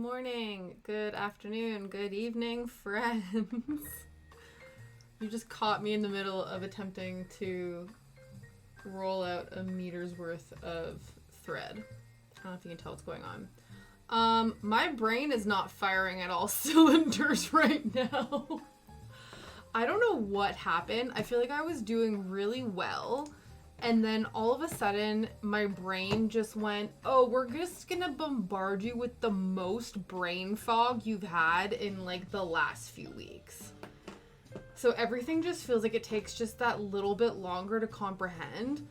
morning, good afternoon, good evening, friends. You just caught me in the middle of attempting to roll out a meter's worth of thread. I don't know if you can tell what's going on. My brain is not firing at all cylinders right now. I don't know what happened. I feel like I was doing really well. And then all of a sudden, my brain just went, oh, we're just gonna bombard you with the most brain fog you've had in like the last few weeks. So everything just feels like it takes just that little bit longer to comprehend.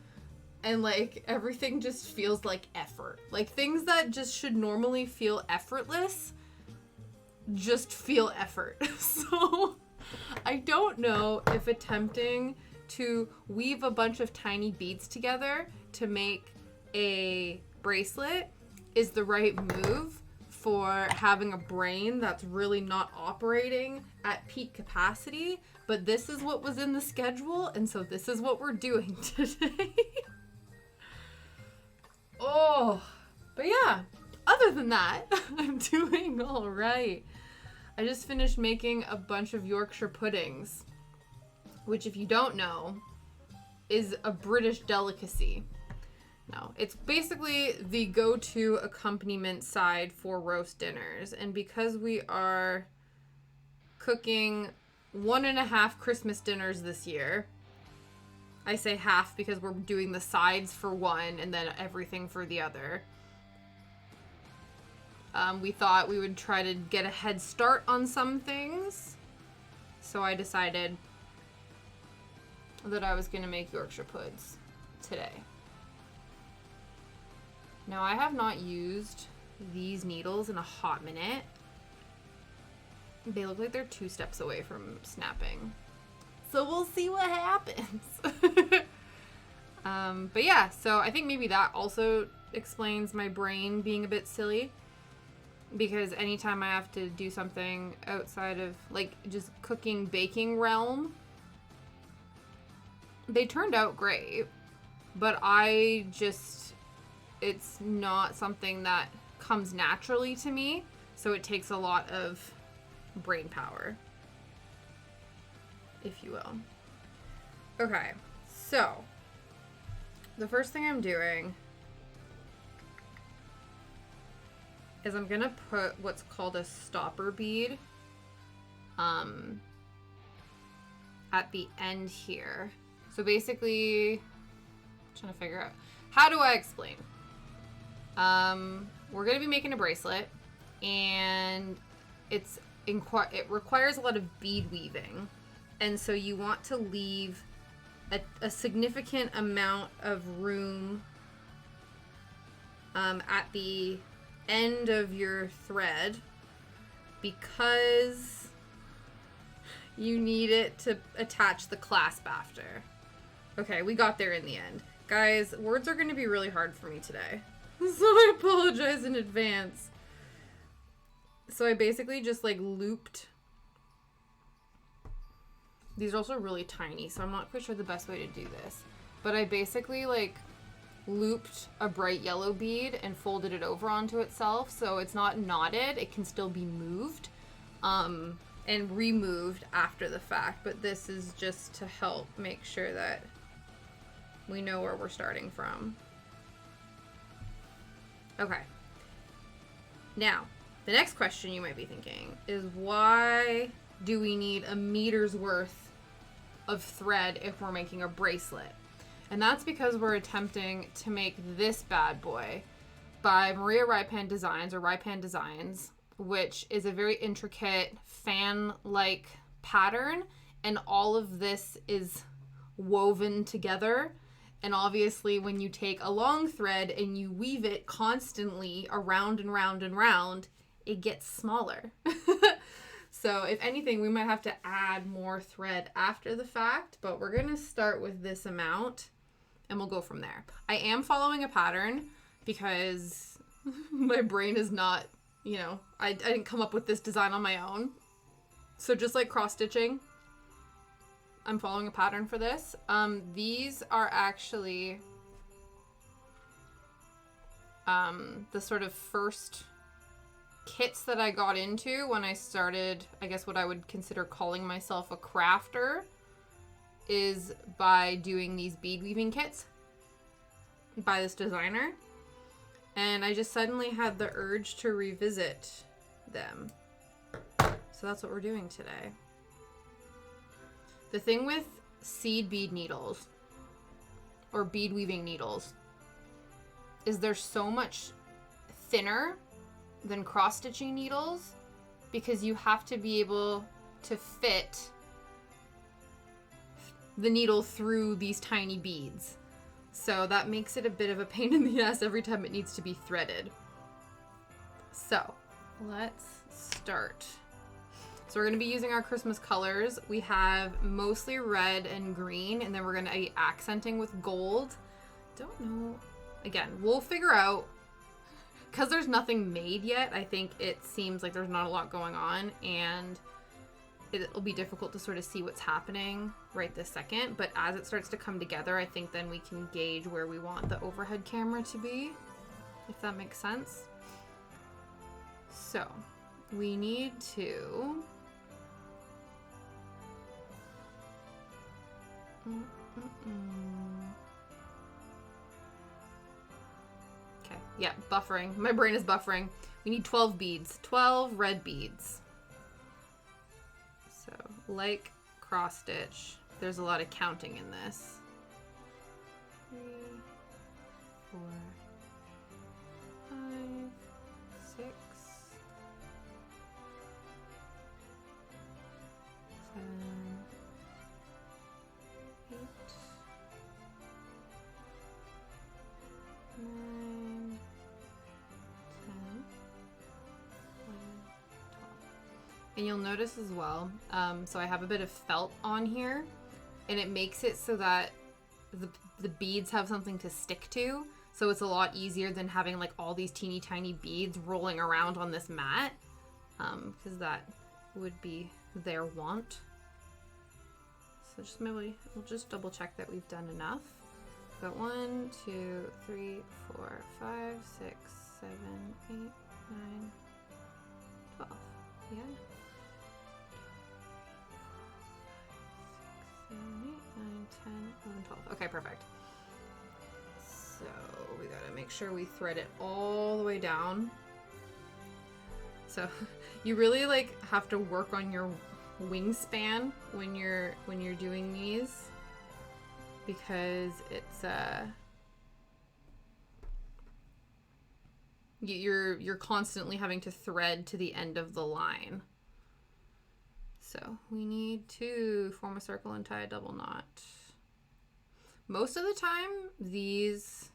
And like everything just feels like effort. Like things that just should normally feel effortless just feel effort. So I don't know if attempting to weave a bunch of tiny beads together to make a bracelet is the right move for having a brain that's really not operating at peak capacity, but this is what was in the schedule, and so this is what we're doing today. Oh, but yeah, other than that, I'm doing all right. I just finished making a bunch of Yorkshire puddings, which, if you don't know, is a British delicacy. No, it's basically the go-to accompaniment side for roast dinners. And because we are cooking 1.5 Christmas dinners this year, I say half because we're doing the sides for one and then everything for the other. We thought we would try to get a head start on some things. So I decided that I was going to make Yorkshire puds today. Now, I have not used these needles in a hot minute. They look like they're 2 steps away from snapping. So we'll see what happens. But yeah, so I think maybe that also explains my brain being a bit silly. Because anytime I have to do something outside of, like, just cooking, baking realm, they turned out great, but it's not something that comes naturally to me, so it takes a lot of brain power, if you will. Okay, so the first thing I'm doing is I'm gonna put what's called a stopper bead at the end here. So basically, I'm trying to figure out, how do I explain? We're going to be making a bracelet, and it requires a lot of bead weaving. And so you want to leave a significant amount of room at the end of your thread, because you need it to attach the clasp after. Okay, we got there in the end. Guys, words are going to be really hard for me today, so I apologize in advance. So I basically just like looped. These are also really tiny, so I'm not quite sure the best way to do this. But I basically like looped a bright yellow bead and folded it over onto itself, so it's not knotted. It can still be moved and removed after the fact, but this is just to help make sure that we know where we're starting from. Okay. Now, the next question you might be thinking is, why do we need a meter's worth of thread if we're making a bracelet? And that's because we're attempting to make this bad boy by Rypan Designs, which is a very intricate fan-like pattern, and all of this is woven together. And obviously, when you take a long thread and you weave it constantly around and round and round, it gets smaller. So if anything, we might have to add more thread after the fact, but we're going to start with this amount and we'll go from there. I am following a pattern because my brain is not, I didn't come up with this design on my own. So just like cross stitching, I'm following a pattern for this. These are actually the sort of first kits that I got into when I started, I guess what I would consider calling myself a crafter, is by doing these bead weaving kits by this designer. And I just suddenly had the urge to revisit them. So that's what we're doing today. The thing with seed bead needles, or bead weaving needles, is they're so much thinner than cross-stitching needles because you have to be able to fit the needle through these tiny beads. So that makes it a bit of a pain in the ass every time it needs to be threaded. So let's start. So we're going to be using our Christmas colors. We have mostly red and green, and then we're going to be accenting with gold. Don't know. Again, we'll figure out. Because there's nothing made yet, I think it seems like there's not a lot going on, and it'll be difficult to sort of see what's happening right this second. But as it starts to come together, I think then we can gauge where we want the overhead camera to be, if that makes sense. So we need to Okay, yeah, buffering. My brain is buffering. We need 12 beads. 12 red beads. So, like cross stitch, there's a lot of counting in this. 3, 4, 5, 6, 7, 8, 9, 10, 11, 12. And you'll notice as well, so I have a bit of felt on here, and it makes it so that the beads have something to stick to, so it's a lot easier than having like all these teeny tiny beads rolling around on this mat, because that would be their want. So just maybe we'll just double check that we've done enough. Got 1, 2, 3, 4, 5, 6, 7, 8, 9, 12. Yeah. 6, 7, 8, 9, 10, 11, 12. Okay, perfect. So we gotta make sure we thread it all the way down. So you really like have to work on your wingspan when you're doing these, because it's you're constantly having to thread to the end of the line. So we need to form a circle and tie a double knot. Most of the time, these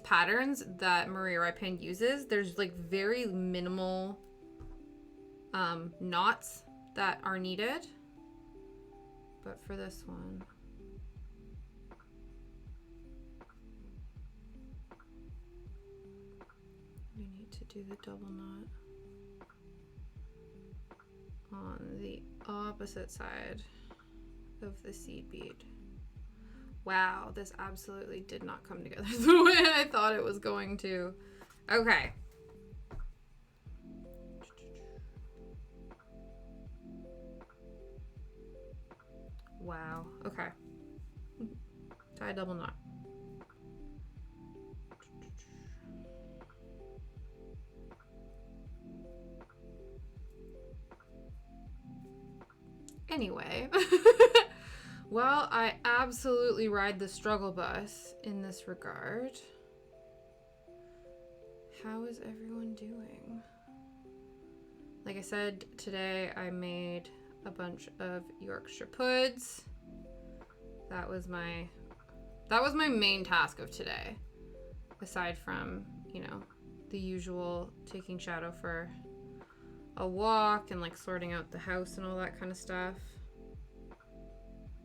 patterns that Maria Rypan uses, there's like very minimal knots that are needed. But for this one, we need to do the double knot on the opposite side of the seed bead. Wow, this absolutely did not come together the way I thought it was going to. Okay. Wow. Okay. Tie a double knot. Anyway. Well, I absolutely ride the struggle bus in this regard. How is everyone doing? Like I said, today I made a bunch of Yorkshire puds. That was my main task of today. Aside from, you know, the usual taking Shadow for a walk and like sorting out the house and all that kind of stuff.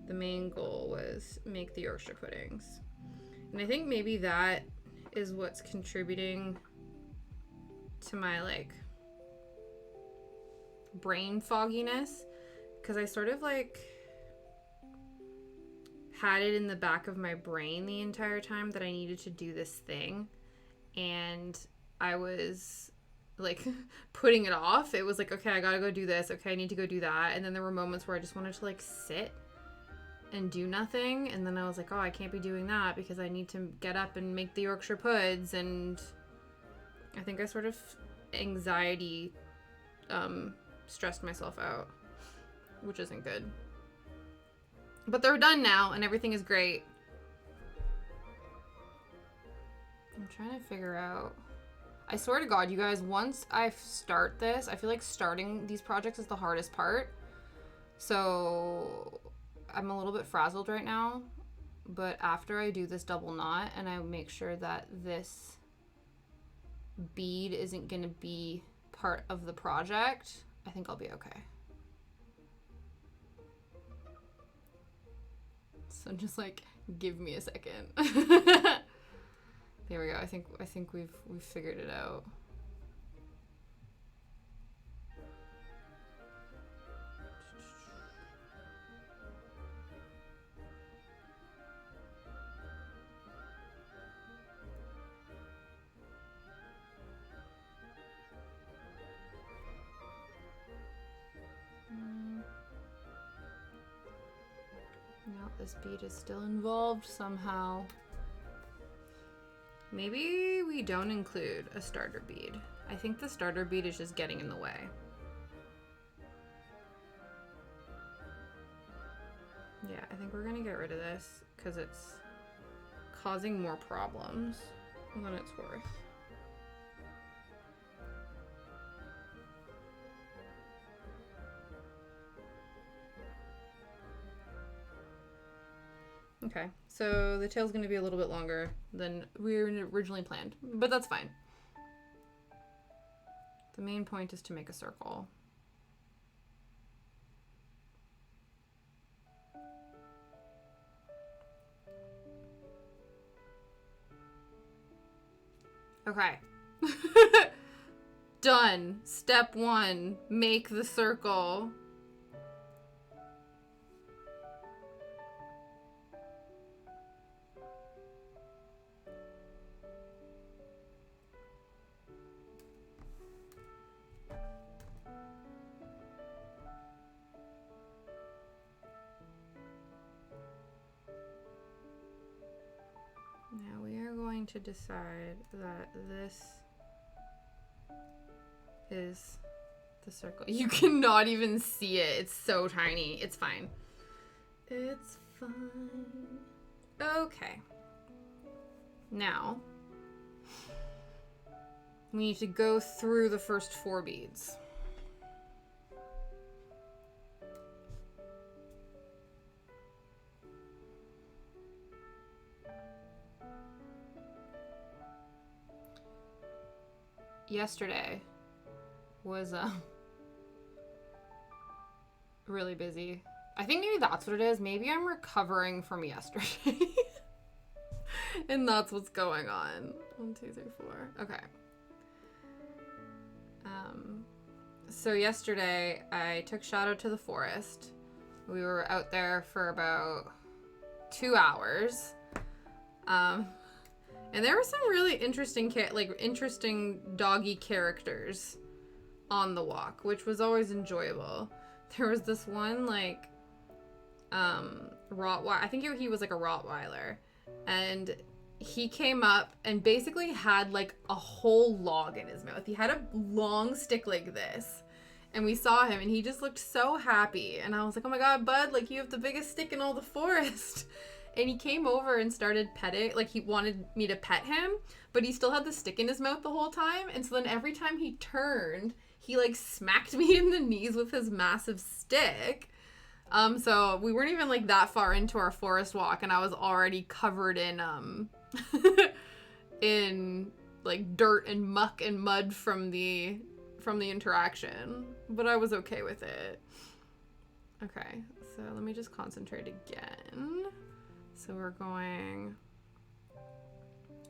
The main goal was make the Yorkshire puddings. And I think maybe that is what's contributing to my like brain fogginess, because I sort of like had it in the back of my brain the entire time that I needed to do this thing, and I was like putting it off. It was like, okay, I gotta go do this. Okay, I need to go do that. And then there were moments where I just wanted to like sit and do nothing. And then I was like, oh, I can't be doing that because I need to get up and make the Yorkshire puds. And I think I sort of anxiety stressed myself out, which isn't good. But they're done now and everything is great. I'm trying to figure out. I swear to God, you guys, once I start this, I feel like starting these projects is the hardest part. So I'm a little bit frazzled right now. But after I do this double knot and I make sure that this bead isn't going to be part of the project, I think I'll be okay. So just like, give me a second. There we go. I think we've figured it out. No, this bead is still involved somehow. Maybe we don't include a starter bead. I think the starter bead is just getting in the way. Yeah, I think we're gonna get rid of this because it's causing more problems than it's worth. Okay, so the tail's going to be a little bit longer than we originally planned, but that's fine. The main point is to make a circle. Okay. Done. Step 1, make the circle. Now we are going to decide that this is the circle. You cannot even see it. It's so tiny. It's fine. It's fine. Okay. Now, we need to go through the first 4 beads. Yesterday was really busy. I think maybe that's what it is. Maybe I'm recovering from yesterday. And that's what's going on. 1, 2, 3, 4. Okay. So yesterday I took Shadow to the forest. We were out there for about 2 hours. And there were some really interesting, interesting doggy characters on the walk, which was always enjoyable. There was this one, Rottweiler. I think he was like a Rottweiler. And he came up and basically had like a whole log in his mouth. He had a long stick like this. And we saw him and he just looked so happy. And I was like, oh my God, bud, like you have the biggest stick in all the forest. And he came over and started petting, like he wanted me to pet him, but he still had the stick in his mouth the whole time. And so then every time he turned, he like smacked me in the knees with his massive stick. So we weren't even like that far into our forest walk and I was already covered in, in like dirt and muck and mud from the interaction, but I was okay with it. Okay, so let me just concentrate again. So we're going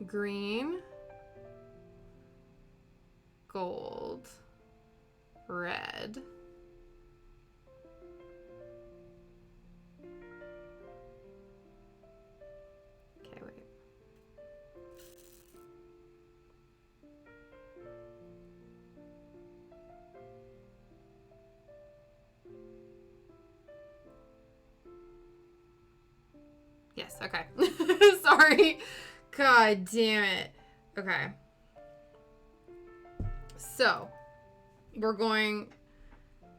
green, gold, red, okay, wait. Okay. Sorry. God damn it. Okay. So, we're going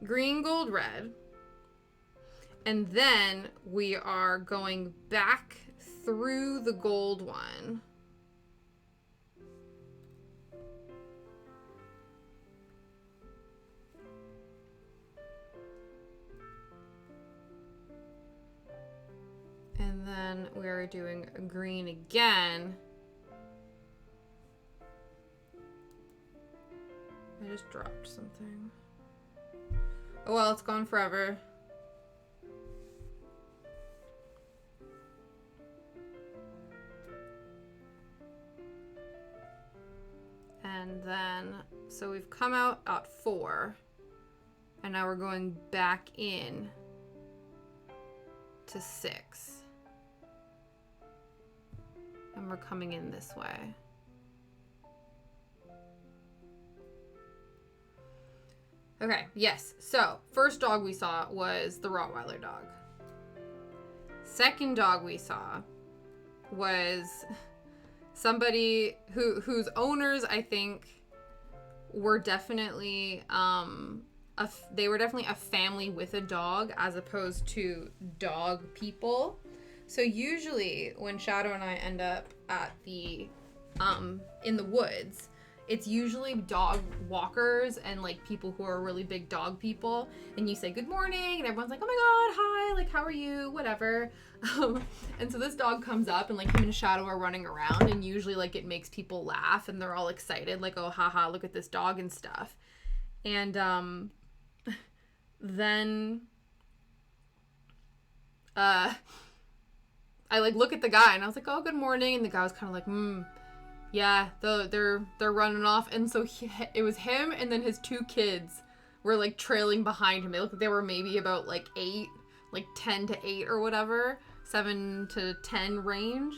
green, gold, red. And then we are going back through the gold one. And then we are doing green again. I just dropped something. Oh well, it's gone forever. And then, so we've come out at 4. And now we're going back in to 6. And we're coming in this way. Okay, yes. So, first dog we saw was the Rottweiler dog. Second dog we saw was somebody whose owners, I think, were definitely they were definitely a family with a dog as opposed to dog people. So usually when Shadow and I end up at the in the woods, it's usually dog walkers and like people who are really big dog people, and you say good morning and everyone's like, oh my god, hi, like how are you, whatever. And so this dog comes up and like him and Shadow are running around, and usually like it makes people laugh and they're all excited, like, oh haha, look at this dog and stuff. And then I like look at the guy and I was like, oh, good morning, and the guy was kind of like, yeah, they're running off. And so it was him and then his 2 kids were like trailing behind him. They looked like they were maybe about like 8, like 10 to 8 or whatever, 7 to 10 range.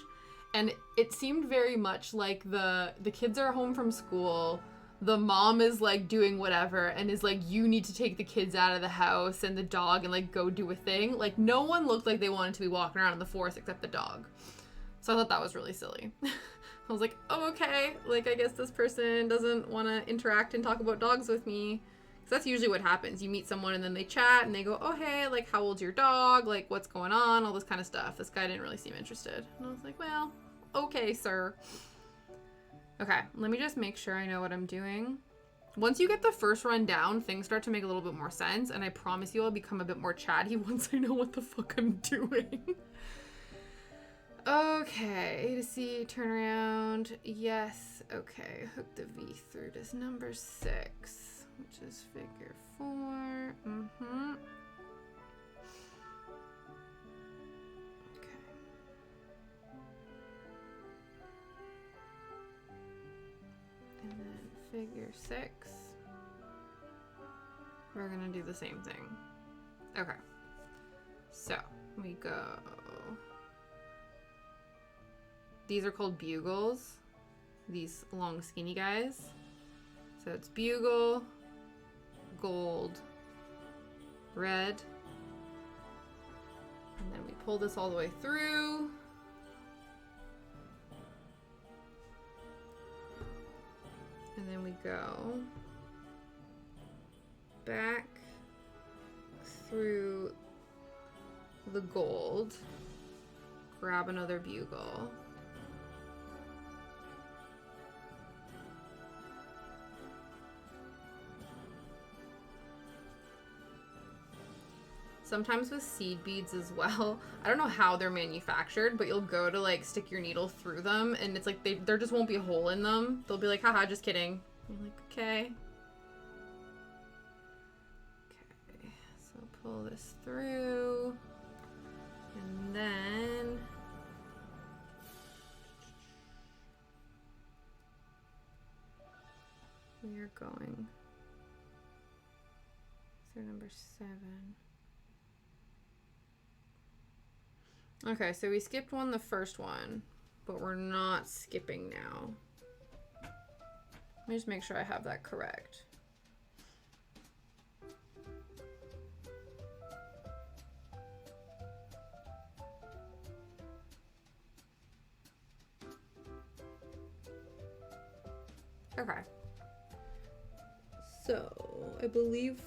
And it seemed very much like the kids are home from school. The mom is like doing whatever and is like, you need to take the kids out of the house and the dog and like go do a thing. Like no one looked like they wanted to be walking around in the forest except the dog. So I thought that was really silly. I was like, oh, okay. Like, I guess this person doesn't want to interact and talk about dogs with me. Because that's usually what happens. You meet someone and then they chat and they go, oh, hey, like, how old's your dog? Like, what's going on? All this kind of stuff. This guy didn't really seem interested. And I was like, well, okay, sir. Okay, let me just make sure I know what I'm doing. Once you get the first run down, things start to make a little bit more sense. And I promise you I'll become a bit more chatty once I know what the fuck I'm doing. Okay, A to C, turn around, yes, okay, hook the V through to number 6, which is figure 4, Okay. And then figure 6, we're gonna do the same thing. Okay, so we go. These are called bugles, these long skinny guys. So it's bugle, gold, red, and then we pull this all the way through. And then we go back through the gold, grab another bugle. Sometimes with seed beads as well, I don't know how they're manufactured, but you'll go to like stick your needle through them and it's like there just won't be a hole in them. They'll be like, haha, just kidding. You're like, okay. Okay, so pull this through and then we are going, so number 7. Okay, so we skipped one the first one, but we're not skipping now. Let me just make sure I have that correct. Okay. So, I believe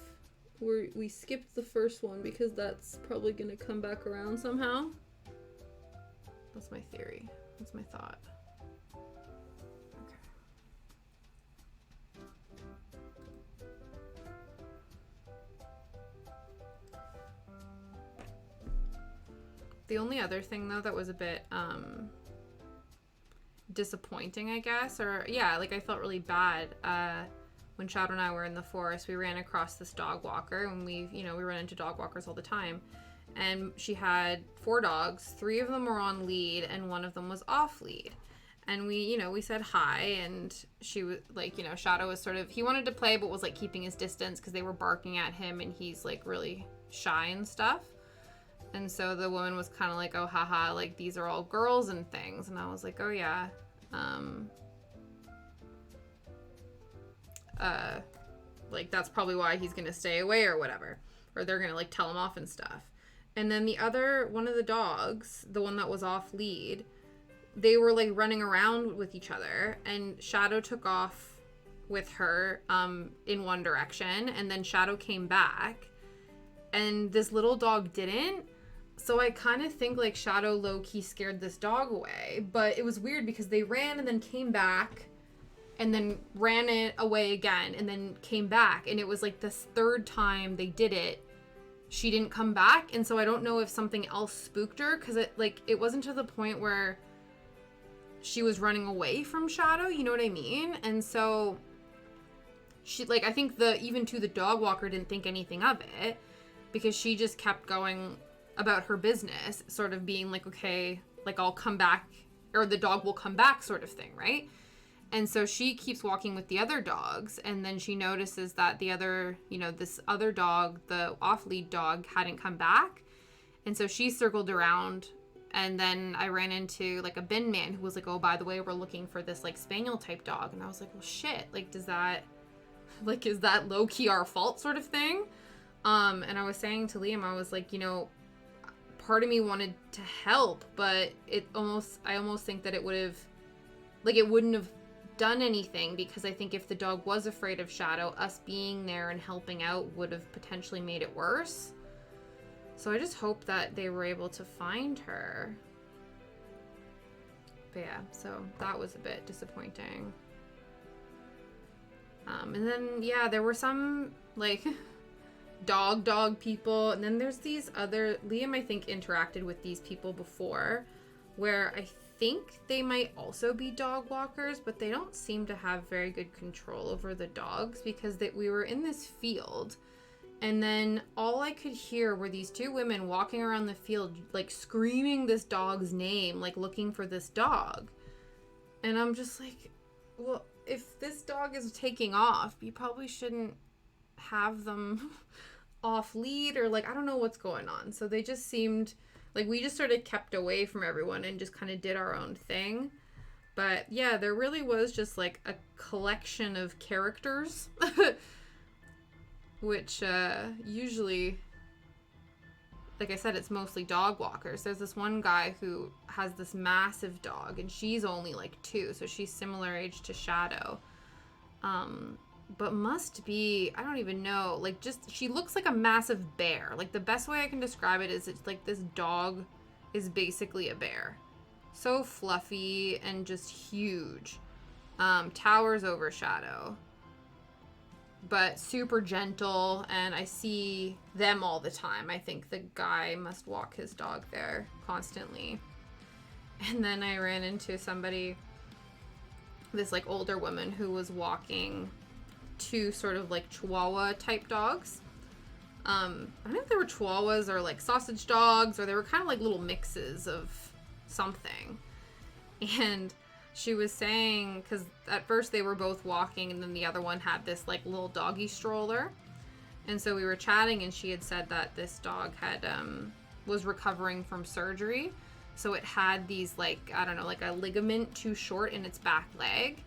we skipped the first one because that's probably going to come back around somehow. That's my theory. That's my thought. Okay. The only other thing, though, that was a bit disappointing, I guess, or yeah, like I felt really bad when Shadow and I were in the forest. We ran across this dog walker, and we run into dog walkers all the time, and she had 4 dogs. 3 of them were on lead and 1 of them was off lead, and we said hi, and she was like, Shadow was sort of, he wanted to play but was like keeping his distance because they were barking at him and he's like really shy and stuff. And so the woman was kind of like, oh, haha, like, these are all girls and things. And I was like, oh, yeah. Like, that's probably why he's going to stay away or whatever. Or they're going to, like, tell him off and stuff. And then one of the dogs, the one that was off lead, they were, like, running around with each other. And Shadow took off with her in one direction. And then Shadow came back. And this little dog didn't. So I kind of think like Shadow low-key scared this dog away, but it was weird because they ran and then came back and then ran it away again and then came back, and it was like this 3rd time they did it, she didn't come back. And so I don't know if something else spooked her, because it wasn't to the point where she was running away from Shadow, you know what I mean? And so she, like, I think even the dog walker didn't think anything of it, because she just kept going about her business, sort of being like, okay, like, I'll come back, or the dog will come back, sort of thing, right? And so she keeps walking with the other dogs, and then she notices that the other, this other dog, the off-lead dog, hadn't come back. And so she circled around, and then I ran into, like, a bin man who was like, oh, by the way, we're looking for this, like, spaniel-type dog. And I was like, well, shit, like, is that low-key our fault, sort of thing? And I was saying to Liam, I was like, part of me wanted to help, but I almost think that it wouldn't have done anything, because I think if the dog was afraid of Shadow, us being there and helping out would have potentially made it worse. So I just hope that they were able to find her. But yeah, so that was a bit disappointing. And then, yeah, there were some, like, dog people, and then there's these other, Liam I think interacted with these people before, where I think they might also be dog walkers, but they don't seem to have very good control over the dogs, because we were in this field, and then all I could hear were these 2 women walking around the field, like, screaming this dog's name, like, looking for this dog. And I'm just like, well, if this dog is taking off, you probably shouldn't have them off lead, or like, I don't know what's going on. So they just seemed like we just sort of kept away from everyone and just kind of did our own thing. But yeah, there really was just like a collection of characters which usually, like I said, it's mostly dog walkers. There's this one guy who has this massive dog, and she's only like 2, so she's similar age to Shadow. But must be, I don't even know, like, just, she looks like a massive bear. Like, the best way I can describe it is it's like this dog is basically a bear. So fluffy and just huge. Towers over Shadow. But super gentle, and I see them all the time. I think the guy must walk his dog there constantly. And then I ran into somebody, this, like, older woman who was walking 2 sort of like Chihuahua type dogs. I don't know if they were Chihuahuas or like sausage dogs, or they were kind of like little mixes of something. And she was saying, because at first they were both walking, and then the other one had this like little doggy stroller. And so we were chatting, and she had said that this dog had was recovering from surgery. So it had these, like, I don't know, like a ligament too short in its back leg,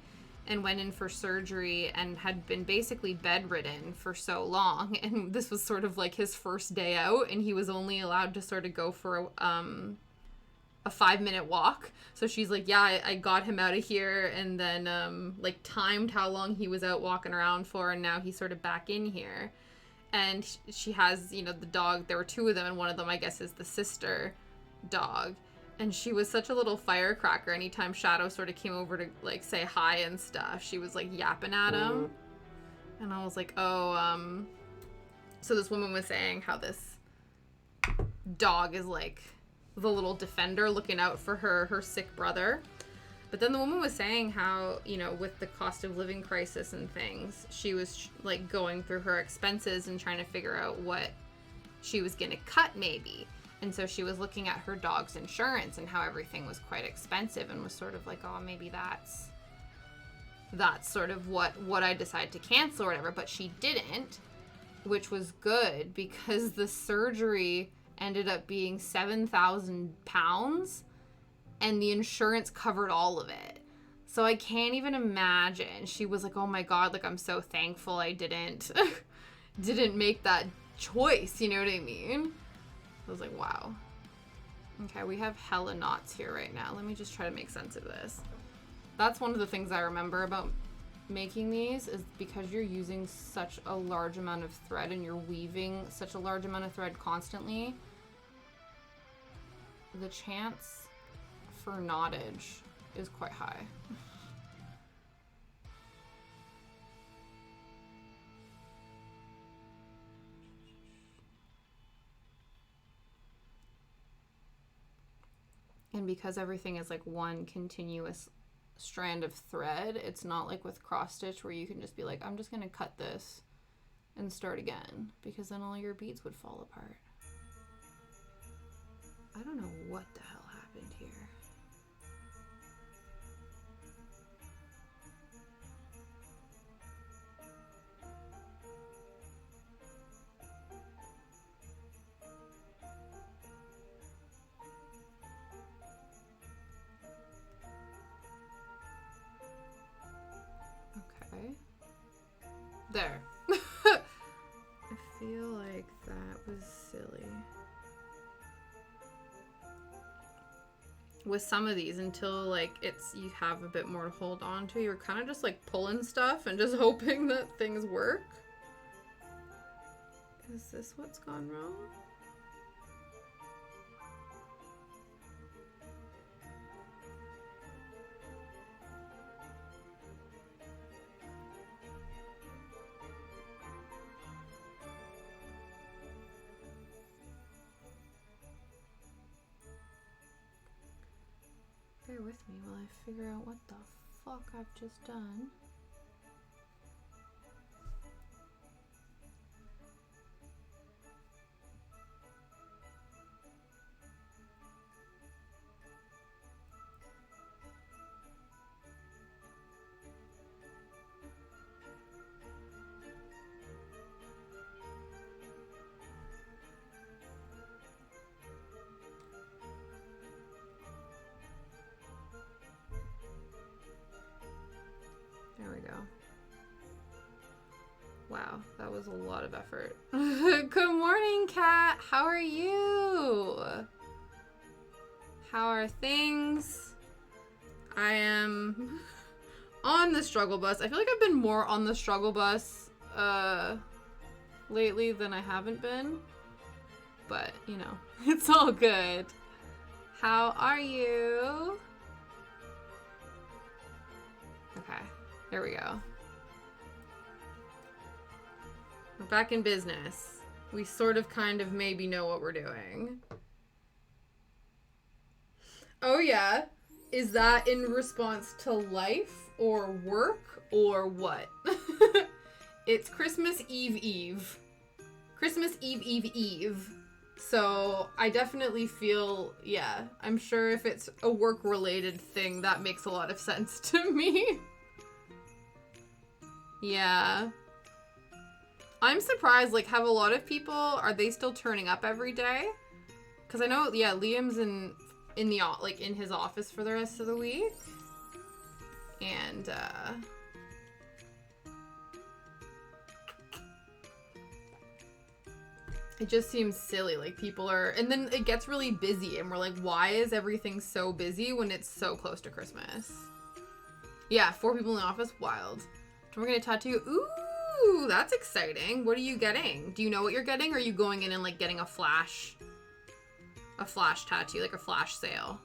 and went in for surgery and had been basically bedridden for so long. And this was sort of like his first day out, and he was only allowed to sort of go for a a 5-minute walk. So she's like, yeah, I got him out of here and then like timed how long he was out walking around for, and now he's sort of back in here. And she has, you know, the dog. There were 2 of them, and one of them, I guess, is the sister dog. And she was such a little firecracker. Anytime Shadow sort of came over to, like, say hi and stuff, she was, like, yapping at him. And I was like, oh, so this woman was saying how this dog is, like, the little defender looking out for her sick brother. But then the woman was saying how, you know, with the cost of living crisis and things, she was, like, going through her expenses and trying to figure out what she was going to cut, maybe. And so she was looking at her dog's insurance and how everything was quite expensive, and was sort of like, oh, maybe that's sort of what I decide to cancel or whatever. But she didn't, which was good, because the surgery ended up being £7,000. And the insurance covered all of it. So I can't even imagine. She was like, oh my God, like, I'm so thankful I didn't make that choice. You know what I mean? I was like, wow. Okay, we have hella knots here right now. Let me just try to make sense of this. That's one of the things I remember about making these, is because you're using such a large amount of thread and you're weaving such a large amount of thread constantly, the chance for knottage is quite high. And because everything is like one continuous strand of thread, it's not like with cross stitch where you can just be like, I'm just gonna cut this and start again, because then all your beads would fall apart. I don't know what the hell happened here. Okay. There. I feel like that was silly. With some of these, until like you have a bit more to hold on to, you're kind of just like pulling stuff and just hoping that things work. Is this what's gone wrong? Bear with me while I figure out what the fuck I've just done. There we go. Wow, that was a lot of effort. Good morning, Kat. How are you? How are things? I am on the struggle bus. I feel like I've been more on the struggle bus lately than I haven't been. But, you know, it's all good. How are you? Okay. There we go. We're back in business. We sort of kind of maybe know what we're doing. Oh yeah. Is that in response to life or work or what? It's Christmas Eve. Christmas Eve. So I definitely feel, yeah, I'm sure if it's a work-related thing, that makes a lot of sense to me. Yeah. I'm surprised, like, have a lot of people, are they still turning up every day? Because I know, yeah, Liam's in his office for the rest of the week. And, It just seems silly. Like, people are... And then it gets really busy, and we're like, why is everything so busy when it's so close to Christmas? Yeah, 4 people in the office. Wild. We're gonna tattoo. Ooh, that's exciting. What are you getting? Do you know what you're getting, or are you going in and, like, getting a flash tattoo, like a flash sale?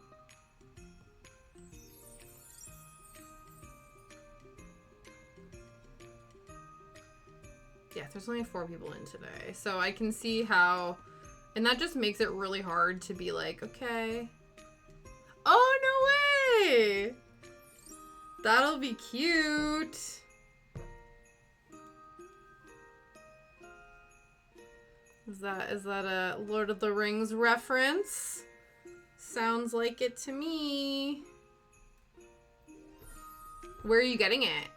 Yeah, there's only 4 people in today. So I can see how... And that just makes it really hard to be like, okay. Oh, no way! That'll be cute. Is that a Lord of the Rings reference? Sounds like it to me. Where are you getting it?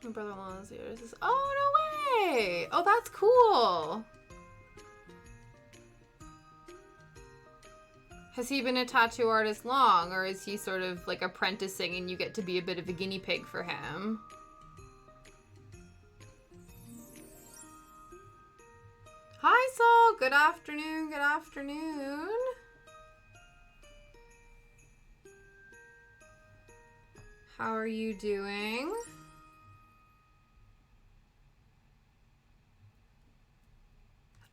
My brother-in-law is here. Oh, no way! Oh, that's cool. Has he been a tattoo artist long, or is he sort of like apprenticing and you get to be a bit of a guinea pig for him? Hi, Saul. Good afternoon. Good afternoon. How are you doing?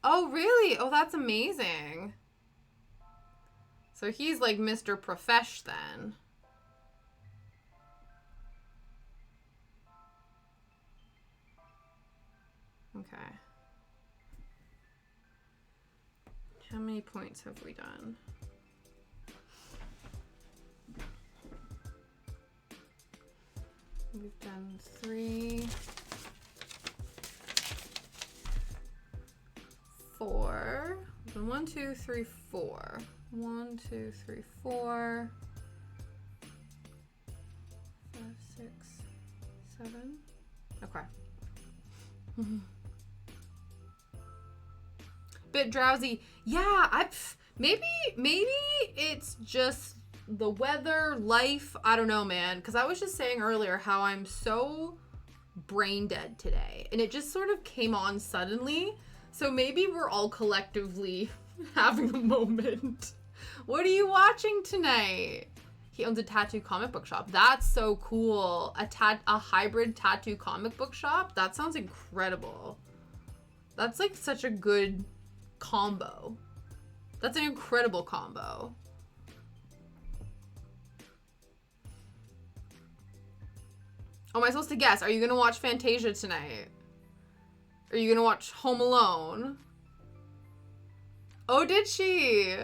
Oh, really? Oh, that's amazing. So he's like Mr. Profesh then. Okay. How many points have we done? We've done 3, 4. 1, 2, 3, 4. 1, 2, 3, 4. 5, 6, 7. Okay. Bit drowsy. Yeah, maybe it's just the weather, life. I don't know, man. Because I was just saying earlier how I'm so brain dead today, and it just sort of came on suddenly. So maybe we're all collectively having a moment. What are you watching tonight? He owns a tattoo comic book shop. That's so cool. A hybrid tattoo comic book shop? That sounds incredible. That's like such a good combo. That's an incredible combo. Oh, am I supposed to guess? Are you gonna watch Fantasia tonight? Are you gonna watch Home Alone? Oh, did she?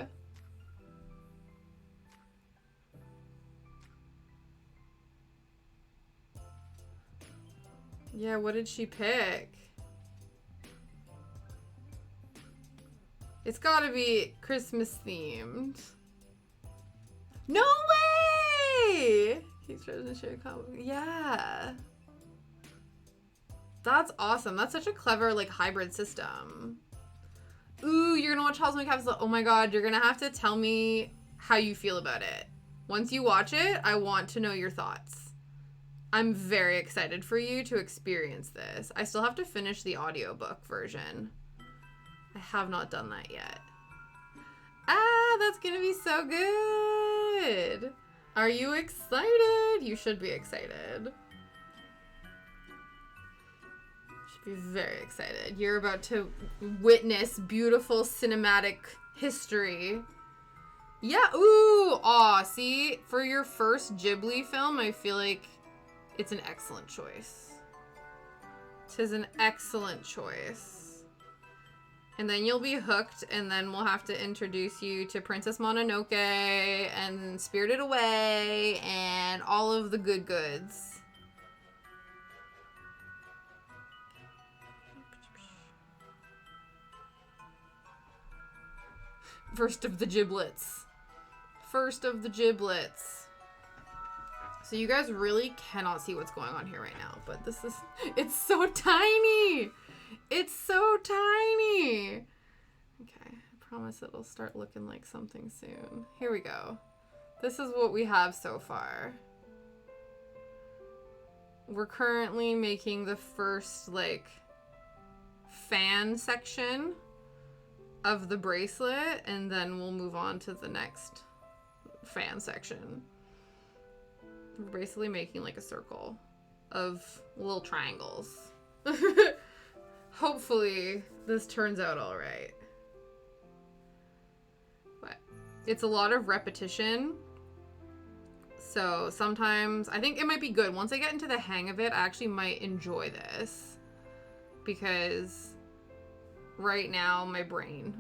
Yeah, what did she pick? It's gotta be Christmas themed. No way! He's trying to share a comic. Yeah. That's awesome. That's such a clever, like, hybrid system. Ooh, you're gonna watch House of Capsule. Oh my god, you're gonna have to tell me how you feel about it. Once you watch it, I want to know your thoughts. I'm very excited for you to experience this. I still have to finish the audiobook version. I have not done that yet. Ah, that's gonna be so good. Are you excited? You should be excited. Be very excited. You're about to witness beautiful cinematic history. Yeah, ooh, aw, see? For your first Ghibli film, I feel like it's an excellent choice. 'Tis an excellent choice. And then you'll be hooked, and then we'll have to introduce you to Princess Mononoke and Spirited Away and all of the good goods. First of the giblets. first of the giblets. So you guys really cannot see what's going on here right now, but this is, it's so tiny. It's so tiny. Okay, I promise it'll start looking like something soon. Here we go. This is what we have so far. We're currently making the first, like, fan section of the bracelet, and then we'll move on to the next fan section. We're basically making like a circle of little triangles. Hopefully this turns out all right. But it's a lot of repetition. So sometimes I think it might be good. Once I get into the hang of it, I actually might enjoy this. Because right now, my brain.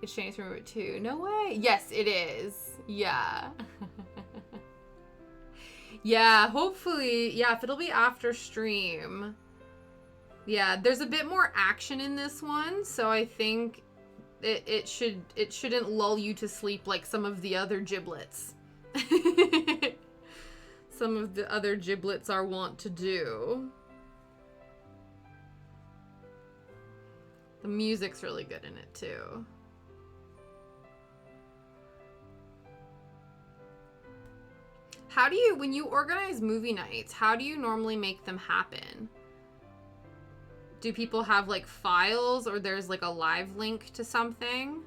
It's changed from it too. No way. Yes, it is. Yeah. Yeah, hopefully. Yeah, if it'll be after stream. Yeah, there's a bit more action in this one, so I think it shouldn't lull you to sleep like some of the other giblets. Some of the other giblets are wont to do. The music's really good in it too. How do you, when you organize movie nights, how do you normally make them happen? Do people have like files, or there's like a live link to something?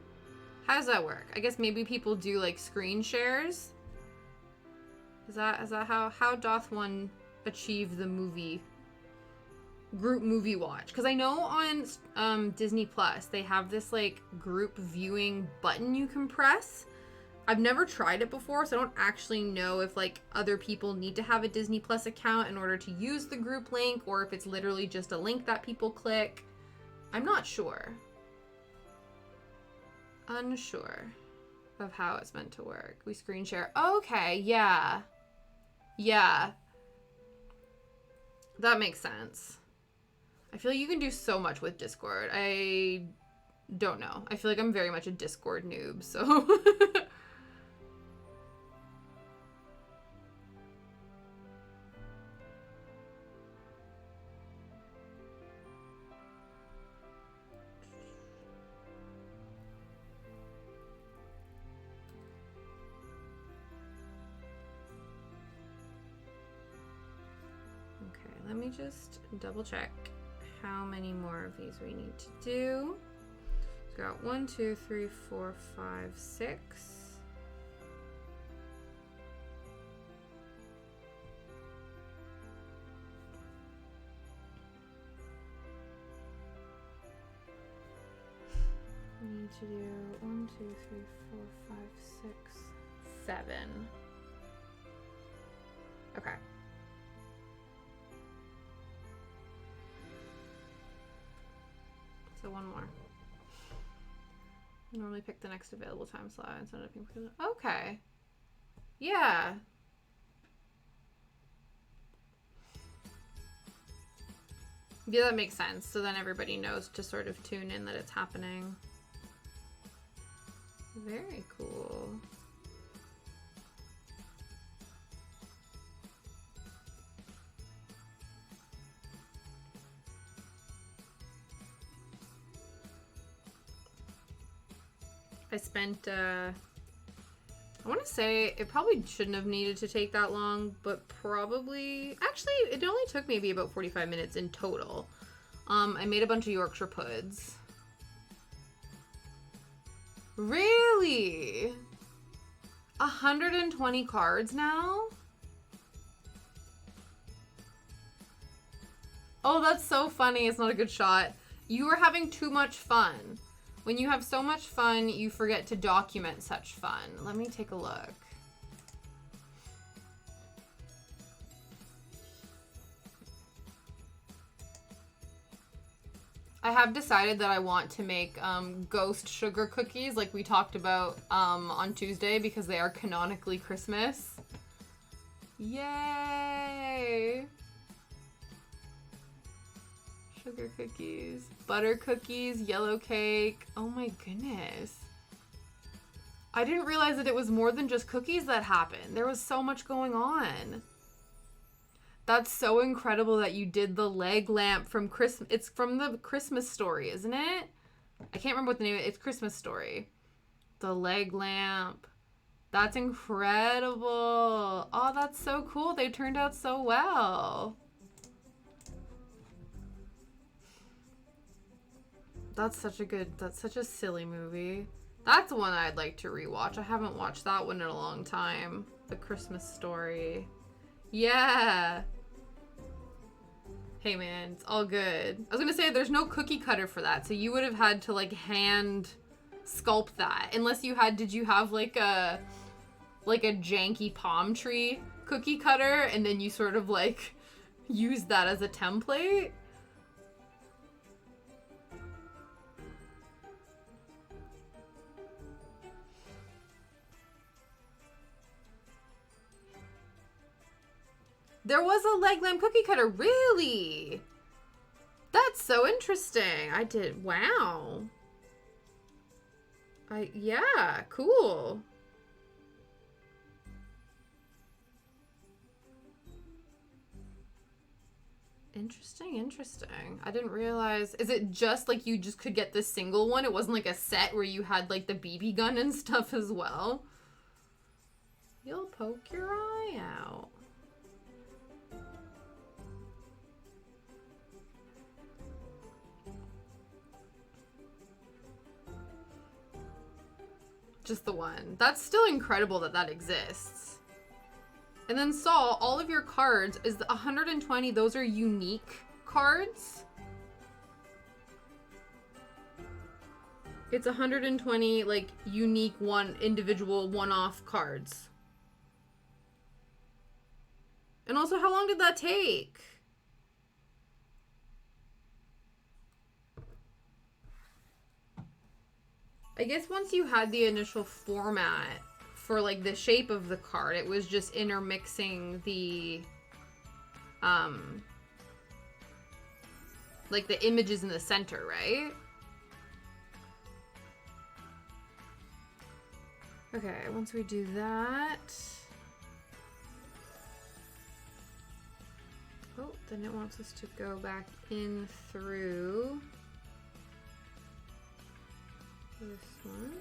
How does that work? I guess maybe people do like screen shares. Is that how doth one achieve the group movie watch? Because I know on Disney Plus they have this like group viewing button you can press. I've never tried it before, so I don't actually know if like other people need to have a Disney Plus account in order to use the group link, or if it's literally just a link that people click. I'm not sure. Unsure of how it's meant to work. We screen share. Okay, yeah. Yeah. That makes sense. I feel like you can do so much with Discord. I don't know. I feel like I'm very much a Discord noob, so... Let me just double check how many more of these we need to do. We've got 1, 2, 3, 4, 5, 6. We need to do 1, 2, 3, 4, 5, 6, 7. Okay. So one more. I normally pick the next available time slot instead of picking. Okay. Yeah. Yeah, that makes sense. So then everybody knows to sort of tune in that it's happening. Very cool. I spent, I want to say it probably shouldn't have needed to take that long, but probably, actually, it only took maybe about 45 minutes in total. I made a bunch of Yorkshire puds. Really? 120 cards now? Oh, that's so funny. It's not a good shot. You were having too much fun. When you have so much fun, you forget to document such fun. Let me take a look. I have decided that I want to make ghost sugar cookies like we talked about on Tuesday, because they are canonically Christmas. Yay! Sugar cookies, butter cookies, yellow cake. Oh my goodness. I didn't realize that it was more than just cookies that happened. There was so much going on. That's so incredible that you did the leg lamp from Christmas. It's from the Christmas Story, isn't it? I can't remember what the name of it is. It's Christmas Story. The leg lamp. That's incredible. Oh, that's so cool. They turned out so well. That's such a silly movie. That's one I'd like to rewatch. I haven't watched that one in a long time. The Christmas Story. Yeah. Hey man, it's all good. I was gonna say there's no cookie cutter for that, so you would have had to like hand sculpt that. Unless you had, did you have like a janky palm tree cookie cutter and then you sort of like use that as a template? There was a leg lamp cookie cutter, really? That's so interesting. Wow. Yeah, cool. Interesting. I didn't realize. Is it just like you just could get this single one? It wasn't like a set where you had like the BB gun and stuff as well? You'll poke your eye out. Just the one. That's still incredible that that exists. And then Saul, all of your cards, is 120, those are unique cards? It's 120, like, unique individual one-off cards. And also, how long did that take? I guess once you had the initial format for like the shape of the card, it was just intermixing the like the images in the center, right? Okay, once we do that. Oh, then it wants us to go back in through this one.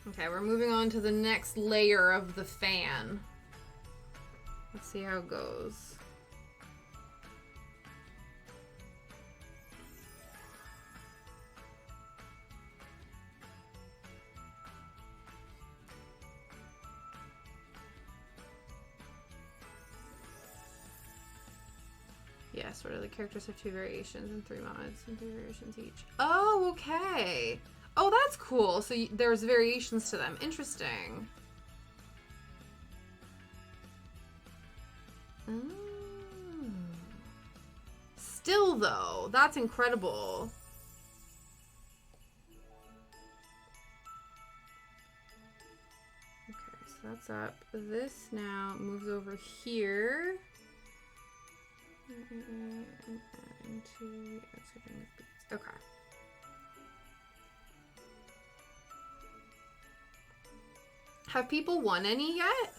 Okay, we're moving on to the next layer of the fan. Let's see how it goes. Yeah, sort of. The characters have 2 variations and 3 mods and 3 variations each. Oh, okay. Oh, that's cool. So there's variations to them. Interesting. Still, though, that's incredible. Okay, so that's up. This now moves over here. Okay. Have people won any yet?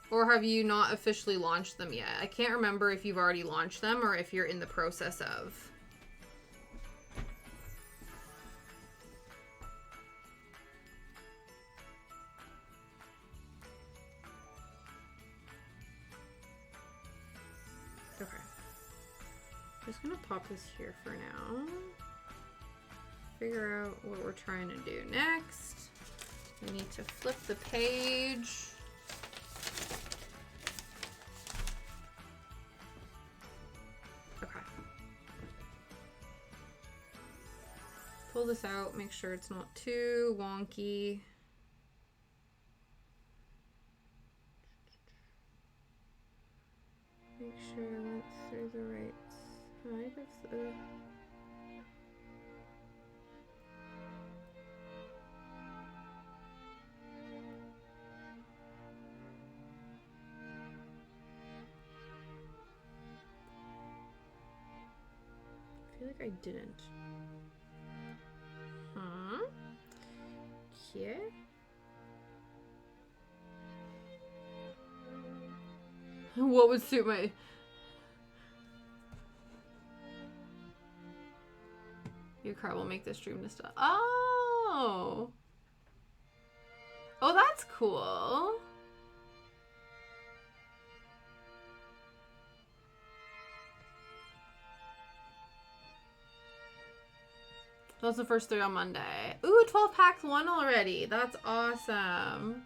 Or have you not officially launched them yet? I can't remember if you've already launched them or if you're in the process of. Okay. I'm just gonna pop this here for now. Figure out what we're trying to do next. We need to flip the page. Okay. Pull this out, make sure it's not too wonky. Make sure I went through the right side of the... feel like I didn't. Huh? Okay. What would suit my... Your car will make this dream nostalgic. Oh! Oh, that's cool. That was the first 3 on Monday. Ooh, 12 packs won already. That's awesome.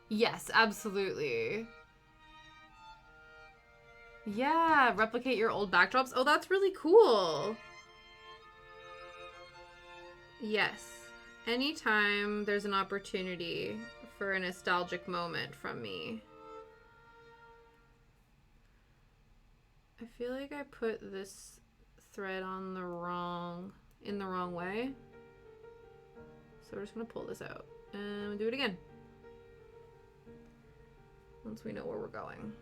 Yes, absolutely. Yeah, replicate your old backdrops. Oh, that's really cool. Yes. Anytime there's an opportunity for a nostalgic moment from me. I feel like I put this thread on in the wrong way. So we're just gonna pull this out and do it again. Once we know where we're going.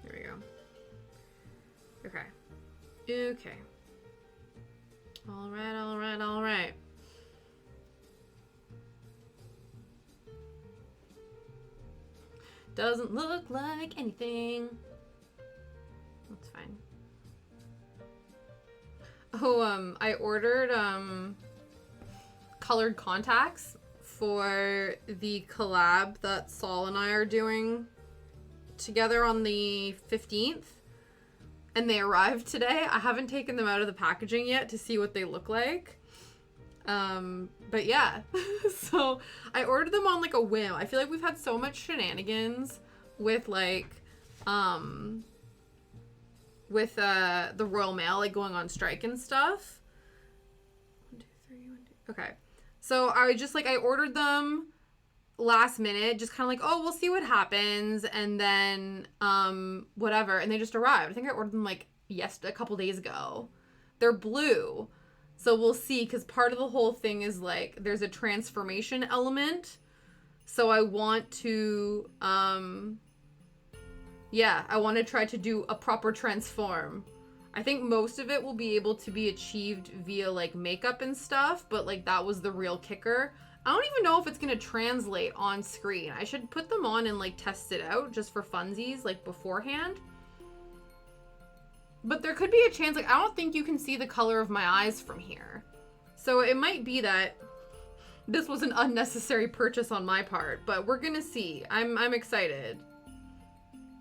There we go. Okay. Okay. All right, all right, all right. Doesn't look like anything. That's fine. Oh, I ordered colored contacts for the collab that Saul and I are doing together on the 15th. And they arrived today. I haven't taken them out of the packaging yet to see what they look like. But yeah, so I ordered them on like a whim. I feel like we've had so much shenanigans with like, the Royal Mail, like going on strike and stuff. 1, 2, 3, 1, 2. Okay. So I ordered them last minute, just kind of like, oh, we'll see what happens. And then, whatever. And they just arrived. I think I ordered them like a couple days ago. They're blue. So we'll see, because part of the whole thing is like there's a transformation element. So I want to, I want to try to do a proper transform. I think most of it will be able to be achieved via like makeup and stuff, but like that was the real kicker. I don't even know if it's going to translate on screen. I should put them on and like test it out just for funsies, like beforehand. But there could be a chance, like, I don't think you can see the color of my eyes from here. So it might be that this was an unnecessary purchase on my part, but we're gonna see. I'm excited.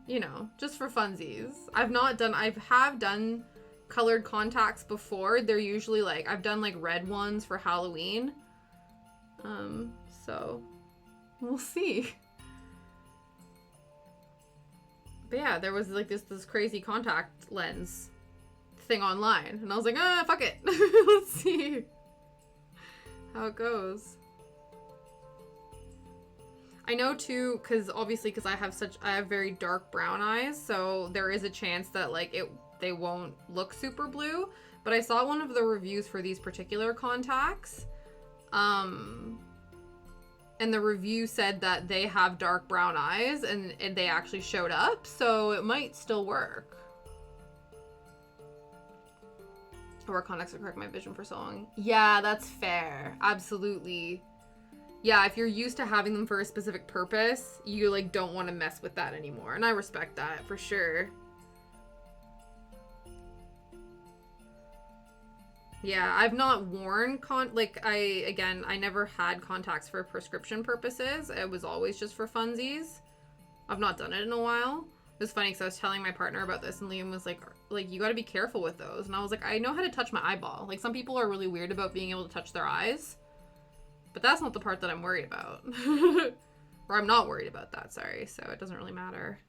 You know, just for funsies. I have done colored contacts before. They're usually like, I've done like red ones for Halloween. So we'll see. But yeah, there was like this crazy contact lens thing online. And I was like, fuck it. Let's see how it goes. I know too, because I have very dark brown eyes, so there is a chance that like they won't look super blue. But I saw one of the reviews for these particular contacts. And the review said that they have dark brown eyes and they actually showed up, so it might still work. I wear contacts to correct my vision for so long. Yeah, that's fair. Absolutely. Yeah, if you're used to having them for a specific purpose, you like don't want to mess with that anymore. And I respect that for sure. Yeah, I've not worn I never had contacts for prescription purposes. It was always just for funsies. I've not done it in a while. It was funny because I was telling my partner about this and Liam was like, you gotta be careful with those. And I was like, I know how to touch my eyeball. Like, some people are really weird about being able to touch their eyes. But that's not the part that I'm worried about. Or I'm not worried about that, sorry. So it doesn't really matter.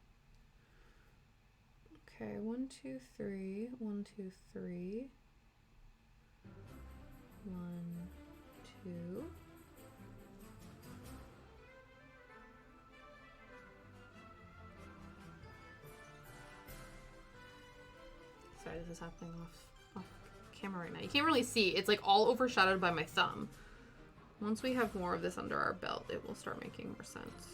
Okay, 1, 2, 3. 1, 2, 3. 1, 2. this is happening off camera right now. You can't really see. It's like all overshadowed by my thumb. Once we have more of this under our belt, it will start making more sense.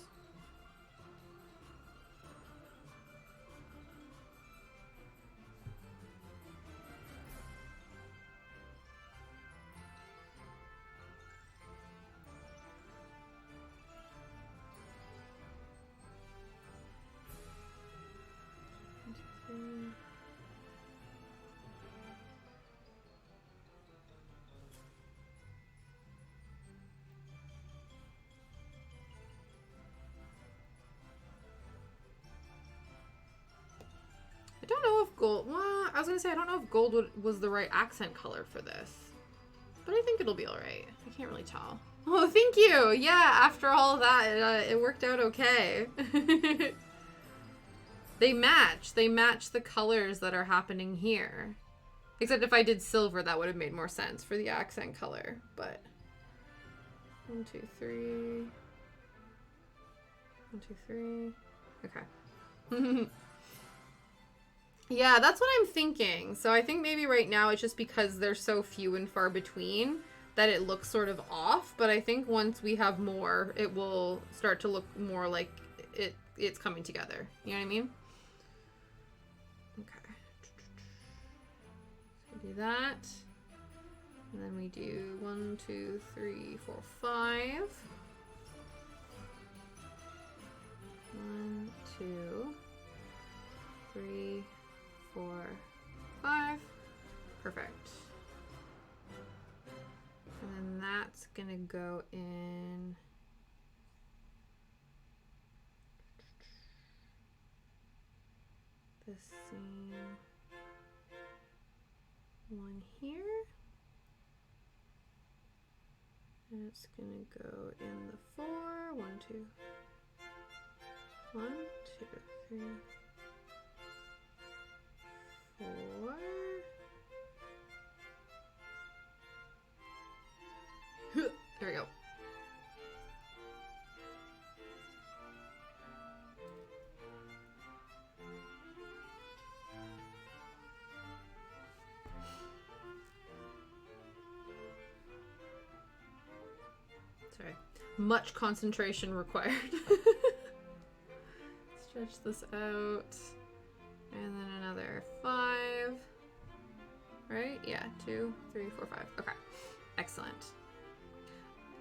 I don't know if gold, well, I was gonna say I don't know if gold was the right accent color for this, but I think it'll be all right. I can't really tell. Oh, thank you. Yeah, after all of that, it worked out okay. They match the colors that are happening here. Except if I did silver, that would have made more sense for the accent color, but 1, 2, 3. 1, 2, 3. Okay. Yeah, that's what I'm thinking. So I think maybe right now it's just because they're so few and far between that it looks sort of off. But I think once we have more, it will start to look more like it's coming together. You know what I mean? Okay. So do that. And then we do 1, 2, 3, 4, 5. 1, 2, 3, 4, 5. Perfect. And then that's gonna go in the same one here. And it's gonna go in the 4. 1, 2. 1, 2, 3, 4. There we go. Sorry. Much concentration required. Stretch this out. And then another 5. Right? Yeah, 2, 3, 4, 5. Okay. Excellent.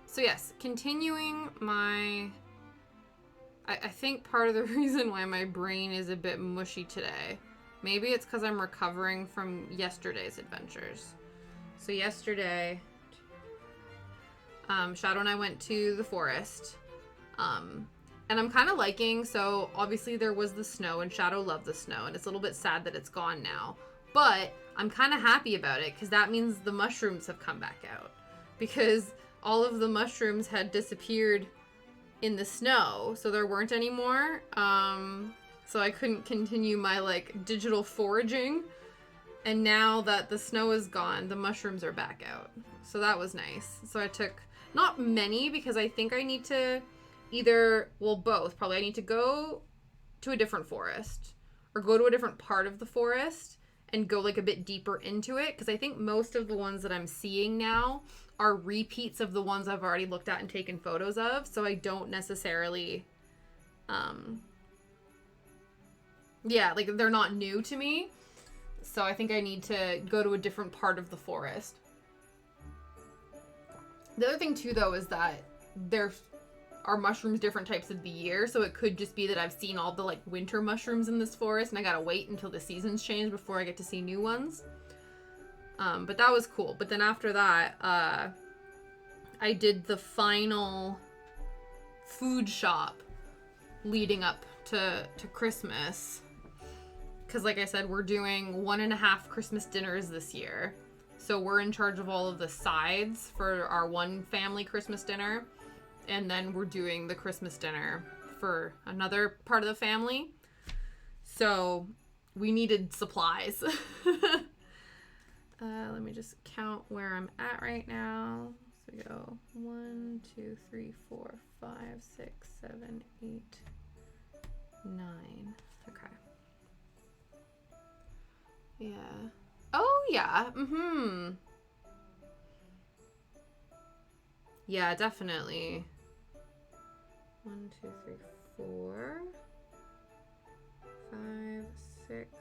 So yes, continuing my... I think part of the reason why my brain is a bit mushy today, maybe it's because I'm recovering from yesterday's adventures. So yesterday, Shadow and I went to the forest. And I'm kind of liking, so obviously there was the snow, and Shadow loved the snow, and it's a little bit sad that it's gone now. But I'm kind of happy about it, because that means the mushrooms have come back out. Because all of the mushrooms had disappeared in the snow, so there weren't any more. So I couldn't continue my, like, digital foraging. And now that the snow is gone, the mushrooms are back out. So that was nice. So I took, not many, because I think I need to either, well, both, probably. I need to go to a different forest, or go to a different part of the forest, and go, like, a bit deeper into it, because I think most of the ones that I'm seeing now are repeats of the ones I've already looked at and taken photos of, so I don't necessarily, yeah, like, they're not new to me, so I think I need to go to a different part of the forest. The other thing, too, though, is that there are mushrooms different types of the year, so it could just be that I've seen all the, like, winter mushrooms in this forest, and I gotta wait until the seasons change before I get to see new ones. But that was cool. But then after that, I did the final food shop leading up to Christmas. Because like I said, we're doing 1.5 Christmas dinners this year. So we're in charge of all of the sides for our one family Christmas dinner. And then we're doing the Christmas dinner for another part of the family. So we needed supplies. Let me just count where I'm at right now. So we go 1, 2, 3, 4, 5, 6, 7, 8, 9. Okay. Yeah. yeah. Mm-hmm. Yeah, definitely. 1, 2, 3, 4, 5, 6,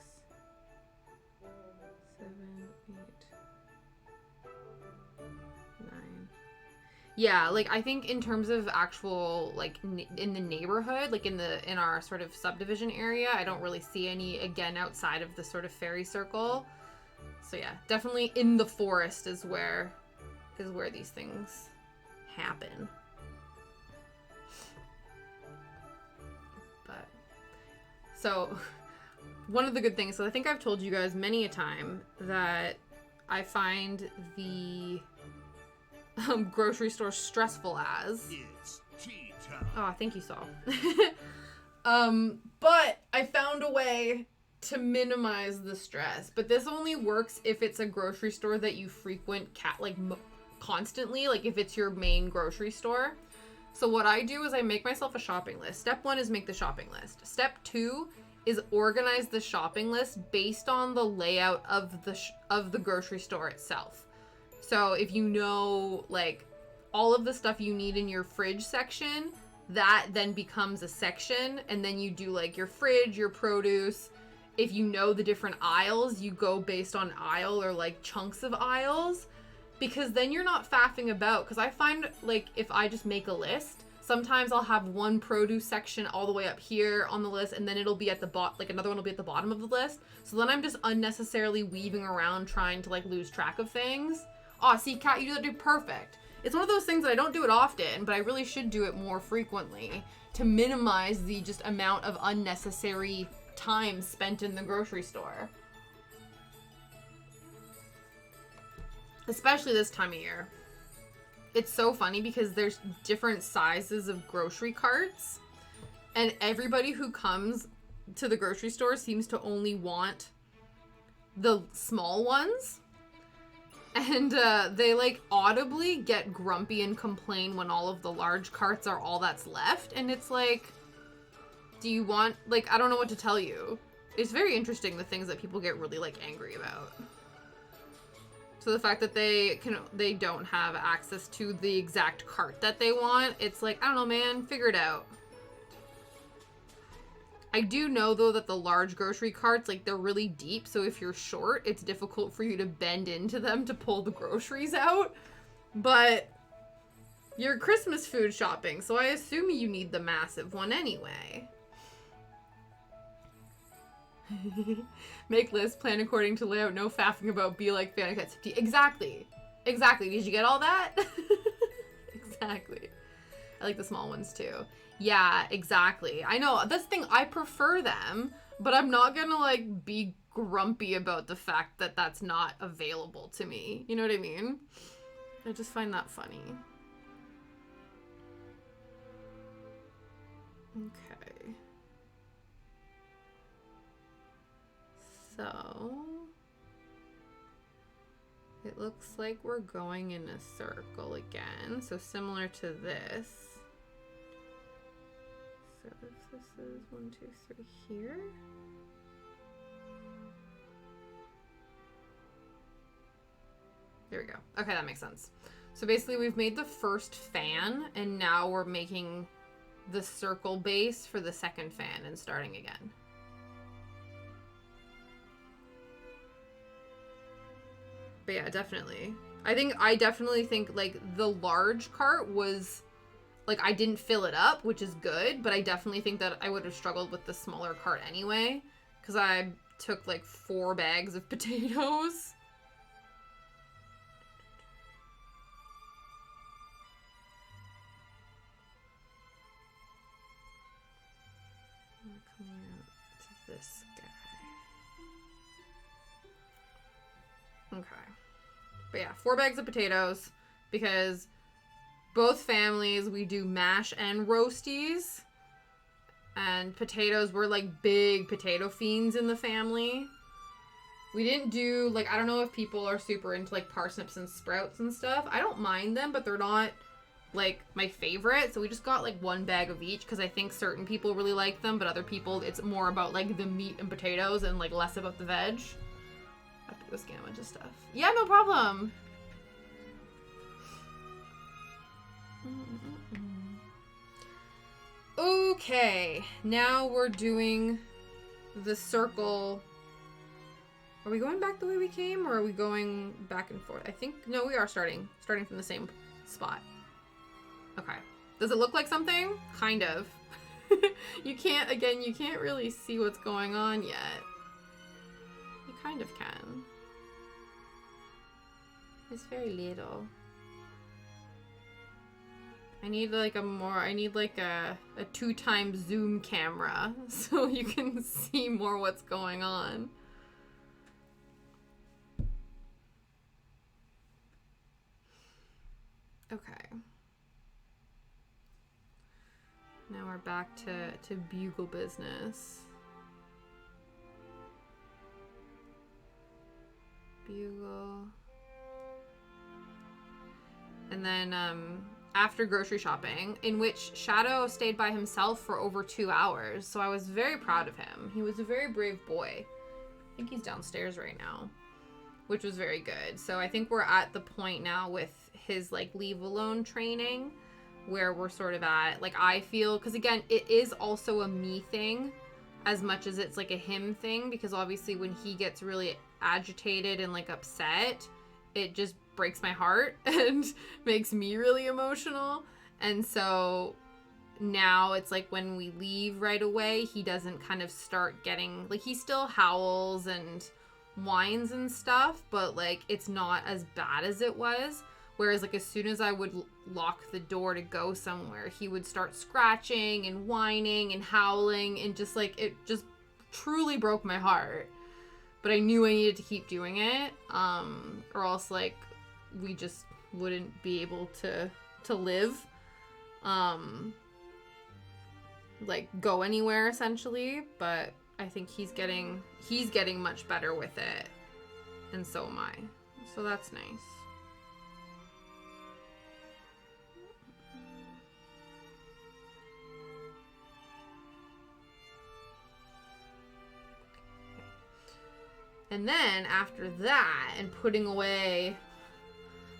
7, 8, 9. Yeah, like I think in terms of actual like in the neighborhood, like in our sort of subdivision area, I don't really see any again outside of the sort of fairy circle. So yeah, definitely in the forest is where these things happen. But so one of the good things, so I think I've told you guys many a time that I find the grocery store stressful as. It's tea time. Oh, thank you, Saul. But I found a way to minimize the stress. But this only works if it's a grocery store that you frequent constantly, like if it's your main grocery store. So what I do is I make myself a shopping list. Step 1 is make the shopping list. Step 2 is organize the shopping list based on the layout of the grocery store itself. So if you know, like, all of the stuff you need in your fridge section, that then becomes a section, and then you do, like, your fridge, your produce. If you know the different aisles, you go based on aisle or, like, chunks of aisles, because then you're not faffing about. Because I find, like, if I just make a list, sometimes I'll have one produce section all the way up here on the list, and then it'll be at the like, another one will be at the bottom of the list. So then I'm just unnecessarily weaving around trying to, like, lose track of things. Oh, see, Kat, you did perfect. It's one of those things that I don't do it often, but I really should do it more frequently to minimize the just amount of unnecessary time spent in the grocery store. Especially this time of year. It's so funny because there's different sizes of grocery carts, and everybody who comes to the grocery store seems to only want the small ones. And they, like, audibly get grumpy and complain when all of the large carts are all that's left. And it's like, do you want, like, I don't know what to tell you. It's very interesting, the things that people get really, like, angry about. So the fact that they don't have access to the exact cart that they want, it's like, I don't know, man, figure it out. I do know, though, that the large grocery carts, like, they're really deep, so if you're short, it's difficult for you to bend into them to pull the groceries out. But you're Christmas food shopping, so I assume you need the massive one anyway. Make list, plan according to layout, no faffing about, be like Fanny Cat 50. Exactly. Exactly. Did you get all that? Exactly. I like the small ones, too. Yeah, exactly. I know. That's the thing. I prefer them, but I'm not gonna, like, be grumpy about the fact that that's not available to me. You know what I mean? I just find that funny. Okay. So, it looks like we're going in a circle again. So similar to this. So if this is 1, 2, 3 here. There we go. Okay, that makes sense. So basically we've made the first fan, and now we're making the circle base for the second fan and starting again. But yeah, definitely. I definitely think, like, the large cart was, like, I didn't fill it up, which is good, but I definitely think that I would have struggled with the smaller cart anyway, because I took, like, 4 bags of potatoes. We're coming out to this guy. Okay. But yeah, 4 bags of potatoes, because both families, we do mash and roasties. And potatoes, we're, like, big potato fiends in the family. We didn't do, like, I don't know if people are super into, like, parsnips and sprouts and stuff. I don't mind them, but they're not, like, my favorite. So we just got, like, 1 bag of each, because I think certain people really like them, but other people, it's more about, like, the meat and potatoes and, like, less about the veg. the Scamage stuff. Yeah, no problem. Okay, now we're doing the circle. Are we going back the way we came, or are we going back and forth? I think, no, we are starting from the same spot. Okay. Does it look like something? Kind of. You can't really see what's going on yet. You kind of can. It's very little. I need like a 2x zoom camera so you can see more what's going on. Okay. Now we're back to bugle business. Bugle. And then after grocery shopping, in which Shadow stayed by himself for over 2 hours. So I was very proud of him. He was a very brave boy. I think he's downstairs right now, which was very good. So I think we're at the point now with his like leave alone training where we're sort of at, like, I feel, because again, it is also a me thing as much as it's like a him thing, because obviously when he gets really agitated and like upset, it just breaks my heart and makes me really emotional. And so now it's like when we leave right away, he doesn't kind of start getting, like, he still howls and whines and stuff, but like it's not as bad as it was. Whereas like as soon as I would lock the door to go somewhere, he would start scratching and whining and howling, and just like it just truly broke my heart. But I knew I needed to keep doing it, or else like we just wouldn't be able to live, like go anywhere essentially. But I think he's getting much better with it, and so am I. So that's nice. And then after that, and putting away,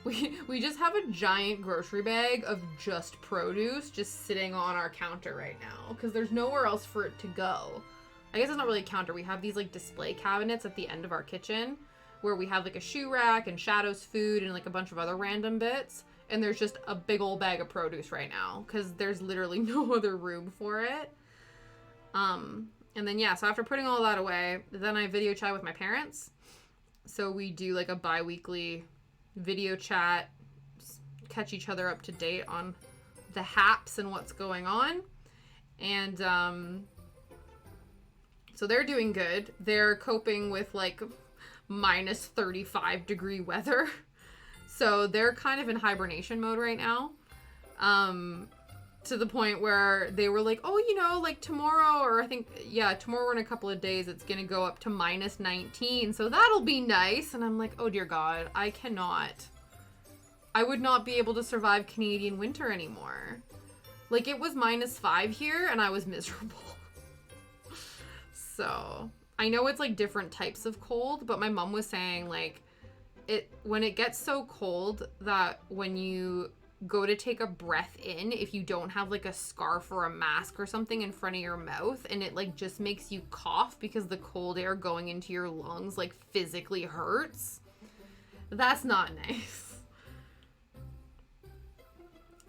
we just have a giant grocery bag of just produce just sitting on our counter right now because there's nowhere else for it to go. I guess it's not really a counter. We have these like display cabinets at the end of our kitchen where we have like a shoe rack and Shadow's food and like a bunch of other random bits. And there's just a big old bag of produce right now because there's literally no other room for it. And then, yeah, so after putting all that away, then I video chat with my parents. So we do like a bi-weekly video chat, catch each other up to date on the haps and what's going on. And so they're doing good. They're coping with like minus 35 degree weather. So they're kind of in hibernation mode right now. To the point where they were like, oh, you know, like tomorrow, or I think, yeah, tomorrow in a couple of days, it's going to go up to minus 19. So that'll be nice. And I'm like, oh, dear God, I would not be able to survive Canadian winter anymore. Like, it was minus 5 here and I was miserable. So I know it's like different types of cold, but my mom was saying like when it gets so cold that when you go to take a breath in, if you don't have like a scarf or a mask or something in front of your mouth, and it like just makes you cough because the cold air going into your lungs like physically hurts. That's not nice.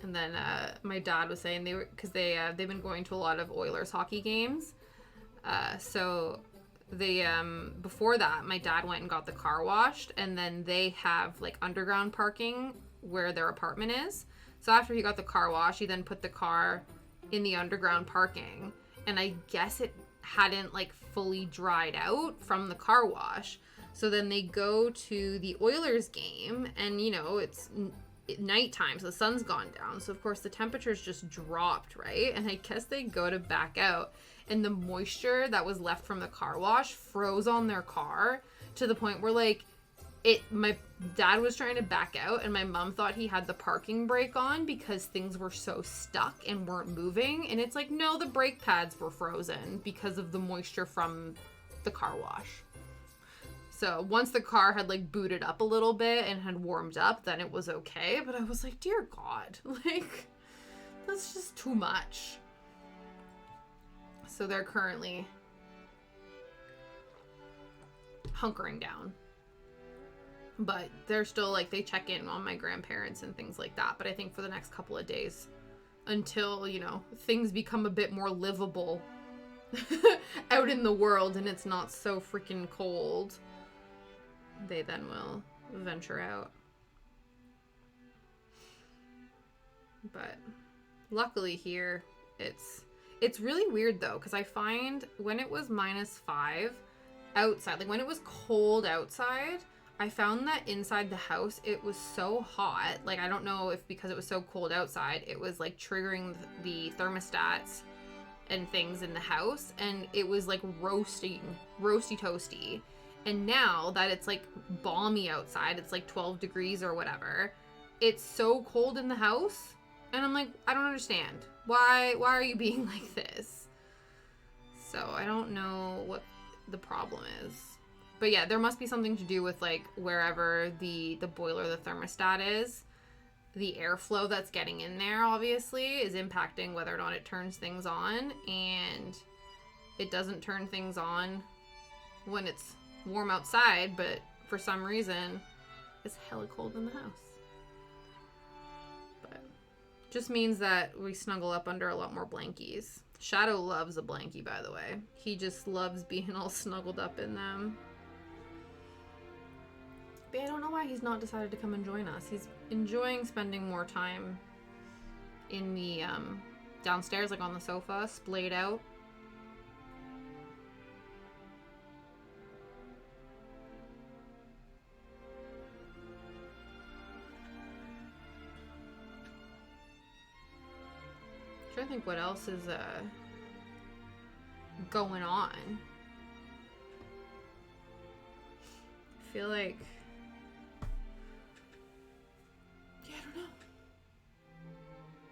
And then my dad was saying they've been going to a lot of Oilers hockey games. So they before that, my dad went and got the car washed, and then they have like underground parking where their apartment is. So after he got the car wash, he then put the car in the underground parking, and I guess it hadn't like fully dried out from the car wash. So then they go to the Oilers game, and you know, it's nighttime, so the sun's gone down, so of course the temperature's just dropped, right? And I guess they go to back out, and the moisture that was left from the car wash froze on their car to the point where like my dad was trying to back out, and my mom thought he had the parking brake on because things were so stuck and weren't moving. And it's like, no, the brake pads were frozen because of the moisture from the car wash. So once the car had like booted up a little bit and had warmed up, then it was okay. But I was like, dear God, like, that's just too much. So they're currently hunkering down. But they're still like, they check in on my grandparents and things like that. But I think for the next couple of days, until, you know, things become a bit more livable out in the world and it's not so freaking cold, they then will venture out. But luckily here, it's really weird though, because I find when it was -5 outside, like when it was cold outside, I found that inside the house, it was so hot. Like, I don't know if because it was so cold outside, it was like triggering the thermostats and things in the house. And it was like roasty toasty. And now that it's like balmy outside, it's like 12 degrees or whatever, it's so cold in the house. And I'm like, I don't understand. Why are you being like this? So I don't know what the problem is. But yeah, there must be something to do with like wherever the boiler, the thermostat is, the airflow that's getting in there obviously is impacting whether or not it turns things on, and it doesn't turn things on when it's warm outside, but for some reason it's hella cold in the house. But just means that we snuggle up under a lot more blankies. Shadow loves a blankie, by the way. He just loves being all snuggled up in them. But I don't know why he's not decided to come and join us. He's enjoying spending more time in the downstairs, like on the sofa, splayed out. I'm trying to think what else is going on. I feel like,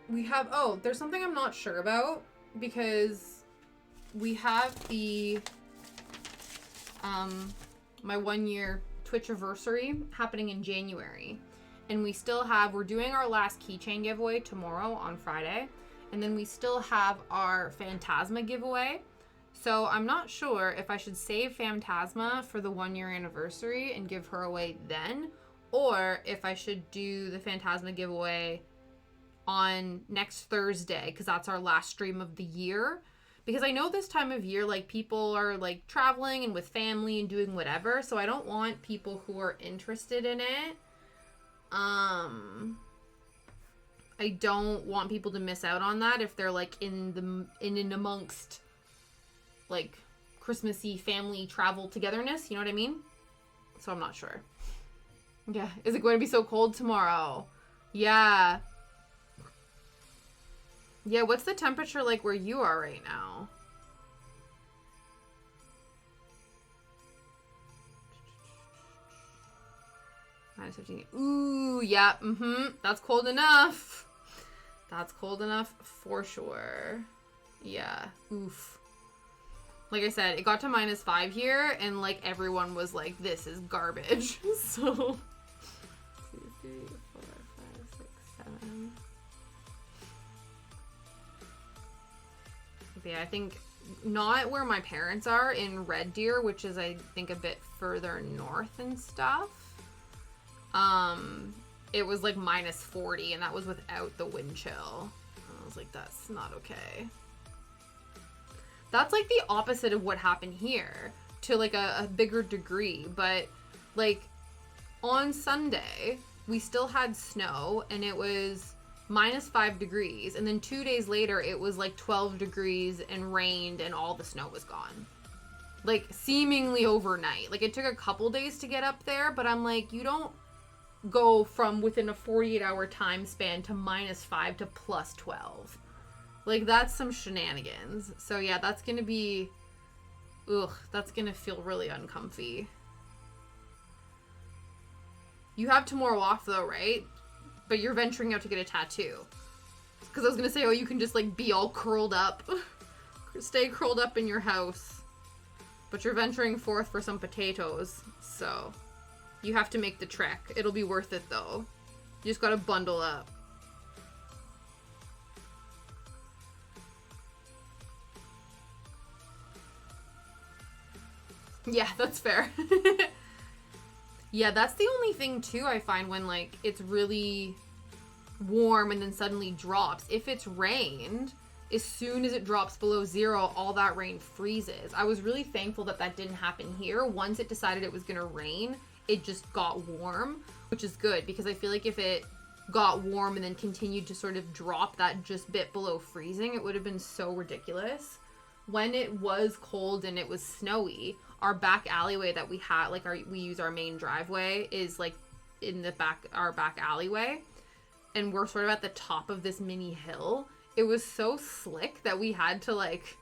we have, oh, there's something I'm not sure about, because we have the, my 1 year Twitch anniversary happening in January. And we still have, we're doing our last keychain giveaway tomorrow on Friday. And then we still have our Phantasma giveaway. So I'm not sure if I should save Phantasma for the 1 year anniversary and give her away then, or if I should do the Phantasma giveaway on next Thursday, because that's our last stream of the year. Because I know this time of year, like, people are like traveling and with family and doing whatever, so I don't want people who are interested in it, I don't want people to miss out on that if they're like in and amongst like Christmassy family travel togetherness, you know what I mean? So I'm not sure. Yeah, is it going to be so cold tomorrow? Yeah. Yeah, what's the temperature like where you are right now? -15. Ooh, yeah, that's cold enough. That's cold enough for sure. Yeah, oof. Like I said, it got to -5 here, and like everyone was like, this is garbage. So, 2, 3, 4, 5, 6, 7. Yeah, I think not where my parents are in Red Deer, which is I think a bit further north and stuff. It was like -40, and that was without the wind chill. I was like, that's not okay. That's like the opposite of what happened here to like a bigger degree. But like on Sunday, we still had snow, and it was -5 degrees, and then 2 days later it was like 12 degrees and rained and all the snow was gone, like seemingly overnight. Like it took a couple days to get up there, but I'm like, you don't go from within a 48-hour time span to -5 to +12. Like that's some shenanigans. So yeah, that's gonna be, that's gonna feel really uncomfy. You have tomorrow off though, right? But you're venturing out to get a tattoo. Because I was going to say, oh, you can just, like, be all curled up. Stay curled up in your house. But you're venturing forth for some potatoes, so you have to make the trek. It'll be worth it, though. You just gotta bundle up. Yeah, that's fair. Yeah, that's the only thing, too, I find when, like, it's really warm and then suddenly drops. If it's rained, as soon as it drops below 0, all that rain freezes. I was really thankful that that didn't happen here. Once it decided it was going to rain, it just got warm, which is good because I feel like if it got warm and then continued to sort of drop that just bit below freezing, it would have been so ridiculous. When it was cold and it was snowy, our back alleyway that we had, like we use our main driveway, is like in the back, our back alleyway, and we're sort of at the top of this mini hill. It was so slick that we had to like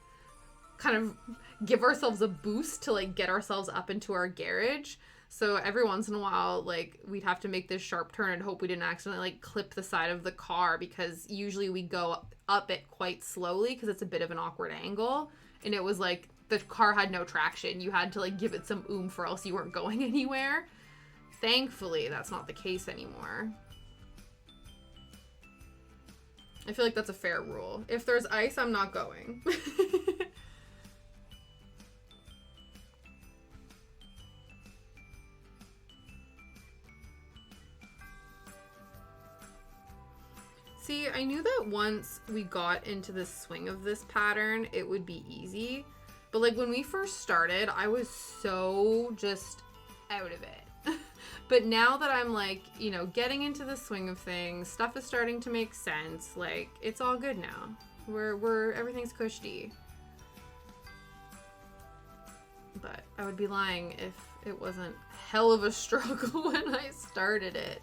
kind of give ourselves a boost to like get ourselves up into our garage. So every once in a while, like we'd have to make this sharp turn and hope we didn't accidentally like clip the side of the car, because usually we go up it quite slowly because it's a bit of an awkward angle. And it was like the car had no traction. You had to like give it some oomph or else you weren't going anywhere. Thankfully, that's not the case anymore. I feel like that's a fair rule. If there's ice, I'm not going. See, I knew that once we got into the swing of this pattern, it would be easy. But like when we first started, I was so just out of it. But now that I'm like, you know, getting into the swing of things, stuff is starting to make sense. Like, it's all good now. Everything's cushy. But I would be lying if it wasn't hell of a struggle when I started it.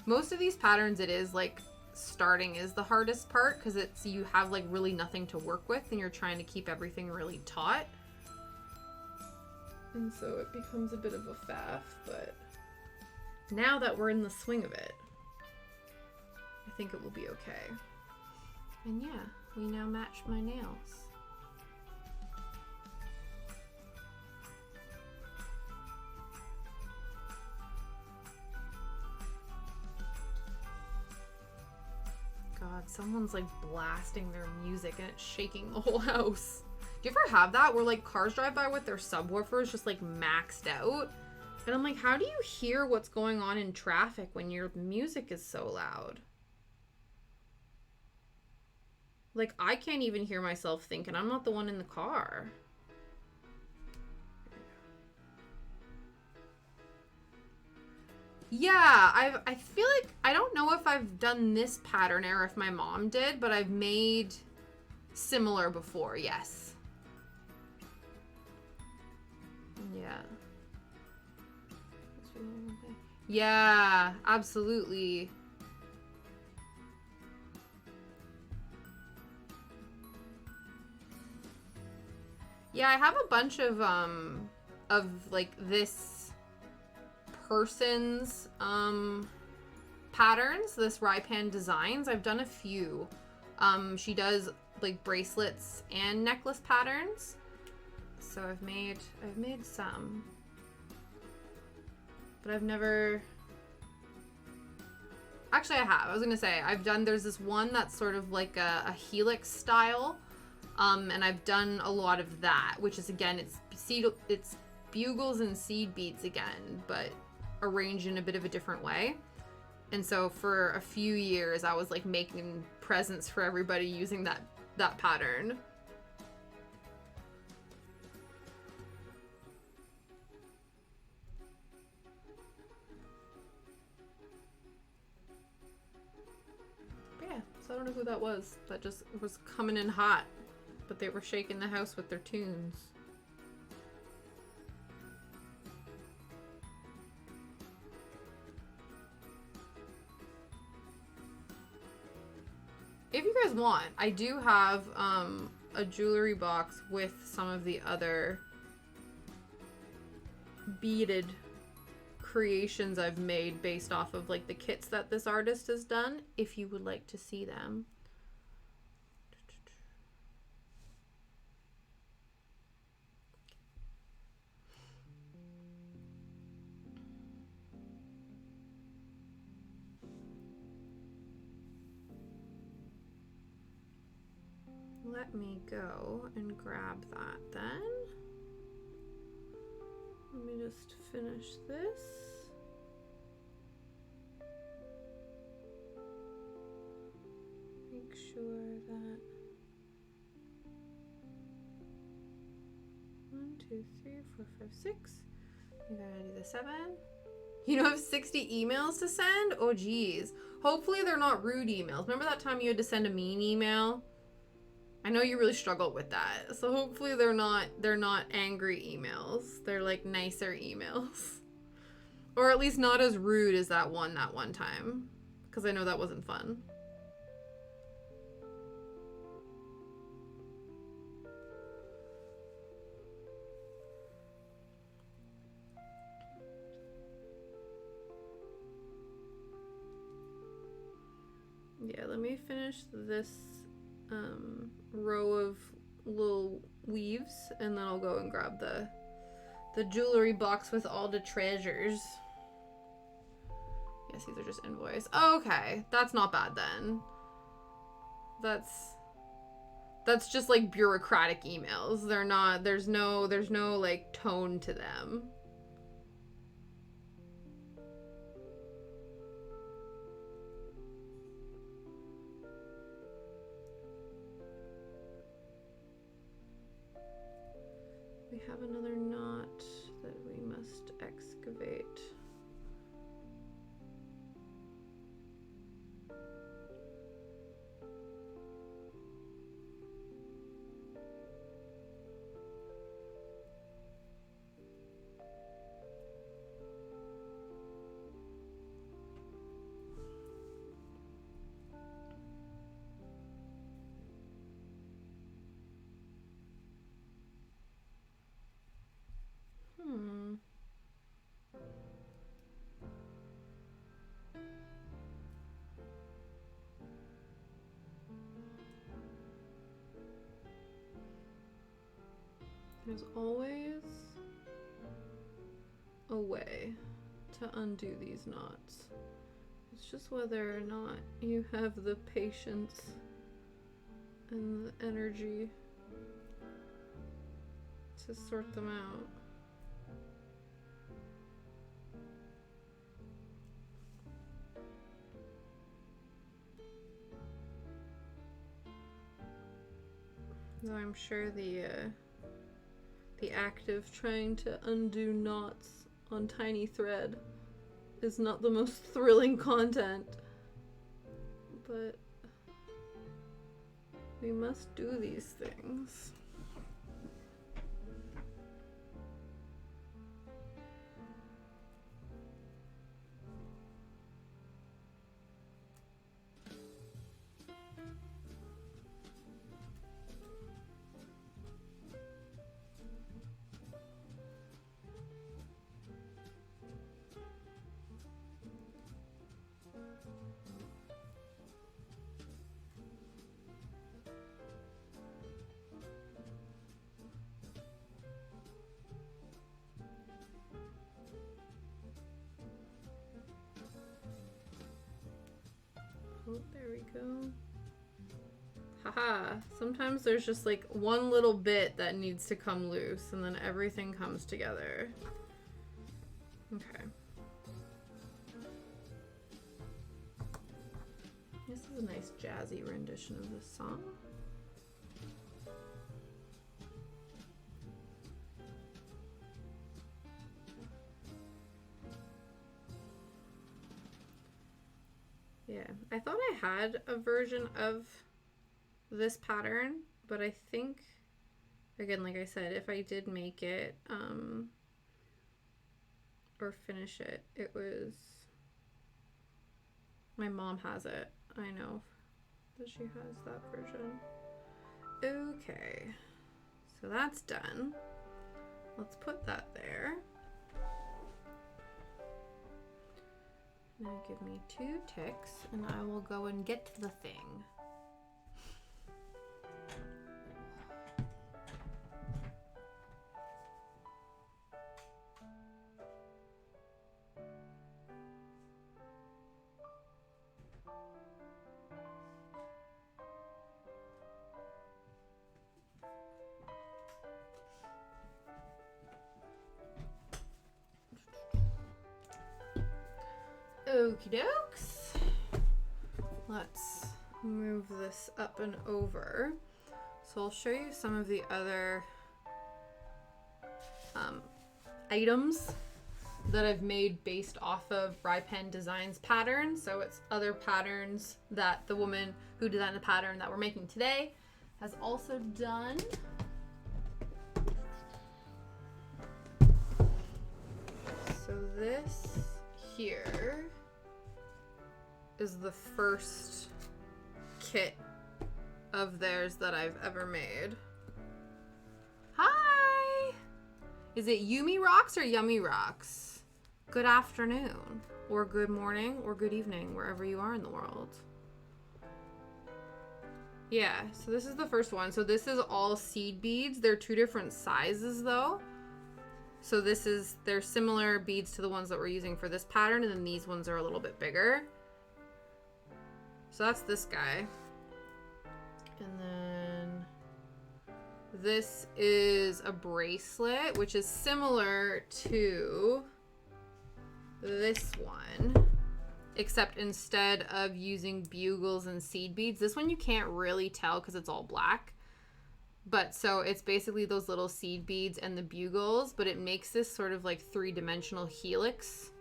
Most of these patterns, it is like starting is the hardest part because it's you have like really nothing to work with and you're trying to keep everything really taut. And so it becomes a bit of a faff, but now that we're in the swing of it, I think it will be okay. And yeah, we now match my nails. God, someone's like blasting their music and it's shaking the whole house. Do you ever have that where like cars drive by with their subwoofers just like maxed out? And I'm like, how do you hear what's going on in traffic when your music is so loud? Like, I can't even hear myself thinking. I'm not the one in the car. Yeah, I feel like, I don't know if I've done this pattern or if my mom did, but I've made similar before, yes. Yeah. Yeah, absolutely. Yeah, I have a bunch of like this person's patterns, this Rypan Designs. I've done a few. She does like bracelets and necklace patterns. So I've made some. But I've never... Actually, I have. I was going to say, there's this one that's sort of like a helix style. And I've done a lot of that, which is, again, it's bugles and seed beads again, but arranged in a bit of a different way. And so for a few years, I was like making presents for everybody using that pattern. So I don't know who that was. That just was coming in hot. But they were shaking the house with their tunes. If you guys want, I do have a jewelry box with some of the other beaded creations I've made based off of like the kits that this artist has done, if you would like to see them. let me go and grab that then. Let me just finish this. Make sure that 1, 2, 3, 4, 5, 6. You gotta do the 7. You don't have 60 emails to send? Oh geez. Hopefully they're not rude emails. Remember that time you had to send a mean email? I know you really struggled with that. So hopefully they're not angry emails. They're like nicer emails. Or at least not as rude as that one time. Because I know that wasn't fun. Yeah, let me finish this row of little weaves, and then I'll go and grab the jewelry box with all the treasures. Yes, these are just invoice. Okay, that's not bad then. That's just like bureaucratic emails. They're not, there's no like tone to them. We have another knot that we must excavate. There's always a way to undo these knots. It's just whether or not you have the patience and the energy to sort them out. Though I'm sure the act of trying to undo knots on tiny thread is not the most thrilling content, but we must do these things. Oh, there we go. Haha, sometimes there's just like one little bit that needs to come loose and then everything comes together. Okay. This is a nice jazzy rendition of this song. Yeah, I thought I had a version of this pattern, but I think, again, like I said, if I did make it, or finish it, it was, my mom has it. I know that she has that version. Okay, so that's done. Let's put that there. Now give me 2 ticks and I will go and get the thing. Okie dokes. Let's move this up and over. So I'll show you some of the other items that I've made based off of Rypan Designs patterns. So it's other patterns that the woman who designed the pattern that we're making today has also done. So this here is the first kit of theirs that I've ever made. Hi! Is it Yumi Rocks or Yummy Rocks? Good afternoon, or good morning, or good evening, wherever you are in the world. Yeah, so this is the first one. So this is all seed beads. They're two different sizes though. So they're similar beads to the ones that we're using for this pattern, and then these ones are a little bit bigger. So that's this guy. And then this is a bracelet, which is similar to this one, except instead of using bugles and seed beads, this one you can't really tell because it's all black. But so it's basically those little seed beads and the bugles, but it makes this sort of like three-dimensional helix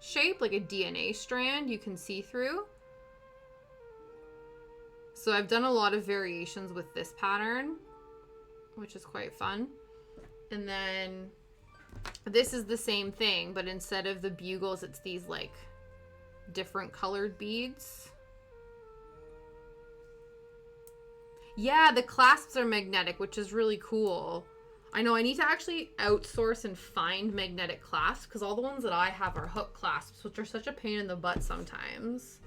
shape, like a DNA strand you can see through. So I've done a lot of variations with this pattern, which is quite fun. And then this is the same thing, but instead of the bugles, it's these like different colored beads. Yeah, the clasps are magnetic, which is really cool. I know I need to actually outsource and find magnetic clasps because all the ones that I have are hook clasps, which are such a pain in the butt sometimes.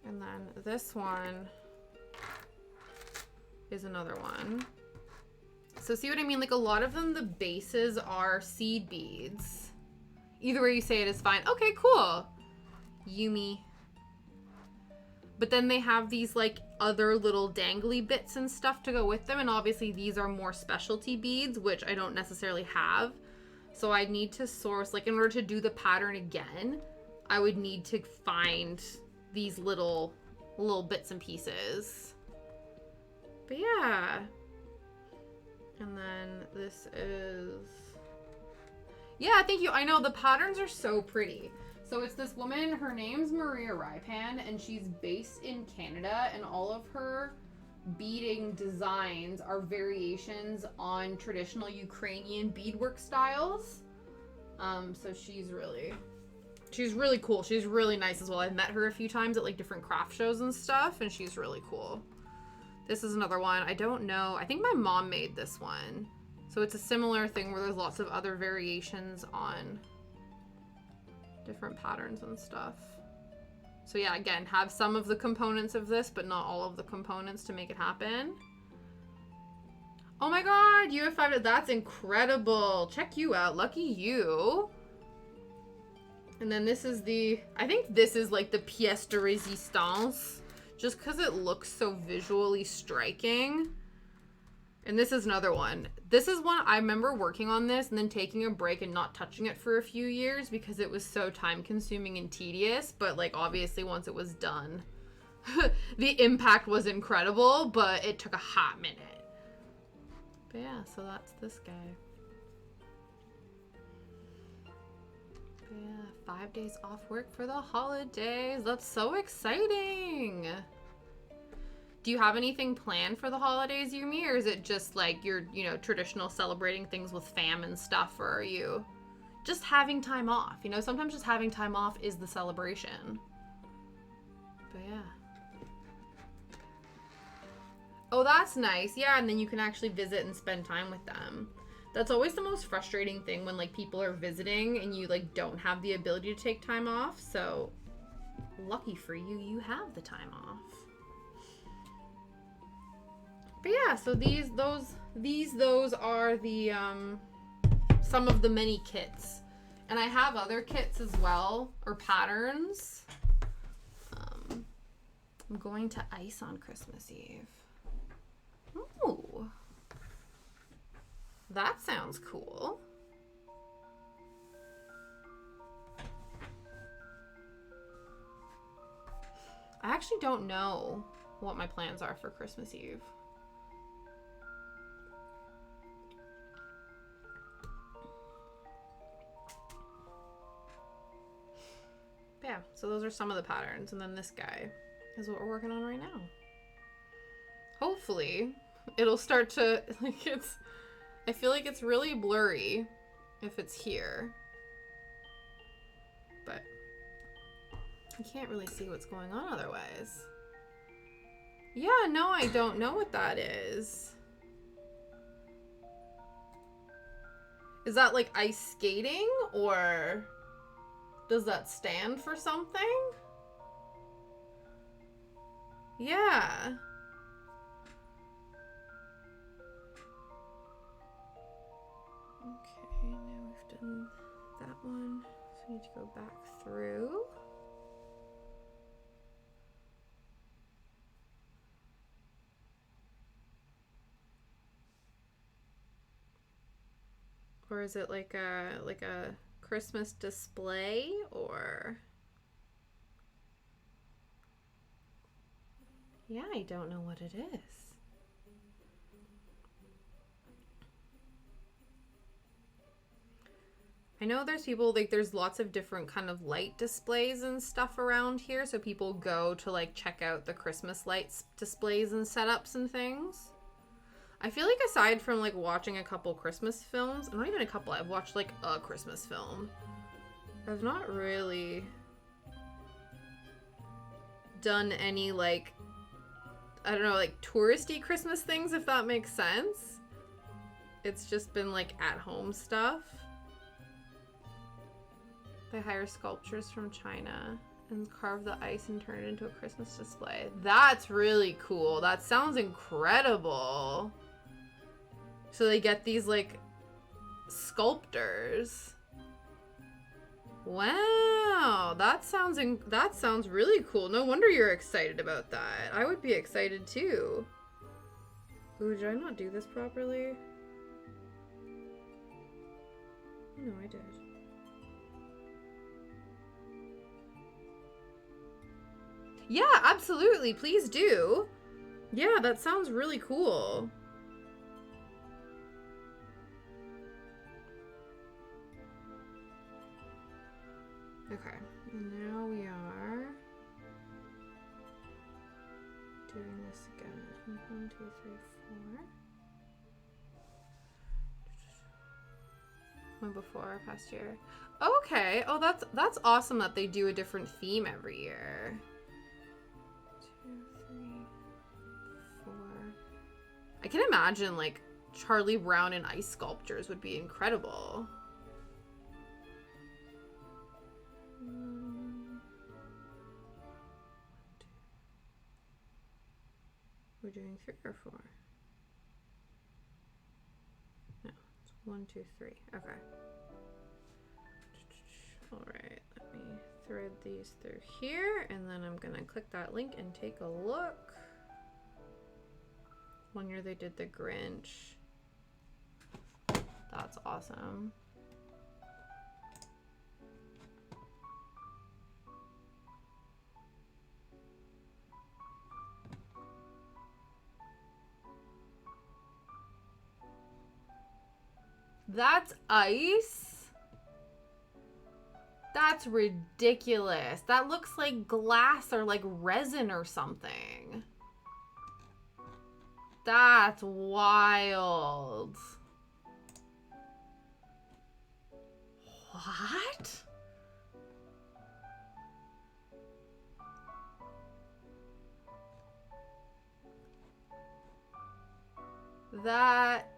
And then this one is another one. So see what I mean? Like a lot of them, the bases are seed beads. Either way you say it is fine. Okay, cool. Yumi. But then they have these like other little dangly bits and stuff to go with them. And obviously these are more specialty beads, which I don't necessarily have. So I need to source, like in order to do the pattern again, I would need to find these little bits and pieces. But yeah. And then this is, yeah, thank you. I know the patterns are so pretty. So it's this woman, her name's Maria Rypan, and she's based in Canada, and all of her beading designs are variations on traditional Ukrainian beadwork styles. So she's really cool. She's really nice as well. I've met her a few times at like different craft shows and stuff, and she's really cool. This is another one. I don't know. I think my mom made this one. So it's a similar thing where there's lots of other variations on different patterns and stuff. So yeah, again, have some of the components of this, but not all of the components to make it happen. Oh my god, you have 5. That's incredible. Check you out. Lucky you. And then this is I think this is like the pièce de résistance, just because it looks so visually striking. And this is another one. This is one I remember working on this and then taking a break and not touching it for a few years because it was so time consuming and tedious. But like obviously once it was done, the impact was incredible, but it took a hot minute. But yeah, so that's this guy. But yeah, 5 days off work for the holidays. That's so exciting. Do you have anything planned for the holidays, Yumi, or is it just like your, traditional celebrating things with fam and stuff, or are you just having time off? Sometimes just having time off is the celebration. But yeah. Oh, that's nice. Yeah, and then you can actually visit and spend time with them. That's always the most frustrating thing when like people are visiting and you like don't have the ability to take time off. So lucky for you, you have the time off. But yeah, so those are the some of the many kits, and I have other kits as well, or patterns. I'm going to ice on Christmas Eve. Ooh, that sounds cool. actually don't know what my plans are for Christmas Eve. But yeah, so those are some of the patterns, and then this guy is what we're working on right now. Hopefully, it'll start to, like, I feel like it's really blurry if it's here, but you can't really see what's going on otherwise. Yeah, no, I don't know what that is. Is that like ice skating, or does that stand for something? Yeah. Okay, now we've done that one. So we need to go back through. Or is it like a Christmas display, or? Yeah, I don't know what it is. I know there's people, like, there's lots of different kind of light displays and stuff around here, so people go to, like, check out the Christmas lights displays and setups and things. I feel like aside from, like, watching a couple Christmas films, not even a couple, I've watched, like, a Christmas film. I've not really done any, like, I don't know, like, touristy Christmas things, if that makes sense. It's just been, like, at-home stuff. They hire sculptures from China and carve the ice and turn it into a Christmas display. That's really cool. That sounds incredible. So they get these, like, sculptors. Wow, that sounds really cool. No wonder you're excited about that. I would be excited too. Ooh, did I not do this properly? No, I did. Yeah, absolutely. Please do. Yeah, that sounds really cool. Okay, and now we are doing this again. 1, 2, 3, 4. One before, past year. Okay. Oh, that's awesome that they do a different theme every year. 2, 3, 4. I can imagine, like, Charlie Brown and ice sculptures would be incredible. We're doing 3 or 4? No, it's 1, 2, 3. Okay. All right, let me thread these through here, and then I'm gonna click that link and take a look. One year they did the Grinch. That's awesome. That's ice? That's ridiculous. That looks like glass or like resin or something. That's wild. What? That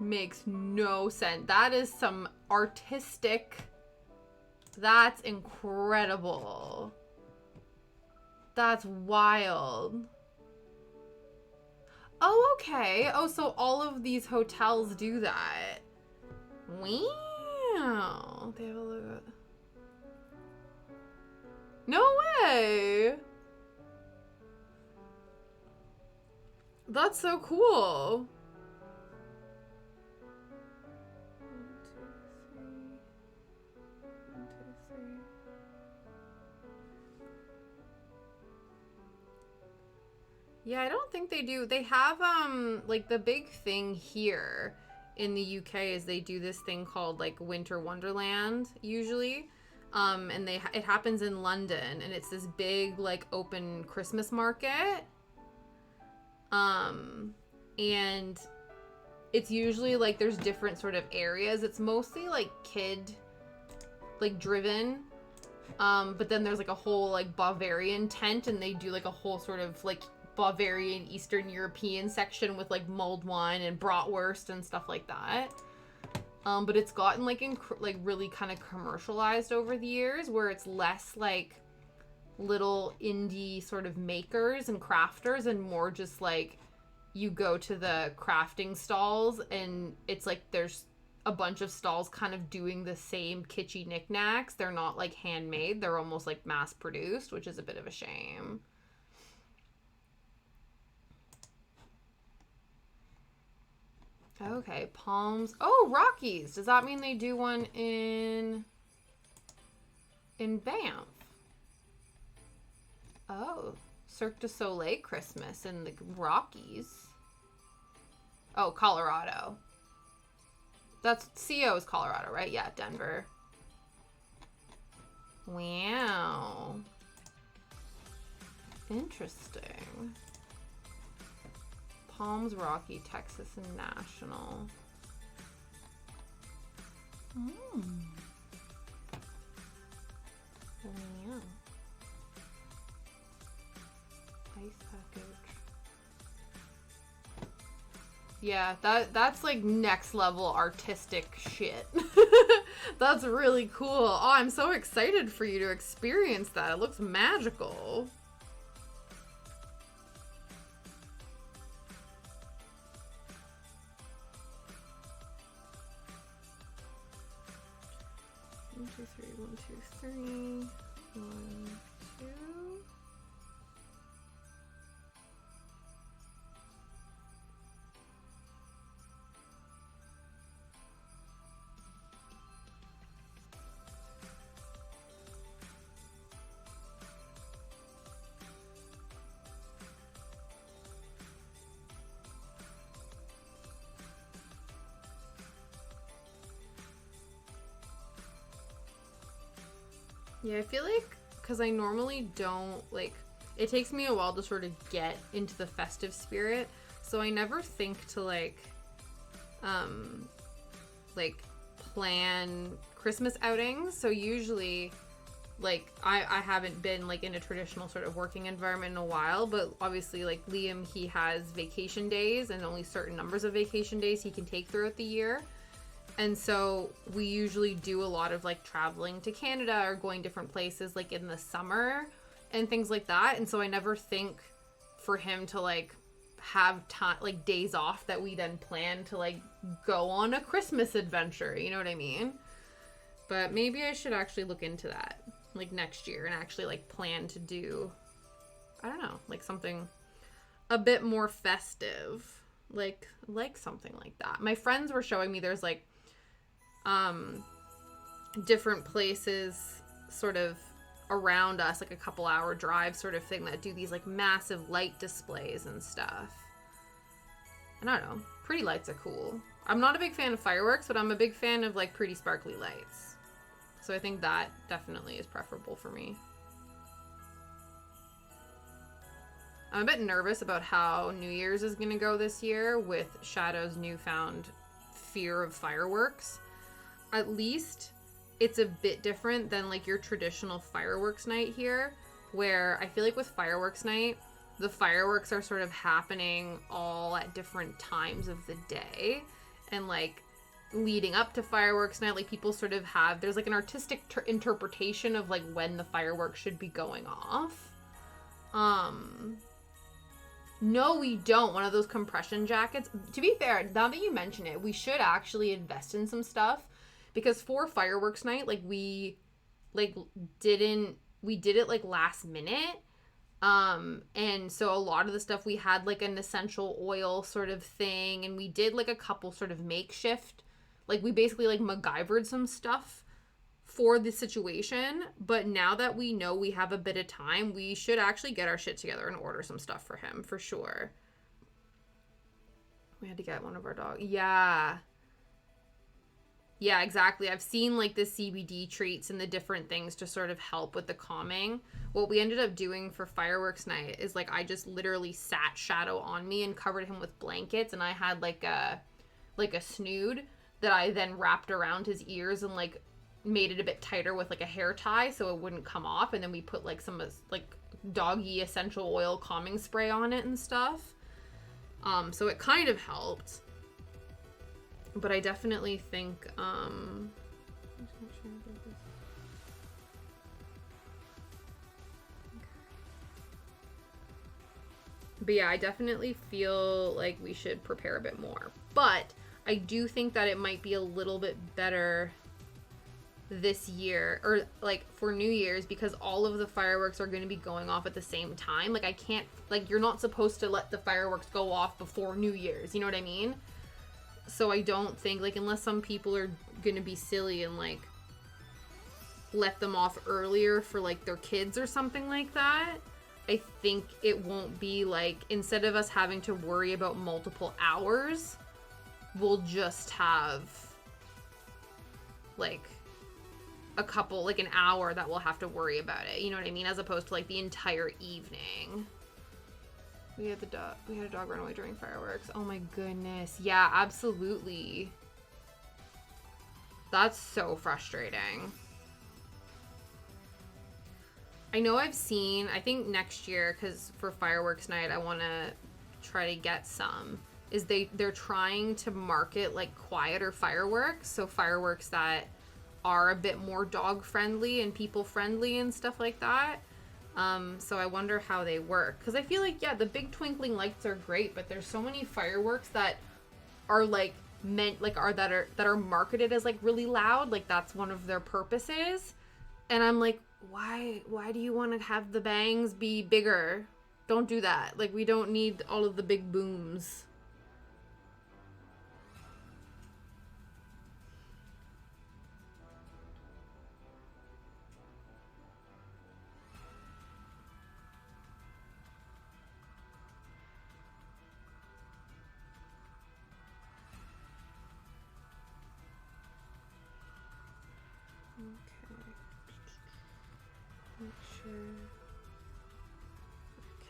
makes no sense. That is some artistic. That's incredible. That's wild. Oh, okay. Oh, so all of these hotels do that. Wow. They have a logo. No way. That's so cool. 1, 2, 3. 1, 2, 3. Yeah, I don't think they do. They have like the big thing here in the UK is they do this thing called like Winter Wonderland usually. And it happens in London, and it's this big like open Christmas market. And it's usually like there's different sort of areas. It's mostly like kid like driven. But then there's like a whole like Bavarian tent, and they do like a whole sort of like Bavarian Eastern European section with like mulled wine and bratwurst and stuff like that. But it's gotten like like really kind of commercialized over the years, where it's less like little indie sort of makers and crafters and more just like you go to the crafting stalls and it's like there's a bunch of stalls kind of doing the same kitschy knickknacks. They're not like handmade, they're almost like mass produced, which is a bit of a shame. Okay, Palms. Oh, Rockies. Does that mean they do one in Banff? Oh, Cirque du Soleil Christmas in the Rockies. Oh, Colorado. That's CO is Colorado, right? Yeah, Denver. Wow. Interesting. Palms, Rocky, Texas, and National. Yeah. Ice package. Yeah, that's like next level artistic shit. That's really cool. Oh, I'm so excited for you to experience that. It looks magical. One, two, three, 1, 2, 3. 1, 2. Yeah, I feel like, because I normally don't, like, it takes me a while to sort of get into the festive spirit, so I never think to, like, plan Christmas outings, so usually, like, I haven't been, like, in a traditional sort of working environment in a while, but obviously, like, Liam, he has vacation days, and only certain numbers of vacation days he can take throughout the year. And so we usually do a lot of like traveling to Canada or going different places like in the summer and things like that. And so I never think for him to like have time, like days off that we then plan to like go on a Christmas adventure. You know what I mean? But maybe I should actually look into that like next year and actually like plan to do, I don't know, like something a bit more festive, like something like that. My friends were showing me there's like different places sort of around us, like a couple hour drive sort of thing, that do these like massive light displays and stuff. And I don't know, pretty lights are cool. I'm not a big fan of fireworks, but I'm a big fan of like pretty sparkly lights. So I think that definitely is preferable for me. I'm a bit nervous about how New Year's is gonna go this year with Shadow's newfound fear of fireworks. At least it's a bit different than like your traditional fireworks night here, where I feel like with fireworks night, the fireworks are sort of happening all at different times of the day, and like leading up to fireworks night, like people sort of have, there's like an artistic interpretation of like when the fireworks should be going off. No, we don't. One of those compression jackets. To be fair, now that you mention it, we should actually invest in some stuff. Because for fireworks night, like we did it like last minute. And so a lot of the stuff we had like an essential oil sort of thing, and we did like a couple sort of makeshift, like we basically like MacGyvered some stuff for the situation, but now that we know we have a bit of time, we should actually get our shit together and order some stuff for him, for sure. We had to get one of our dogs. Yeah. Yeah, exactly. I've seen like the CBD treats and the different things to sort of help with the calming. What we ended up doing for fireworks night is like I just literally sat Shadow on me and covered him with blankets, and I had like a snood that I then wrapped around his ears and like made it a bit tighter with like a hair tie so it wouldn't come off, and then we put like some like doggy essential oil calming spray on it and stuff. So it kind of helped. But I definitely think, but yeah, I definitely feel like we should prepare a bit more. But I do think that it might be a little bit better this year, or like for New Year's, because all of the fireworks are going to be going off at the same time. Like I can't, like you're not supposed to let the fireworks go off before New Year's, you know what I mean? So I don't think, like, unless some people are gonna be silly and like let them off earlier for like their kids or something like that, I think it won't be like, instead of us having to worry about multiple hours, we'll just have like a couple, like an hour that we'll have to worry about it, you know what I mean, as opposed to like the entire evening. We had a dog run away during fireworks. Oh my goodness. Yeah, absolutely. That's so frustrating. I know I've seen, I think next year, because for fireworks night I want to try to get some, is they're trying to market like quieter fireworks, so fireworks that are a bit more dog friendly and people friendly and stuff like that. So I wonder how they work, because I feel like, yeah, the big twinkling lights are great, but there's so many fireworks that are like meant, like that are marketed as like really loud, like that's one of their purposes, and I'm like, why do you want to have the bangs be bigger? Don't do that. Like, we don't need all of the big booms.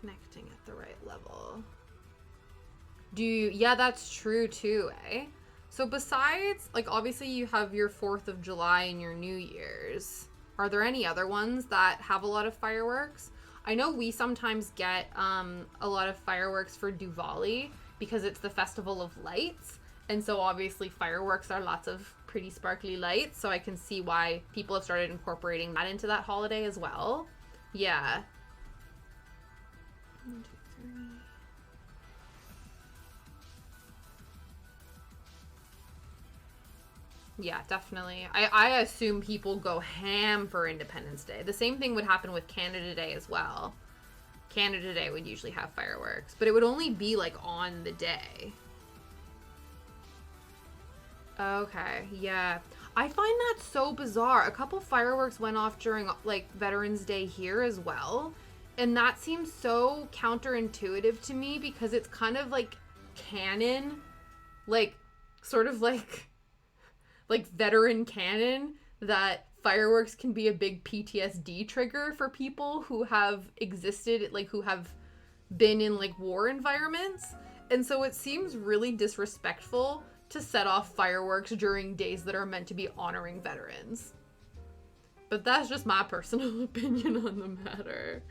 Connecting at the right level. Yeah, that's true too, eh? So besides, like, obviously you have your 4th of July and your New Year's. Are there any other ones that have a lot of fireworks? I know we sometimes get a lot of fireworks for Diwali because it's the Festival of Lights. And so obviously fireworks are lots of pretty sparkly lights. So I can see why people have started incorporating that into that holiday as well. Yeah. 1, 2, 3. Yeah, definitely. I assume people go ham for Independence Day. The same thing would happen with Canada Day as well. Canada Day would usually have fireworks, but it would only be like on the day. Okay, yeah. I find that so bizarre. A couple fireworks went off during like Veterans Day here as well. And that seems so counterintuitive to me because it's kind of like canon, like sort of like veteran canon, that fireworks can be a big PTSD trigger for people who have existed, like who have been in like war environments. And so it seems really disrespectful to set off fireworks during days that are meant to be honoring veterans. But that's just my personal opinion on the matter.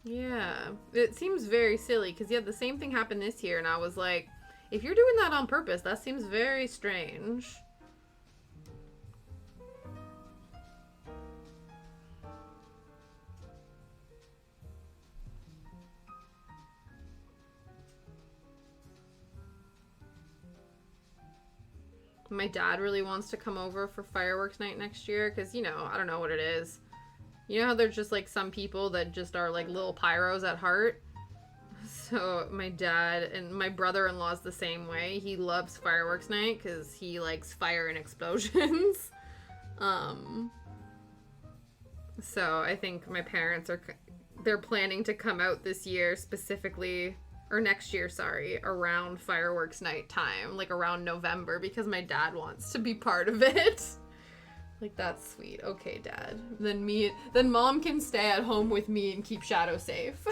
Yeah, it seems very silly because, yeah, the same thing happened this year, and I was like, if you're doing that on purpose, that seems very strange. My dad really wants to come over for fireworks night next year because, you know, I don't know what it is. You know how there's just, like, some people that just are, like, little pyros at heart? So my dad and my brother-in-law's the same way. He loves fireworks night because he likes fire and explosions. So I think my parents they're planning to come out this year specifically, or next year, sorry, around fireworks night time, like around November, because my dad wants to be part of it. Like, that's sweet. Okay, Dad. Then Mom can stay at home with me and keep Shadow safe.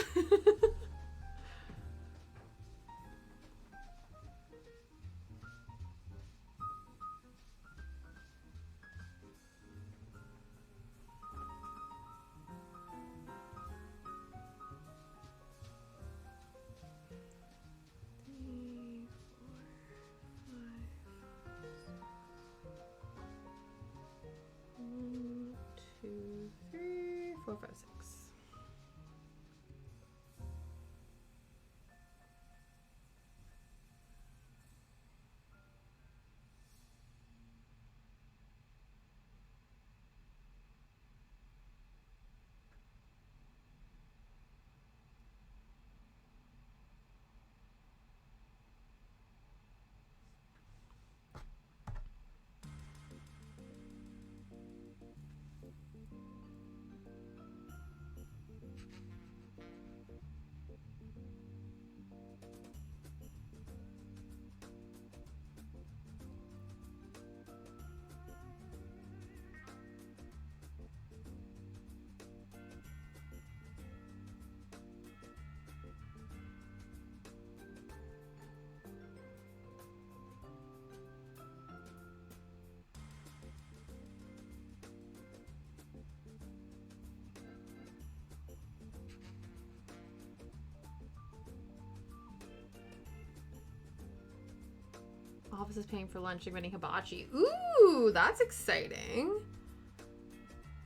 Office is paying for lunch and getting hibachi. Ooh, that's exciting.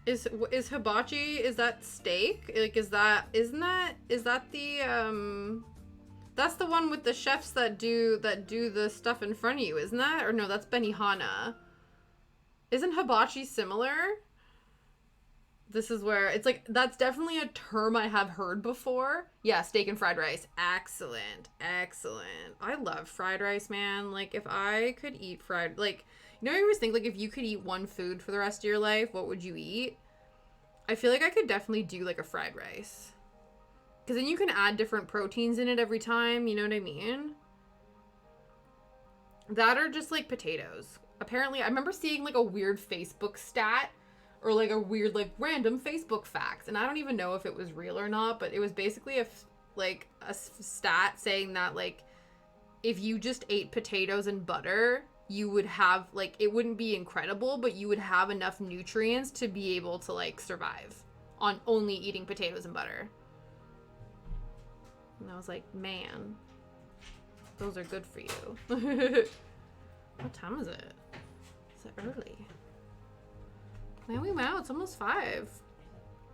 Is hibachi, is that steak? Like, is that the, that's the one with the chefs that do the stuff in front of you, isn't that? Or no, that's Benihana. Isn't hibachi similar? This is where it's like, that's definitely a term I have heard before. Yeah, steak and fried rice. Excellent. Excellent. I love fried rice, man. Like, if I could eat like, you know, I always think, like, if you could eat one food for the rest of your life, what would you eat? I feel like I could definitely do, like, a fried rice. Because then you can add different proteins in it every time, you know what I mean? That or just, like, potatoes. Apparently, I remember seeing, like, a weird Facebook stat or like a weird, like, random Facebook fact. And I don't even know if it was real or not, but it was basically a stat saying that, like, if you just ate potatoes and butter, you would have, like, it wouldn't be incredible, but you would have enough nutrients to be able to, like, survive on only eating potatoes and butter. And I was like, man, those are good for you. What time is it? Is it early? Wow, it's almost 5.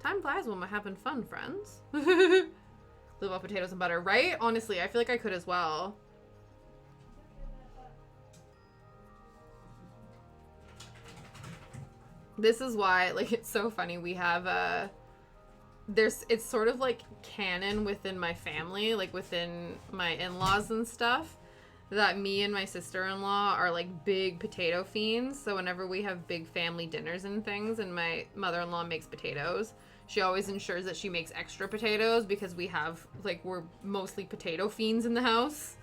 Time flies when we're having fun, friends. Live off potatoes and butter, right? Honestly, I feel like I could as well. This is why, like, it's so funny. We have, it's sort of like canon within my family, like within my in-laws and stuff, that me and my sister-in-law are, like, big potato fiends. So whenever we have big family dinners and things and my mother-in-law makes potatoes, she always ensures that she makes extra potatoes because we're mostly potato fiends in the house.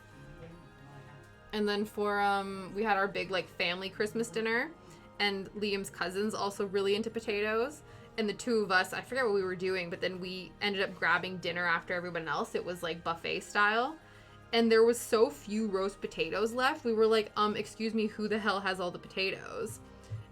And then for, we had our big, like, family Christmas dinner, and Liam's cousin's also really into potatoes. And the two of us, I forget what we were doing, but then we ended up grabbing dinner after everyone else. It was, like, buffet style. And there was so few roast potatoes left. We were like, excuse me, who the hell has all the potatoes?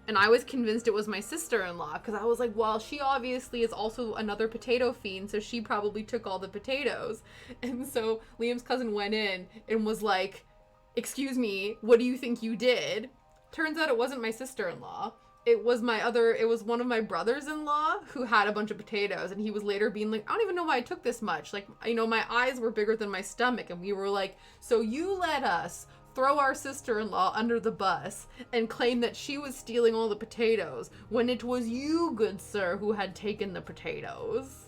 And I was convinced it was my sister-in-law, because I was like, well, she obviously is also another potato fiend, so she probably took all the potatoes. And so Liam's cousin went in and was like, excuse me, what do you think you did? Turns out it wasn't my sister-in-law. It was one of my brothers-in-law who had a bunch of potatoes, and he was later being like, I don't even know why I took this much. Like, you know, my eyes were bigger than my stomach, and we were like, so you let us throw our sister-in-law under the bus and claim that she was stealing all the potatoes when it was you, good sir, who had taken the potatoes.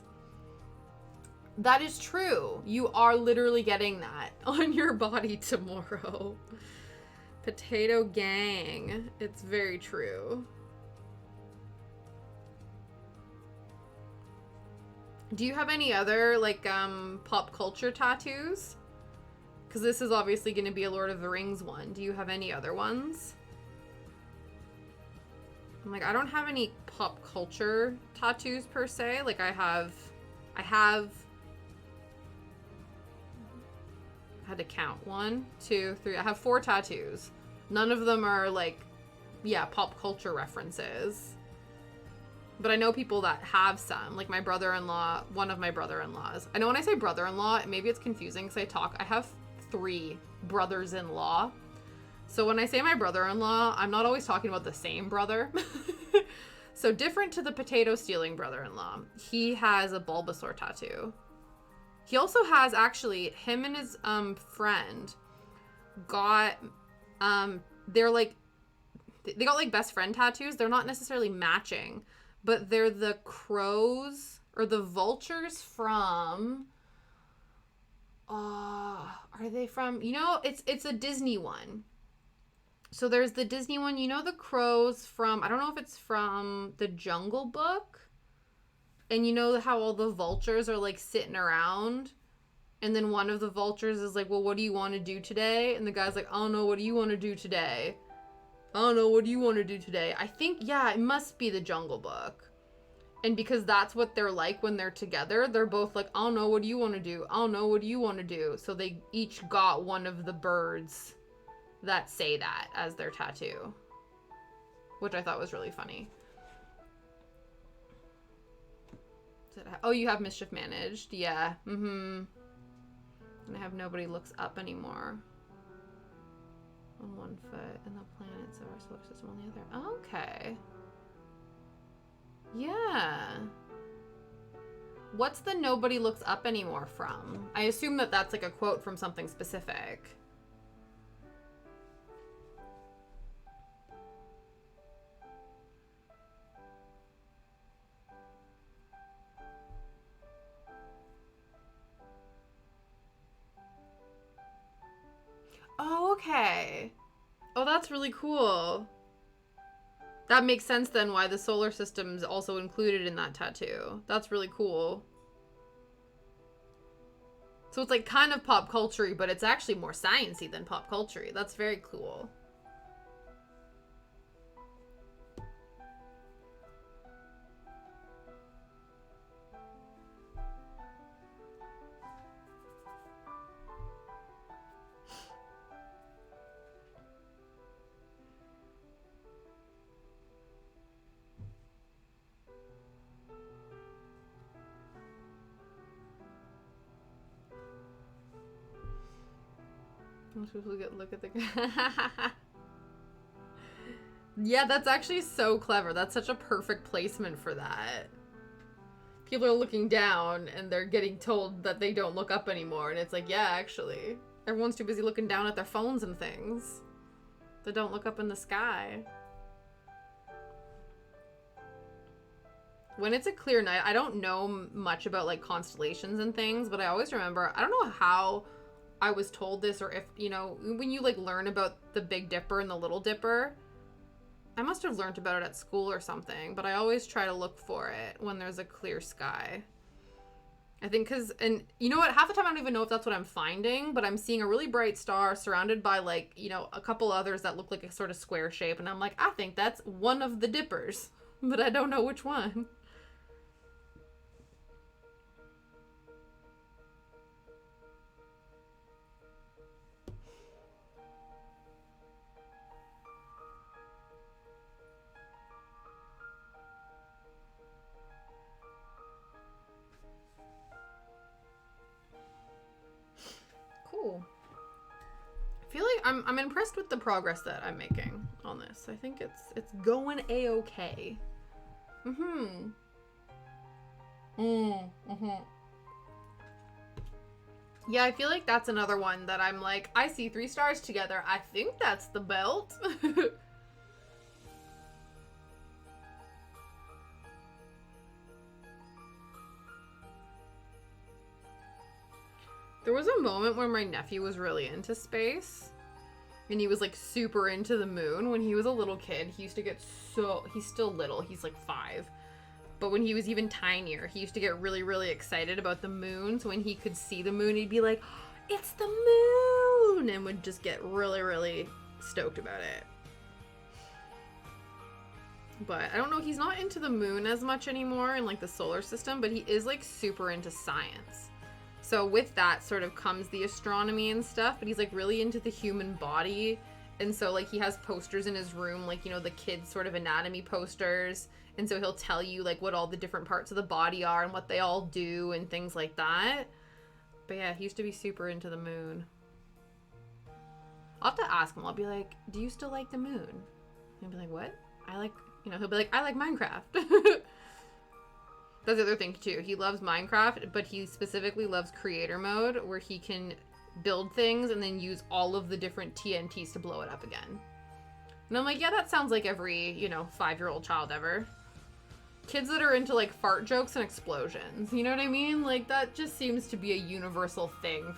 That is true. You are literally getting that on your body tomorrow. Potato gang. It's very true. Do you have any other, like, pop culture tattoos? Because this is obviously going to be a Lord of the Rings one. Do you have any other ones? I'm like, I don't have any pop culture tattoos per se. Like, I had to count. 1, 2, 3. I have 4 tattoos. None of them are, like, yeah, pop culture references. But I know people that have some, like my brother-in-law, one of my brother-in-laws. I know when I say brother-in-law, maybe it's confusing because I have 3 brothers-in-law. So when I say my brother-in-law, I'm not always talking about the same brother. So different to the potato stealing brother-in-law. He has a Bulbasaur tattoo. He also has, actually, him and his friend got, they're like, they got like best friend tattoos. They're not necessarily matching, but they're the crows or the vultures from, are they from, you know, it's a Disney one. So there's the Disney one, you know, the crows from, I don't know if it's from the Jungle Book. And you know how all the vultures are like sitting around? And then one of the vultures is like, well, what do you want to do today? And the guy's like, I don't know, what do you want to do today? I don't know, what do you want to do today? I think, yeah, it must be the Jungle Book. And because that's what they're like when they're together, they're both like, I don't know, what do you want to do? I don't know, what do you want to do? So they each got one of the birds that say that as their tattoo, which I thought was really funny. Oh, you have Mischief Managed. Yeah. Mm-hmm. And I have Nobody Looks Up Anymore on one foot and the planets of our solar system on the other. Okay. Yeah. What's the Nobody Looks Up Anymore from? I assume that that's like a quote from something specific. Oh, okay. Oh, that's really cool. That makes sense then why the solar system's also included in that tattoo. That's really cool. So it's like kind of pop culture-y, but it's actually more science-y than pop culture-y. That's very cool. Most people look at the Yeah, that's actually so clever. That's such a perfect placement for that. People are looking down and they're getting told that they don't look up anymore. And it's like, yeah, actually. Everyone's too busy looking down at their phones and things. They don't look up in the sky. When it's a clear night, I don't know much about like constellations and things, but I always remember, I don't know how I was told this, or if, you know, when you like learn about the Big Dipper and the Little Dipper, I must have learned about it at school or something, but I always try to look for it when there's a clear sky. I think because, and you know what, half the time I don't even know if that's what I'm finding, but I'm seeing a really bright star surrounded by like, you know, a couple others that look like a sort of square shape, and I'm like, I think that's one of the dippers, but I don't know which one. Cool. I feel like I'm impressed with the progress that I'm making on this. I think it's going a-okay. Yeah, I feel like that's another one that I'm like, I see 3 stars together. I think that's the belt. There was a moment when my nephew was really into space. And he was like super into the moon. When he was a little kid, he used to get he's still little, he's like 5. But when he was even tinier, he used to get really, really excited about the moon. So when he could see the moon, he'd be like, it's the moon! And would just get really, really stoked about it. But I don't know, he's not into the moon as much anymore in like the solar system, but he is like super into science. So with that sort of comes the astronomy and stuff, but he's like really into the human body. And so like he has posters in his room, like, you know, the kids sort of anatomy posters. And so he'll tell you like what all the different parts of the body are and what they all do and things like that. But yeah, he used to be super into the moon. I'll have to ask him. I'll be like, do you still like the moon? He'll be like, what? He'll be like, I like Minecraft. That's the other thing too. He loves Minecraft, but he specifically loves creator mode where he can build things and then use all of the different TNTs to blow it up again. And I'm like, yeah, that sounds like every, 5-year-old child ever. Kids that are into like fart jokes and explosions. You know what I mean? Like that just seems to be a universal thing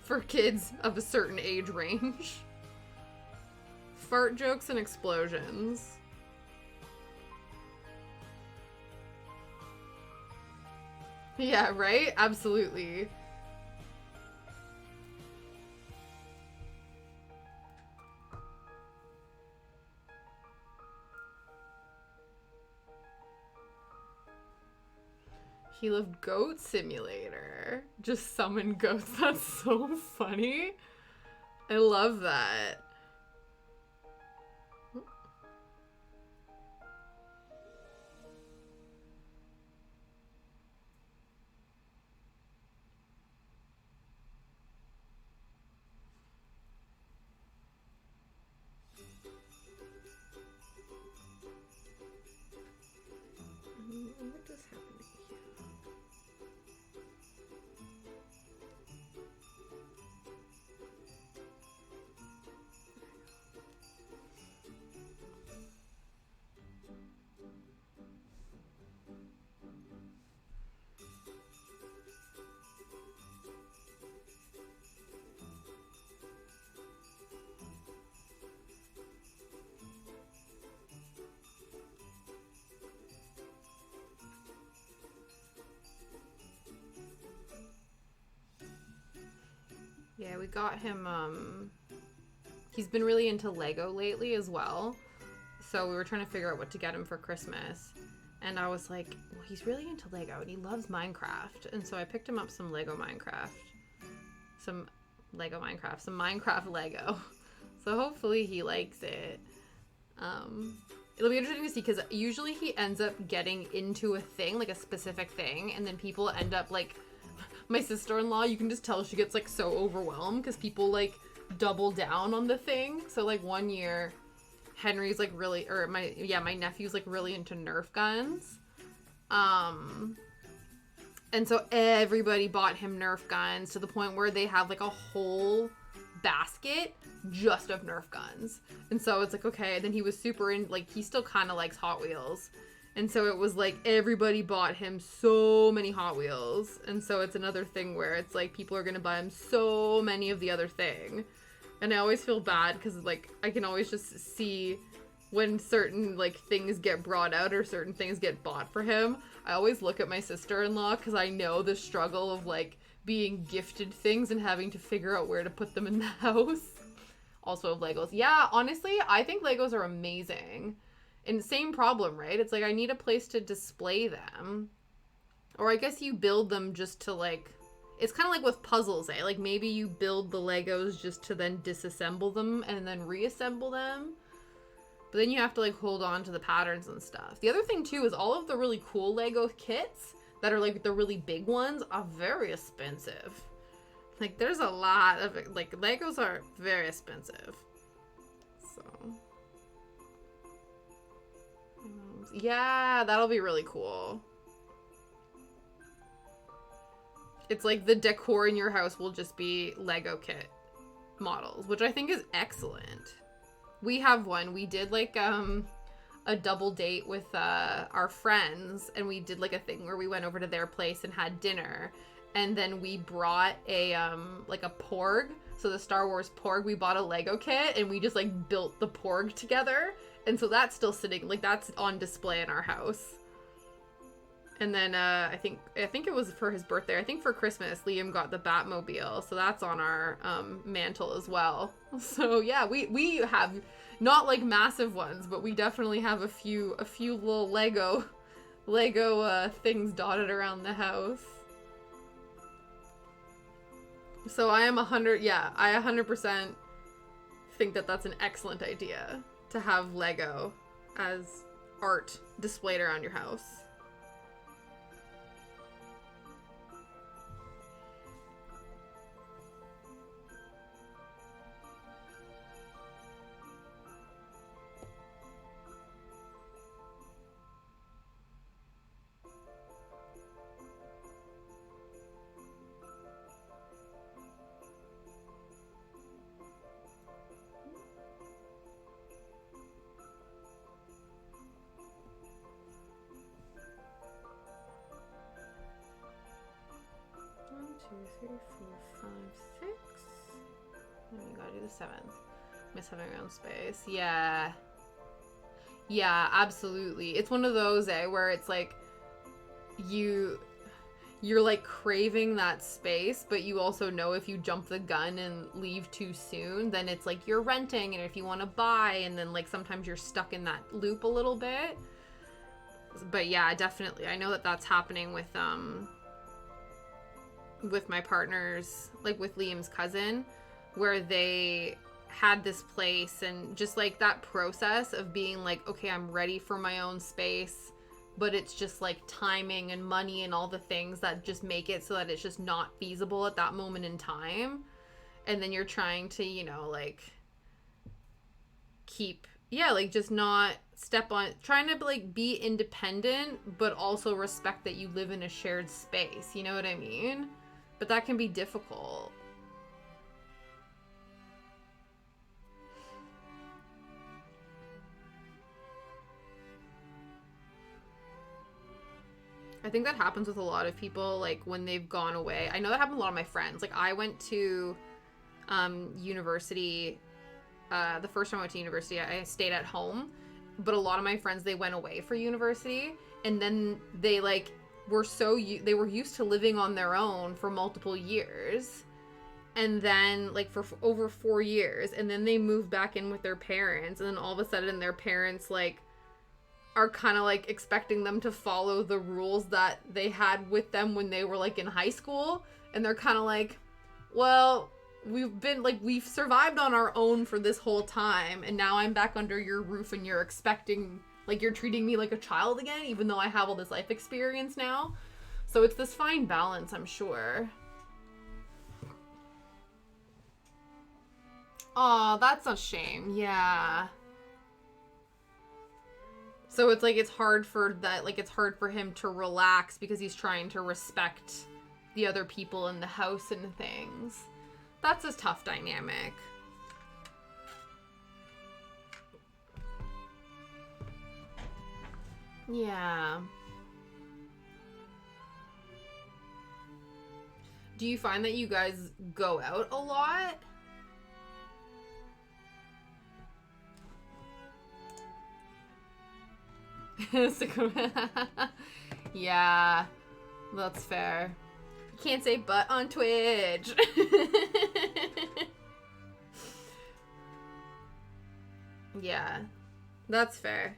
for kids of a certain age range. Fart jokes and explosions. Yeah, right? Absolutely. He loved Goat Simulator. Just summon goats. That's so funny. I love that. What is happening here? Yeah, we got him, he's been really into Lego lately as well. So we were trying to figure out what to get him for Christmas. And I was like, well, he's really into Lego and he loves Minecraft. And so I picked him up some Minecraft Lego. So hopefully he likes it. It'll be interesting to see because usually he ends up getting into a thing, like a specific thing, and then people end up like, my sister-in-law, you can just tell she gets like so overwhelmed because people like double down on the thing. So like one year, Henry's like really, or my nephew's like really into Nerf guns. And so everybody bought him Nerf guns to the point where they have like a whole basket just of Nerf guns. And so it's like, okay, and then he was super in, like, he still kind of likes Hot Wheels. And so it was like everybody bought him so many Hot Wheels. And so it's another thing where it's like people are going to buy him so many of the other thing. And I always feel bad because like I can always just see when certain like things get brought out or certain things get bought for him. I always look at my sister-in-law because I know the struggle of like being gifted things and having to figure out where to put them in the house. Also of Legos. Yeah, honestly, I think Legos are amazing. And same problem, right? It's like I need a place to display them. Or I guess you build them just to like, it's kind of like with puzzles, eh? Like maybe you build the Legos just to then disassemble them and then reassemble them. But then you have to like hold on to the patterns and stuff. The other thing too is all of the really cool Lego kits that are like the really big ones are very expensive. Like there's a lot of it. Like Legos are very expensive. So yeah, that'll be really cool. It's like the decor in your house will just be Lego kit models, which I think is excellent. We have one. We did like a double date with our friends, and we did like a thing where we went over to their place and had dinner, and then we brought a like a porg, so the Star Wars porg. We bought a Lego kit and we just like built the porg together, and so that's still sitting, like that's on display in our house. And then I think it was for his birthday. I think for Christmas, Liam got the Batmobile, so that's on our mantle as well. So yeah, we have not like massive ones, but we definitely have a few little Lego things dotted around the house. So I 100% think that that's an excellent idea to have Lego as art displayed around your house. Two, three, four, 5, 6. And you gotta do the 7th. Miss having my own space. Yeah. Yeah, absolutely. It's one of those, where it's like you're like craving that space, but you also know if you jump the gun and leave too soon, then it's like you're renting, and if you want to buy, and then like sometimes you're stuck in that loop a little bit. But yeah, definitely. I know that that's happening with my partners, like with Liam's cousin, where they had this place, and just like that process of being like, okay, I'm ready for my own space, but it's just like timing and money and all the things that just make it so that it's just not feasible at that moment in time. And then you're trying to, like keep, like just not step on, trying to like be independent, but also respect that you live in a shared space. You know what I mean? But that can be difficult. I think that happens with a lot of people, like when they've gone away. I know that happened to a lot of my friends. Like I went to university. The first time I went to university, I stayed at home. But a lot of my friends, they went away for university, and then they like they were used to living on their own for multiple years, and then like for over 4 years, and then they moved back in with their parents, and then all of a sudden their parents like are kind of like expecting them to follow the rules that they had with them when they were like in high school, and they're kind of like, well, we've survived on our own for this whole time, and now I'm back under your roof, and you're expecting, like, you're treating me like a child again, even though I have all this life experience now. So it's this fine balance, I'm sure. Oh, that's a shame. Yeah. So it's like, it's hard for him to relax because he's trying to respect the other people in the house and things. That's a tough dynamic. Yeah. Do you find that you guys go out a lot? Yeah, that's fair. You can't say but on Twitch. Yeah, that's fair.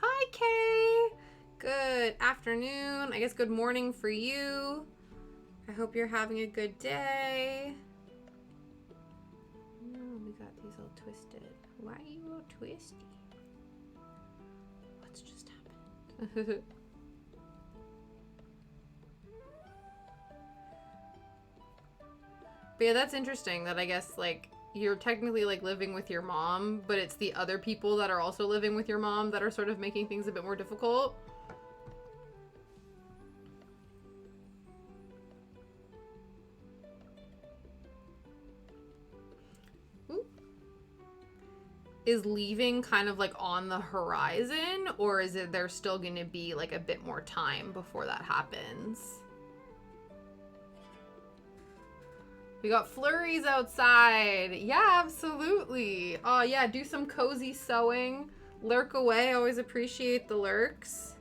Hi, Kay. Good afternoon. I guess good morning for you. I hope you're having a good day. Oh, we got these all twisted. Why are you all twisty? What's just happened? But yeah, that's interesting that I guess, like, you're technically, like, living with your mom, but it's the other people that are also living with your mom that are sort of making things a bit more difficult. Ooh. Is leaving kind of, like, on the horizon, or is it there's still going to be, like, a bit more time before that happens? We got flurries outside. Yeah, absolutely. Oh, yeah, do some cozy sewing. Lurk away. Always appreciate the lurks.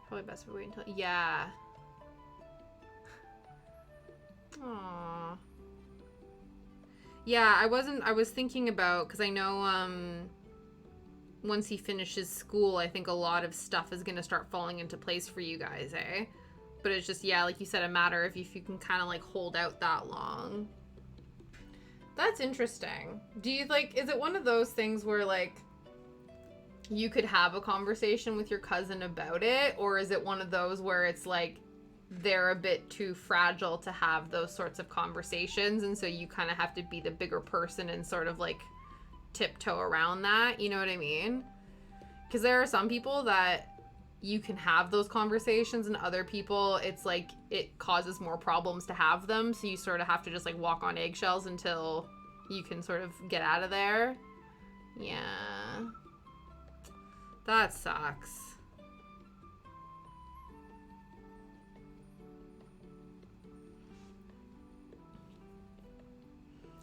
Probably best if we wait until... Yeah. Aww. Yeah, I was thinking about, because I know, once he finishes school, I think a lot of stuff is going to start falling into place for you guys, eh? But it's just, yeah, like you said, a matter of if you can kind of, like, hold out that long. That's interesting. Do you, like, is it one of those things where, like, you could have a conversation with your cousin about it, or is it one of those where it's like they're a bit too fragile to have those sorts of conversations, and so you kind of have to be the bigger person and sort of like tiptoe around that, you know what I mean? Because there are some people that you can have those conversations, and other people it's like it causes more problems to have them, so you sort of have to just like walk on eggshells until you can sort of get out of there. Yeah. That sucks.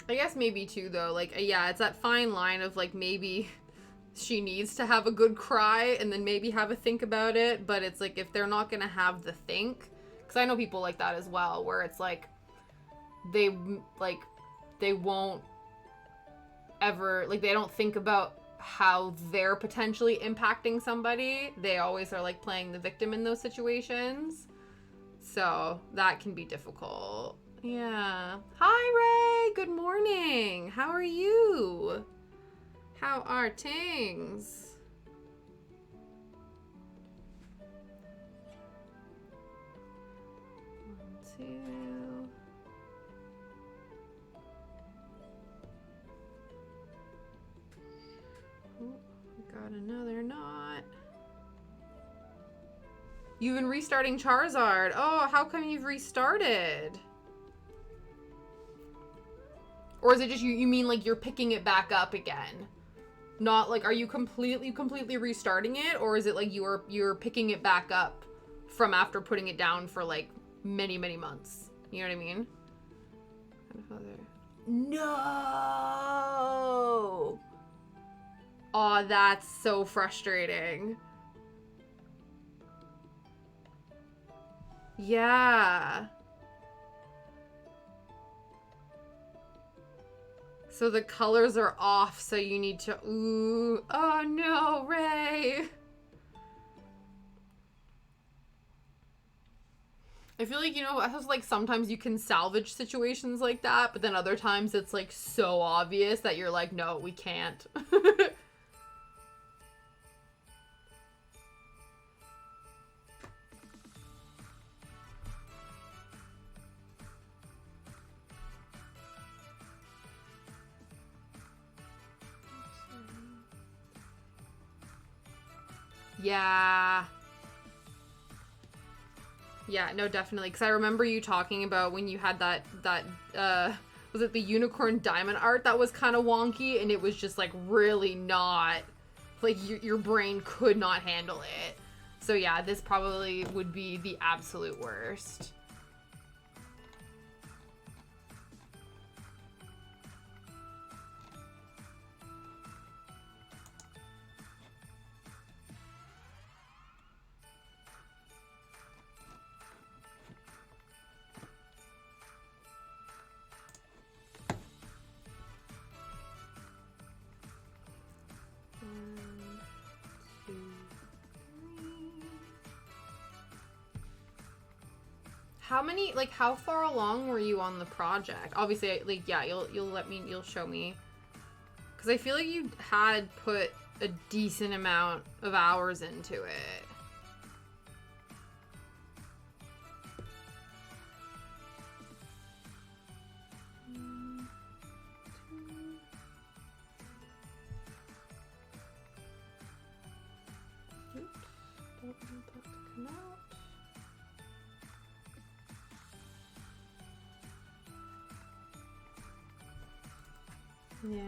I guess maybe too, though, like, yeah, it's that fine line of, like, maybe she needs to have a good cry and then maybe have a think about it, but it's like, if they're not gonna have the think, because I know people like that as well, where it's like, they won't ever, like, they don't think about how they're potentially impacting somebody. They always are like playing the victim in those situations. So that can be difficult. Yeah. Hi, Ray. Good morning. How are you? How are things? One, two. Got another knot. You've been restarting Charizard. Oh, how come you've restarted? Or is it just you mean like you're picking it back up again? Not like, are you completely restarting it? Or is it like you're picking it back up from after putting it down for like many months? You know what I mean? No! Aw, that's so frustrating. Yeah. So the colors are off, so you need to... Ooh. Oh no, Ray! I feel like, you know, I was like, sometimes you can salvage situations like that, but then other times it's like so obvious that you're like, no, we can't. Yeah. Yeah, no, definitely. Because I remember you talking about when you had that was it the unicorn diamond art that was kind of wonky, and it was just like really not, like your brain could not handle it. So yeah, this probably would be the absolute worst. How many, like, how far along were you on the project? Obviously, like, yeah, you'll show me. Because I feel like you had put a decent amount of hours into it. Yeah.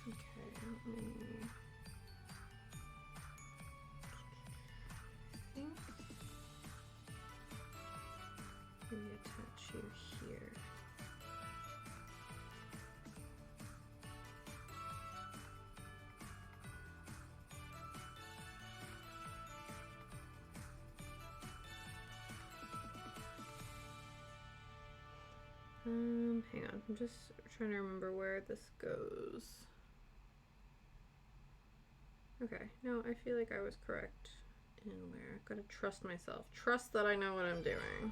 Okay, let me think. Reattach you here. Hang on, I'm just trying to remember where this goes. Okay, no, I feel like I was correct in where. I've got to trust myself. Trust that I know what I'm doing.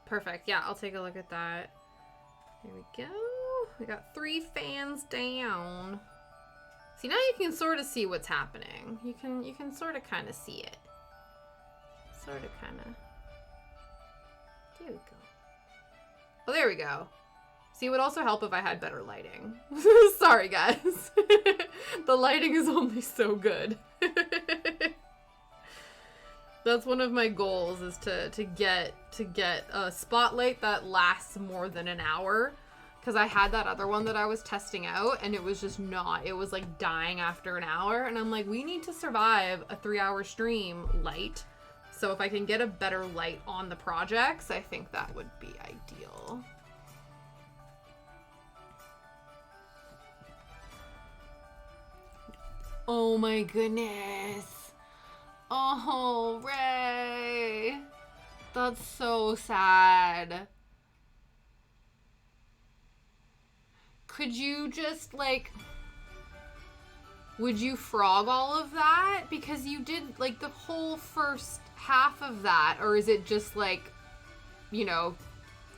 Perfect. Yeah, I'll take a look at that. There we go. We got 3 fans down. See, now you can sort of see what's happening. You can sort of kind of see it. Sort of kind of. There we go. Oh, there we go. See, it would also help if I had better lighting. Sorry, guys. The lighting is only so good. That's one of my goals, is to get a spotlight that lasts more than an hour. Because I had that other one that I was testing out, and it was just not. It was like dying after an hour, and I'm like, we need to survive a 3-hour stream light. So if I can get a better light on the projects, I think that would be ideal. Oh my goodness. Oh, Ray. That's so sad. Could you just, like, would you frog all of that? Because you did, like, the whole first half of that. Or is it just, like, you know,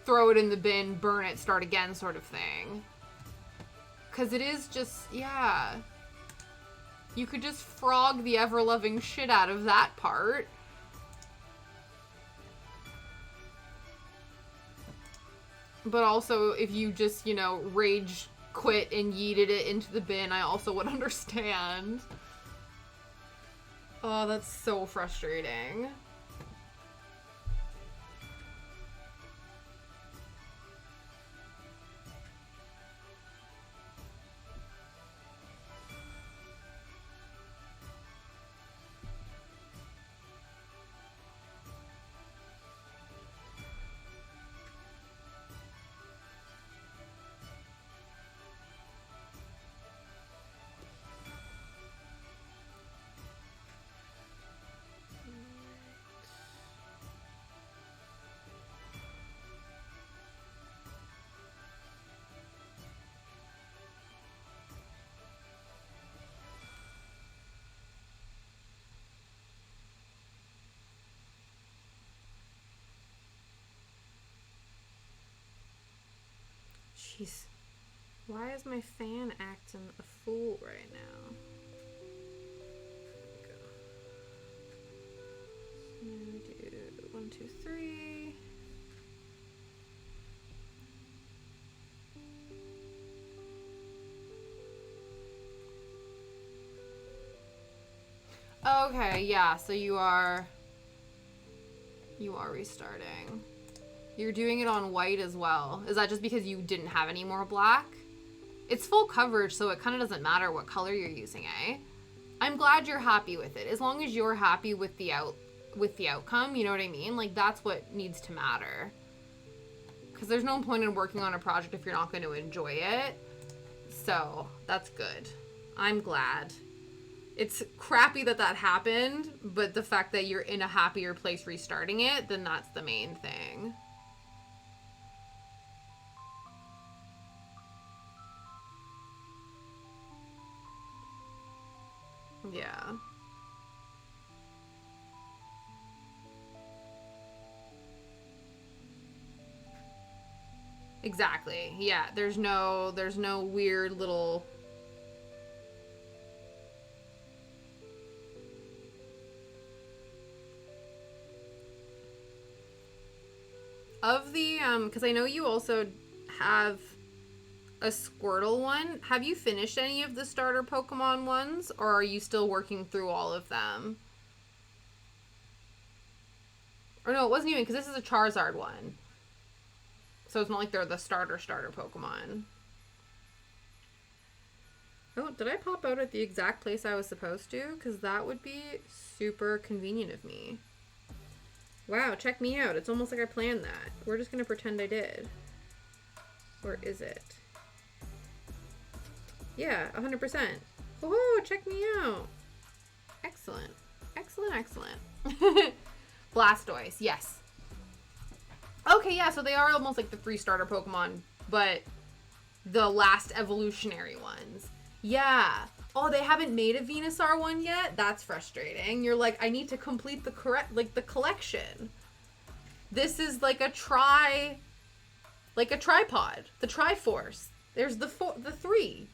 throw it in the bin, burn it, start again sort of thing? Because it is just, yeah. You could just frog the ever-loving shit out of that part. But also, if you just, you know, rage quit and yeeted it into the bin, I also would understand. Oh, that's so frustrating. Jeez. Why is my fan acting a fool right now? There we go. So now we do 1, 2, 3. Okay, yeah, so you are restarting. You're doing it on white as well. Is that just because you didn't have any more black? It's full coverage, so it kind of doesn't matter what color you're using, eh? I'm glad you're happy with it. As long as you're happy with the outcome, you know what I mean? Like, that's what needs to matter. Because there's no point in working on a project if you're not going to enjoy it. So that's good. I'm glad. It's crappy that that happened, but the fact that you're in a happier place restarting it, then that's the main thing. Yeah. Exactly. Yeah, there's no weird little of the because I know you also have a Squirtle one. Have you finished any of the starter Pokemon ones, or are you still working through all of them? Or no, it wasn't even, because this is a Charizard one. So it's not like they're the starter Pokemon. Oh, did I pop out at the exact place I was supposed to? Because that would be super convenient of me. Wow, check me out. It's almost like I planned that. We're just going to pretend I did. Or is it? Yeah, 100%. Oh, check me out. Excellent. Excellent, excellent. Blastoise, yes. Okay, yeah, so they are almost like the 3 starter Pokemon, but the last evolutionary ones. Yeah. Oh, they haven't made a Venusaur one yet? That's frustrating. You're like, I need to complete the the collection. This is like a tripod. The Triforce. There's the 3.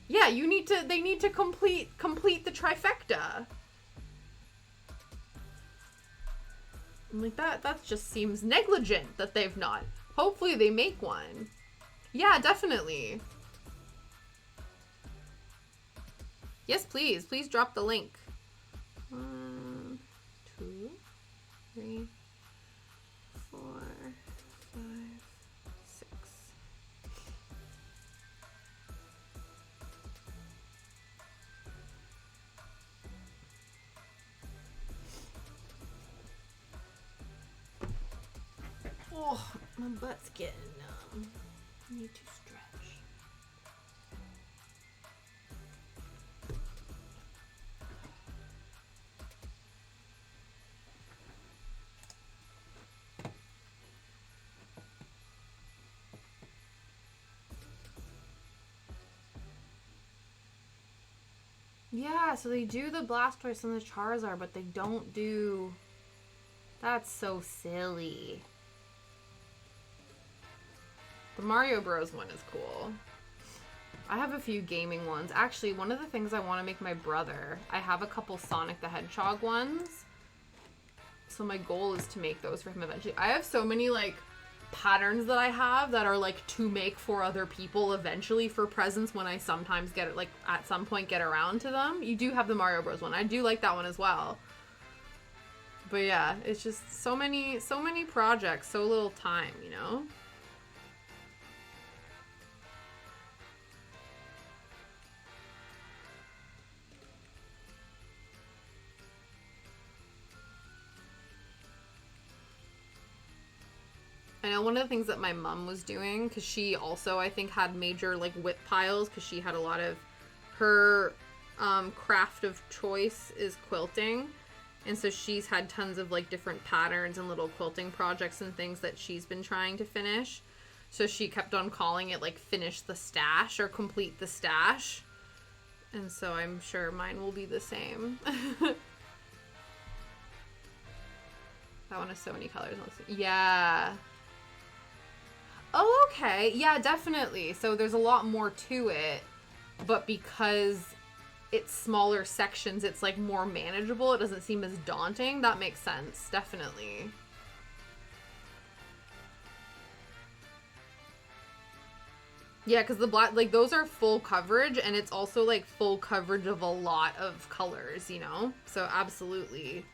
Yeah, they need to complete the trifecta. I'm like, that just seems negligent that they've not. Hopefully they make one. Yeah, definitely. Yes, please. Please drop the link. 1, 2, 3, 4, 5, 6. Oh, my butt's getting numb. I need to stretch. Yeah, so they do the Blastoise and the Charizard, but they don't do... That's so silly. The Mario Bros. One is cool. I have a few gaming ones. Actually, one of the things I want to make my brother, I have a couple Sonic the Hedgehog ones. So my goal is to make those for him eventually. I have so many, like, patterns that I have that are, like, to make for other people eventually for presents when I sometimes get it, like, at some point get around to them. You do have the Mario Bros. One. I do like that one as well. But yeah, it's just so many projects, so little time, you know? I know one of the things that my mom was doing, because she also, I think, had major, like, whip piles, because she had a lot of her craft of choice is quilting. And so she's had tons of, like, different patterns and little quilting projects and things that she's been trying to finish. So she kept on calling it, like, finish the stash or complete the stash. And so I'm sure mine will be the same. That one has so many colors. Yeah. Oh, okay. Yeah, definitely. So there's a lot more to it, but because it's smaller sections, it's like more manageable. It doesn't seem as daunting. That makes sense. Definitely. Yeah, because the black, like, those are full coverage, and it's also, like, full coverage of a lot of colors, you know? So, absolutely.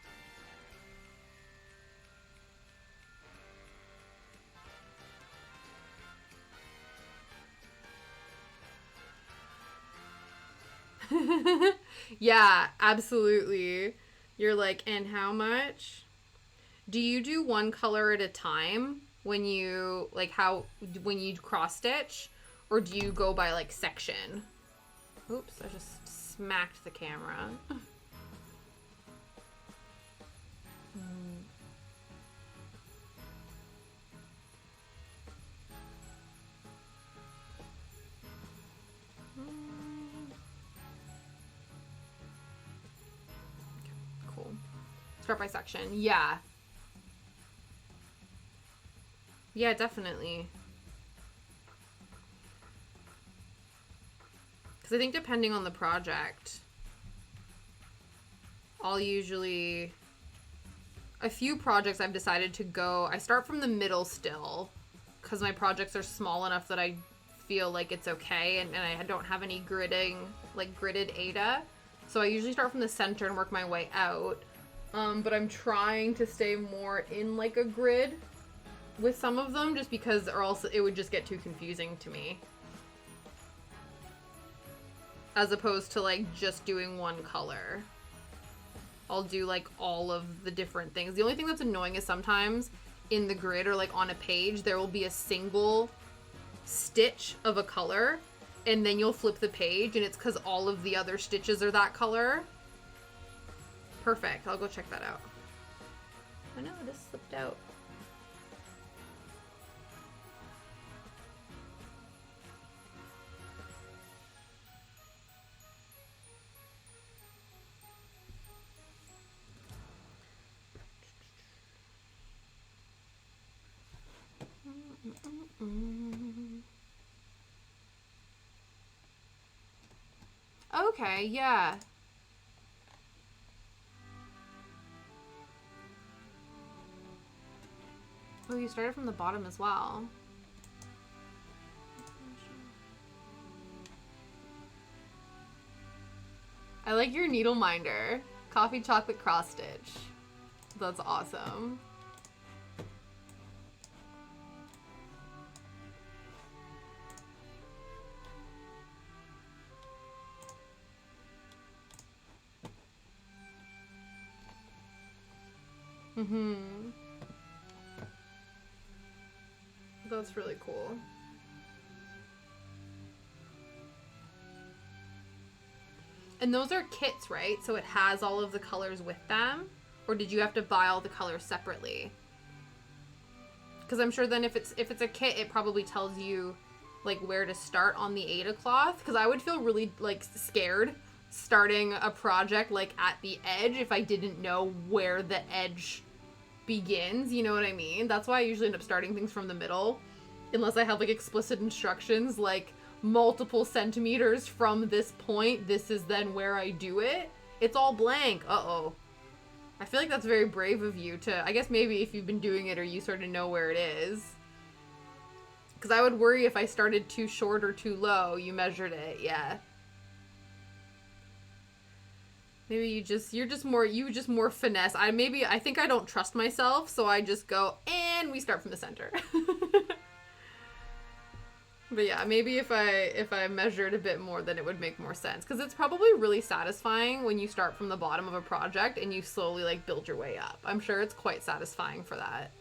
Yeah, absolutely. You're like, and how much? Do you do one color at a time when you, like, when you cross stitch, or do you go by, like, section? Oops, I just smacked the camera. Cool. Start by section. Yeah. Yeah, definitely. Because I think depending on the project, I'll usually... A few projects I've decided to go... I start from the middle still, because my projects are small enough that I feel like it's okay, and I don't have any gridding, like gridded Ada. So I usually start from the center and work my way out. But I'm trying to stay more in like a grid with some of them, just because, or else it would just get too confusing to me. As opposed to like just doing one color. I'll do like all of the different things. The only thing that's annoying is sometimes in the grid or like on a page, there will be a single stitch of a color, and then you'll flip the page and it's because all of the other stitches are that color. Perfect. I'll go check that out. Oh no, this slipped out. Okay, yeah. Oh, you started from the bottom as well. I like your needle minder. Coffee chocolate cross stitch. That's awesome. Mm-hmm. That's really cool. And those are kits, right? So it has all of the colors with them? Or did you have to buy all the colors separately? Because I'm sure then if it's a kit, it probably tells you like where to start on the Ada cloth. Because I would feel really like scared starting a project like at the edge if I didn't know where the edge begins, you know what I mean? That's why I usually end up starting things from the middle, unless I have like explicit instructions like multiple centimeters from this point, this is then where I do it. It's all blank. Uh-oh. I feel like that's very brave of you to, I guess maybe if you've been doing it or you sort of know where it is. Because I would worry if I started too short or too low. You measured it, yeah. Maybe you're just more finesse. I think I don't trust myself, so I just go, and we start from the center. But yeah, maybe if I measured a bit more, then it would make more sense. Because it's probably really satisfying when you start from the bottom of a project and you slowly like build your way up. I'm sure it's quite satisfying for that.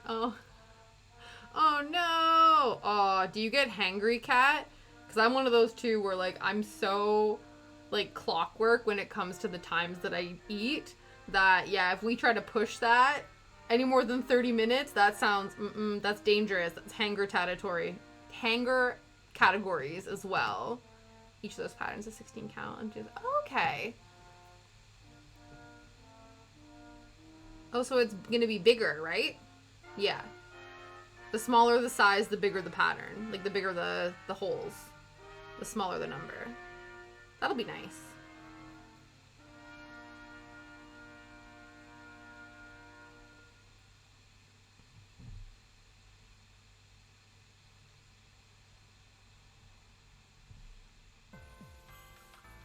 Oh. Oh no! Oh, do you get hangry, cat? Because I'm one of those too where like I'm so like clockwork when it comes to the times that I eat that yeah, if we try to push that any more than 30 minutes, that sounds that's dangerous. That's hanger categories as well. Each of those patterns is 16 count. And just okay. Oh, so it's gonna be bigger, right? Yeah. The smaller the size, the bigger the pattern. Like, the bigger the holes. The smaller the number. That'll be nice.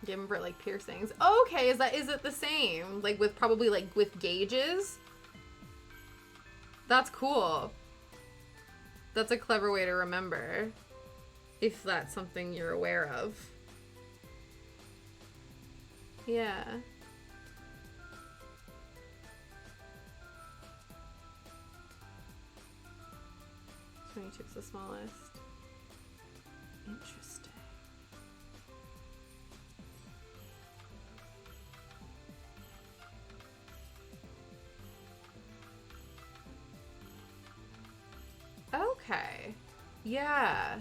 Give them for, like, piercings. Okay, is it the same? Like, with probably, like, with gauges? That's cool. That's a clever way to remember, if that's something you're aware of. Yeah. 22 is the smallest. Interesting. Okay. Yeah.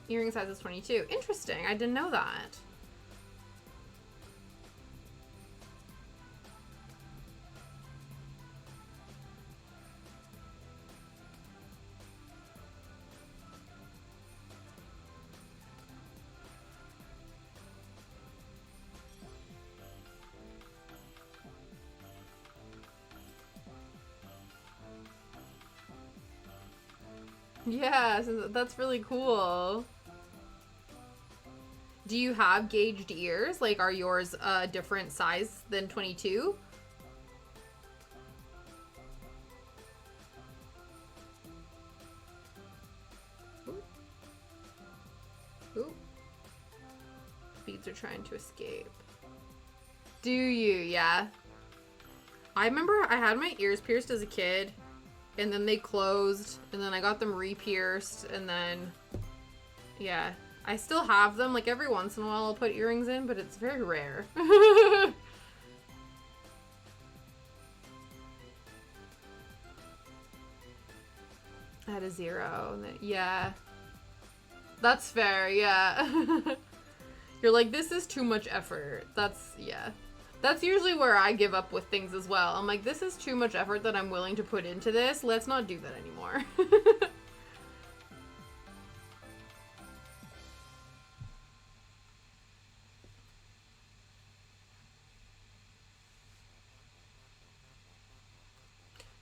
Earring size is 22. Interesting. I didn't know that. Yeah, that's really cool. Do you have gauged ears? Like, are yours a different size than 22? Ooh. Ooh. Beads are trying to escape. Do you? Yeah. I remember I had my ears pierced as a kid, and then they closed, and then I got them re-pierced, and then, yeah. I still have them. Like, every once in a while I'll put earrings in, but it's very rare. At a 0. Yeah. That's fair, yeah. You're like, this is too much effort. That's, yeah. That's usually where I give up with things as well. I'm like, this is too much effort that I'm willing to put into this. Let's not do that anymore.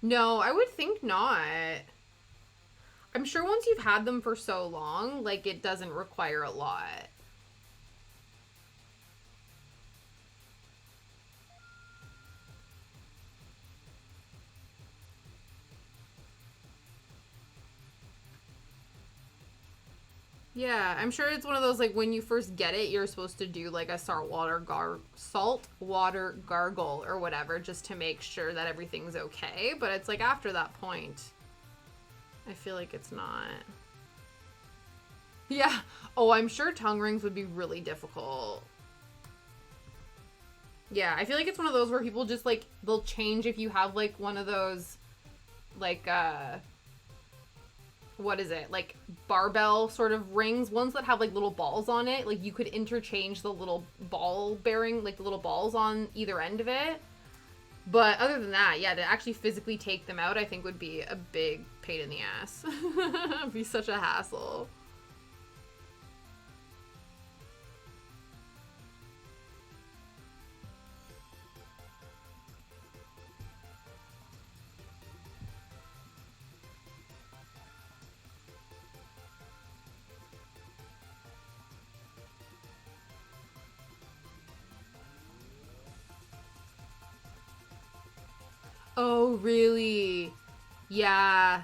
No, I would think not. I'm sure once you've had them for so long, like, it doesn't require a lot. Yeah, I'm sure it's one of those, like, when you first get it, you're supposed to do, like, a saltwater gargle or whatever, just to make sure that everything's okay. But it's like, after that point, I feel like it's not. Yeah. Oh, I'm sure tongue rings would be really difficult. Yeah, I feel like it's one of those where people just, like, they'll change if you have, like, one of those, like, what is it, like barbell sort of rings, ones that have like little balls on it. Like, you could interchange the little ball bearing, like the little balls on either end of it. But other than that, yeah, to actually physically take them out, I think would be a big pain in the ass. It'd be such a hassle. Oh, really? Yeah.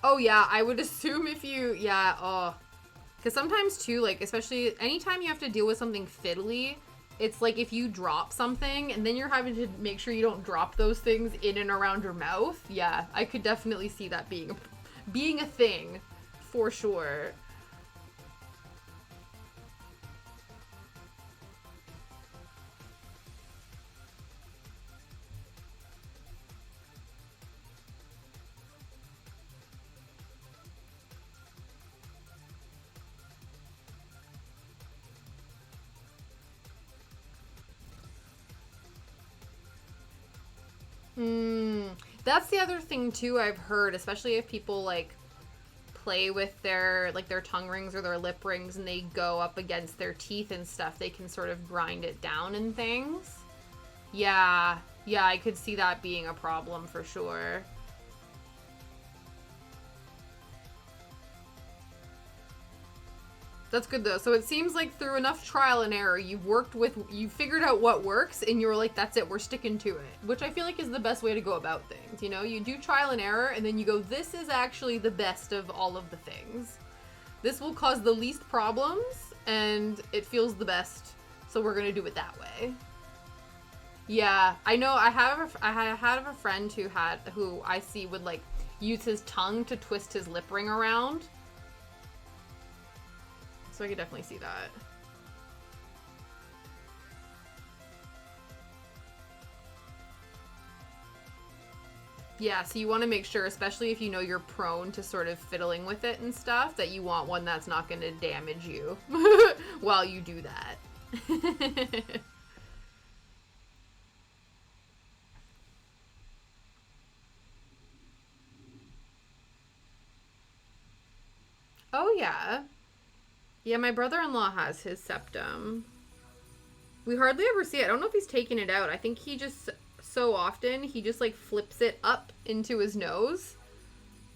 Oh, yeah, I would assume if you, yeah, oh. Because sometimes, too, like, especially anytime you have to deal with something fiddly, it's like if you drop something and then you're having to make sure you don't drop those things in and around your mouth. Yeah, I could definitely see that being a thing, for sure. That's the other thing too I've heard, especially if people like play with their tongue rings or their lip rings and they go up against their teeth and stuff, they can sort of grind it down and things. Yeah. Yeah, I could see that being a problem for sure. That's good though. So it seems like through enough trial and error, you figured out what works, and you were like, that's it, we're sticking to it. Which I feel like is the best way to go about things, you know? You do trial and error, and then you go, this is actually the best of all of the things. This will cause the least problems, and it feels the best, so we're gonna do it that way. Yeah, I know. I had a friend who I see would like use his tongue to twist his lip ring around. So I could definitely see that. Yeah, so you want to make sure, especially if you know you're prone to sort of fiddling with it and stuff, that you want one that's not going to damage you while you do that. Oh, yeah. Yeah, my brother-in-law has his septum. We hardly ever see it. I don't know if he's taking it out. I think he just, so often, he just, like, flips it up into his nose.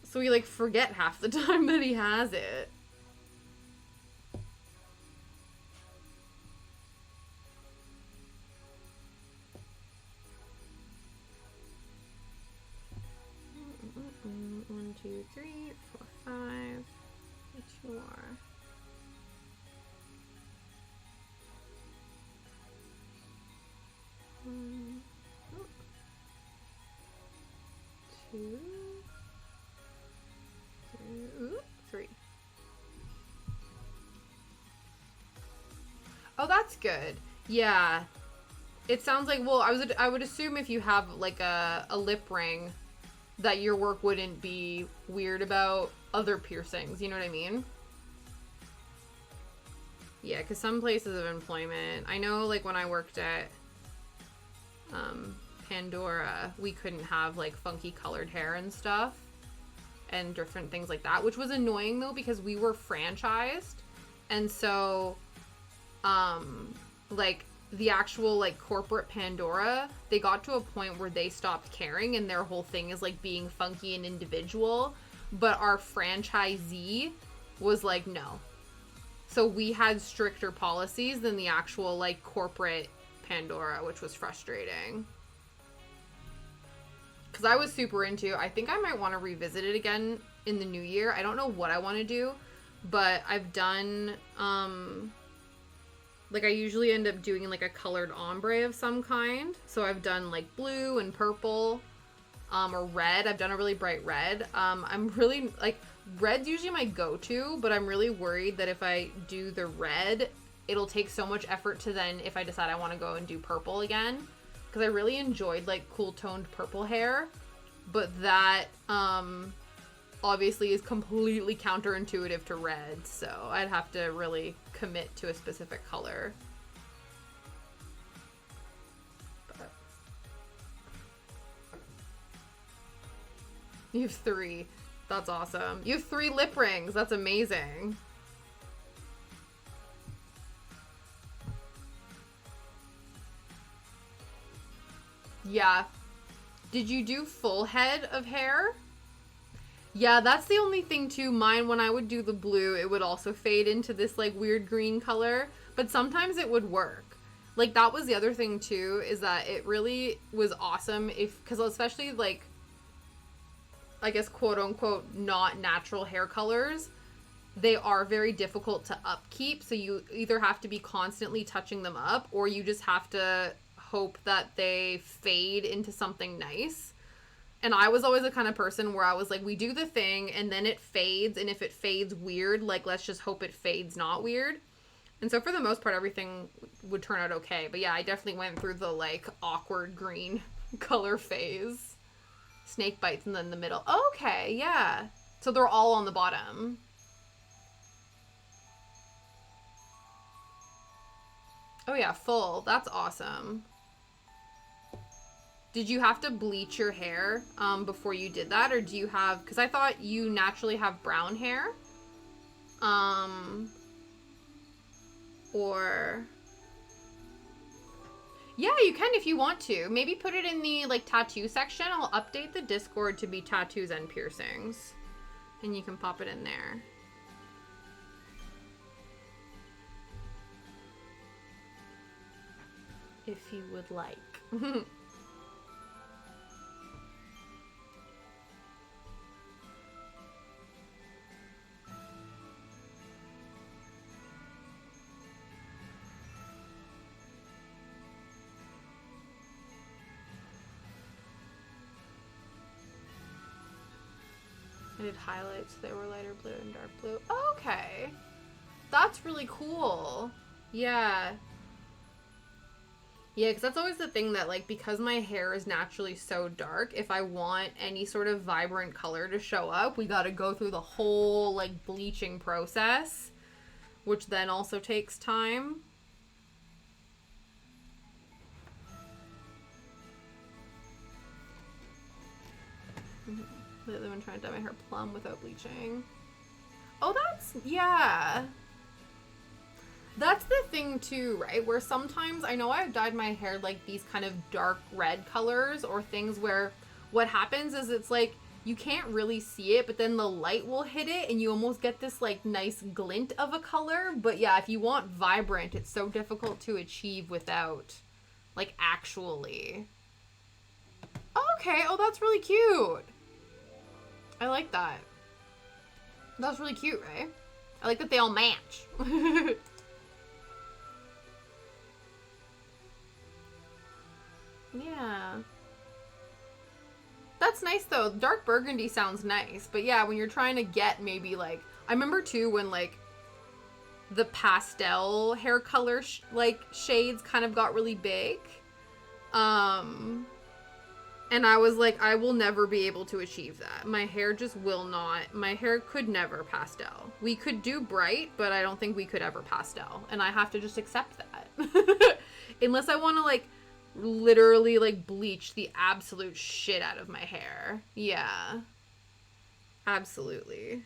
So we, like, forget half the time that he has it. One, two, three, four, five. Two more. One, two, three. Oh, that's good. Yeah. It sounds like, well, I would assume if you have like a lip ring that your work wouldn't be weird about other piercings, you know what I mean? Yeah, because some places of employment, I know like when I worked at Pandora, we couldn't have like funky colored hair and stuff and different things like that, which was annoying though because we were franchised, and so like the actual like corporate Pandora, they got to a point where they stopped caring and their whole thing is like being funky and individual, but our franchisee was like no. So we had stricter policies than the actual like corporate Pandora, which was frustrating. Because I was super into, I think I might want to revisit it again in the new year. I don't know what I want to do, but I've done, like I usually end up doing like a colored ombre of some kind. So I've done like blue and purple, or red. I've done a really bright red. I'm really, like, red's usually my go-to, but I'm really worried that if I do the red, it'll take so much effort to then, if I decide I want to go and do purple again, because I really enjoyed like cool toned purple hair, but that obviously is completely counterintuitive to red, so I'd have to really commit to a specific color. But you have 3. That's awesome. You have 3 lip rings. That's amazing. Yeah. Did you do full head of hair? Yeah, that's the only thing too. Mine, when I would do the blue, it would also fade into this like weird green color, but sometimes it would work. Like that was the other thing too, is that it really was awesome because especially like, I guess quote unquote not natural hair colors, they are very difficult to upkeep. So you either have to be constantly touching them up, or you just have to hope that they fade into something nice. And I was always the kind of person where I was like, we do the thing and then it fades, and if it fades weird, like let's just hope it fades not weird. And so for the most part everything would turn out okay. But yeah, I definitely went through the like awkward green color phase. Snake bites and then the middle. Okay, yeah. So they're all on the bottom. Oh yeah, full. That's awesome. Did you have to bleach your hair before you did that? Or do you have... Because I thought you naturally have brown hair. Or... Yeah, you can if you want to. Maybe put it in the like tattoo section. I'll update the Discord to be tattoos and piercings. And you can pop it in there. if you would like. I did highlights. They were lighter blue and dark blue. Okay. That's really cool. Yeah. Yeah, because that's always the thing that, like, because my hair is naturally so dark, if I want any sort of vibrant color to show up, we gotta go through the whole, like, bleaching process, which then also takes time. Lately, I've been trying to dye my hair plum without bleaching. Oh, that's, yeah. That's the thing too, right? Where sometimes, I know I've dyed my hair like these kind of dark red colors or things where what happens is it's like, you can't really see it, but then the light will hit it and you almost get this like nice glint of a color. But yeah, if you want vibrant, it's so difficult to achieve without like actually. Okay, oh, that's really cute. I like that. That's really cute, right? I like that they all match. Yeah. That's nice though. Dark burgundy sounds nice. But yeah, when you're trying to get maybe like... I remember too when like the pastel hair color like shades kind of got really big. And I was like, I will never be able to achieve that. My hair just will not. My hair could never pastel. We could do bright, but I don't think we could ever pastel. And I have to just accept that. Unless I want to, like, literally, like, bleach the absolute shit out of my hair. Yeah. Absolutely.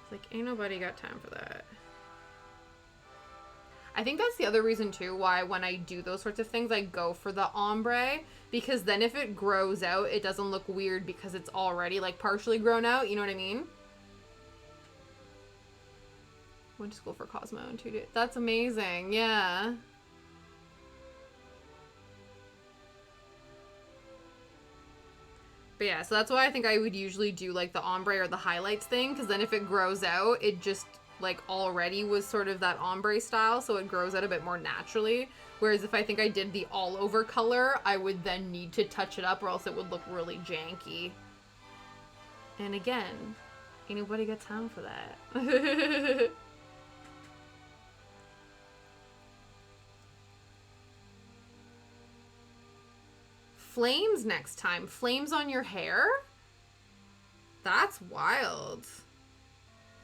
It's like, ain't nobody got time for that. I think that's the other reason too why when I do those sorts of things I go for the ombre, because then if it grows out it doesn't look weird because it's already like partially grown out, you know what I mean? Went to school for Cosmo in 2 days. That's amazing. Yeah. But yeah, so that's why I think I would usually do like the ombre or the highlights thing, because then if it grows out it just like already was sort of that ombre style, so it grows out a bit more naturally. Whereas if I think I did the all over color, I would then need to touch it up or else it would look really janky. And again, ain't nobody got time for that. Flames next time. Flames on your hair? That's wild.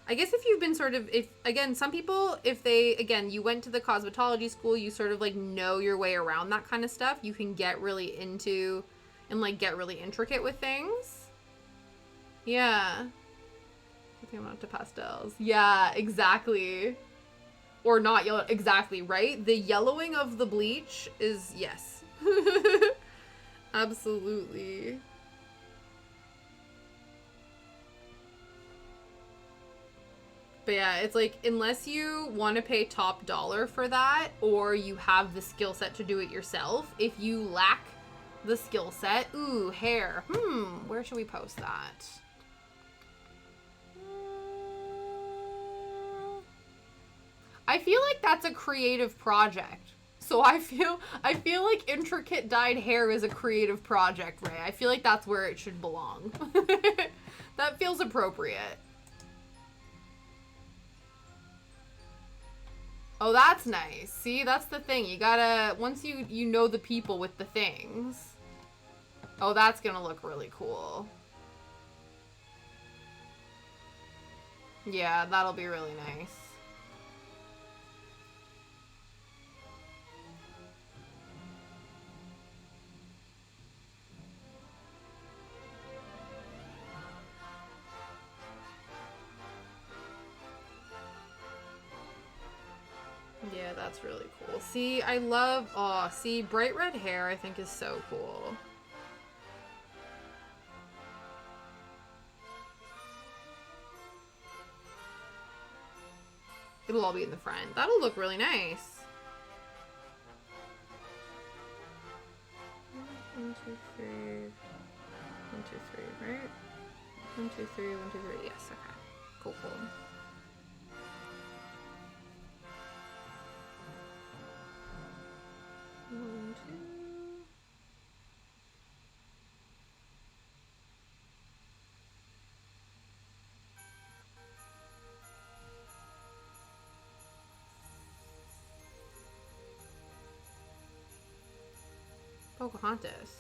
I guess if you've been sort of, if, again, some people, if they, again, you went to the cosmetology school, you sort of, like, know your way around that kind of stuff, you can get really into, and, like, get really intricate with things. Yeah. I think I'm not to pastels. Yeah, exactly. Or not yellow, exactly, right? The yellowing of the bleach is, yes. Absolutely. But yeah, it's like, unless you want to pay top dollar for that, or you have the skill set to do it yourself, if you lack the skill set, ooh, hair. Where should we post that? I feel like that's a creative project. So I feel like intricate dyed hair is a creative project, Ray. I feel like that's where it should belong. That feels appropriate. Oh, that's nice. See, that's the thing. You gotta, once you know the people with the things. Oh, that's gonna look really cool. Yeah, that'll be really nice. Yeah, that's really cool. See, I love, oh, see, bright red hair I think is so cool. It'll all be in the front. That'll look really nice. 1, 2, 3. 1, 2, 3, right? 1, 2, 3, 1, 2, 3. Yes, okay. Cool, cool. One, two. Pocahontas.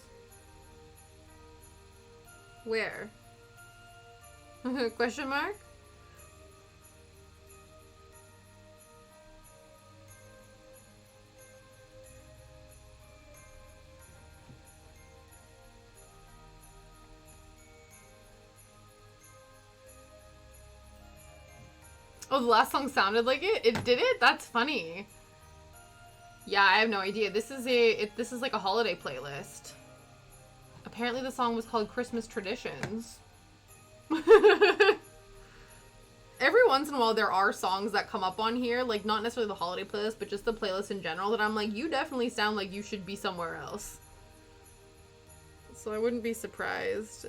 Where? Question mark? Oh, the last song sounded like it? It did it? That's funny. Yeah, I have no idea. This is like a holiday playlist. Apparently the song was called Christmas Traditions. Every once in a while there are songs that come up on here, like not necessarily the holiday playlist, but just the playlist in general, that I'm like, you definitely sound like you should be somewhere else. So I wouldn't be surprised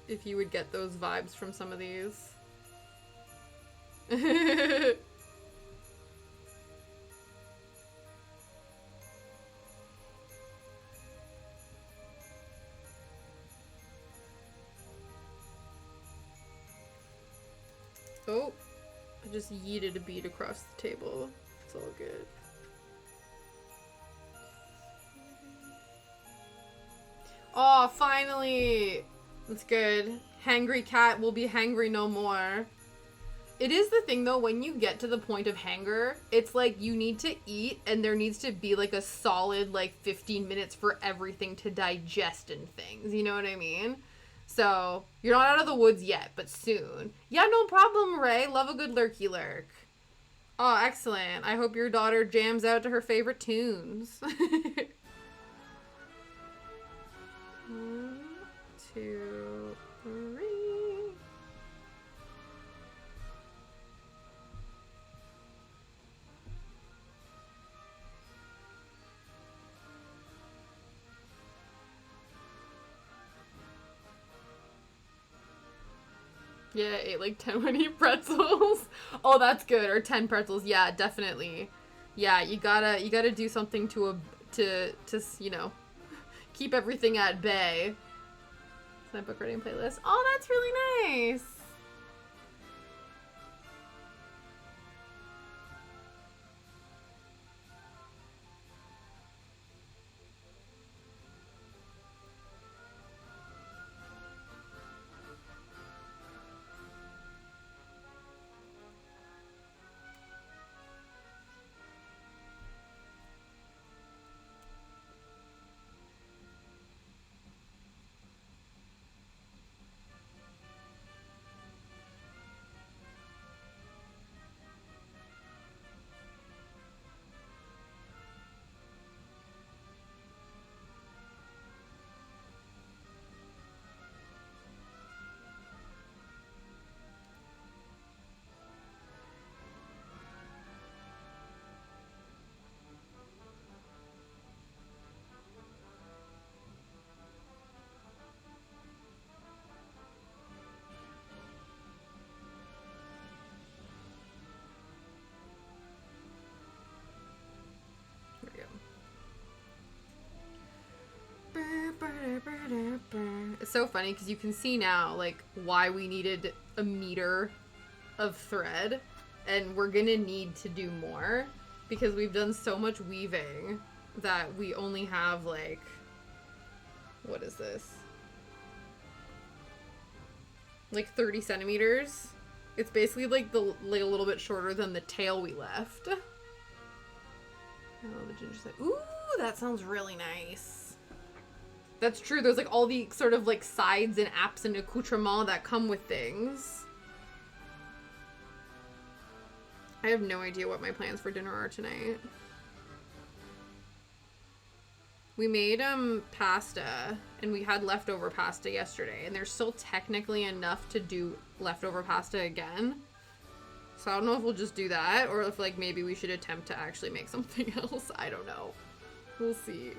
if you would get those vibes from some of these. Oh, I just yeeted a bead across the table. It's all good. Oh, finally! That's good. Hangry cat will be hangry no more. It is the thing though, when you get to the point of hanger, it's like you need to eat and there needs to be like a solid like 15 minutes for everything to digest and things. You know what I mean? So, you're not out of the woods yet, but soon. Yeah, no problem, Ray. Love a good lurky lurk. Oh, excellent. I hope your daughter jams out to her favorite tunes. 1, 2, 3. Yeah, I ate like 10 mini pretzels. Oh, that's good. Or 10 pretzels. Yeah, definitely. Yeah, you gotta do something to you know, keep everything at bay. Is my book reading playlist? Oh, that's really nice. It's so funny because you can see now like why we needed a meter of thread, and we're gonna need to do more because we've done so much weaving that we only have like, what is this? Like 30 centimeters. It's basically like a little bit shorter than the tail we left. Oh, the ginger side. Ooh, that sounds really nice. That's true. There's like all the sort of like sides and apps and accoutrements that come with things. I have no idea what my plans for dinner are tonight. We made pasta, and we had leftover pasta yesterday, and there's still technically enough to do leftover pasta again. So I don't know if we'll just do that or if like maybe we should attempt to actually make something else. I don't know. We'll see.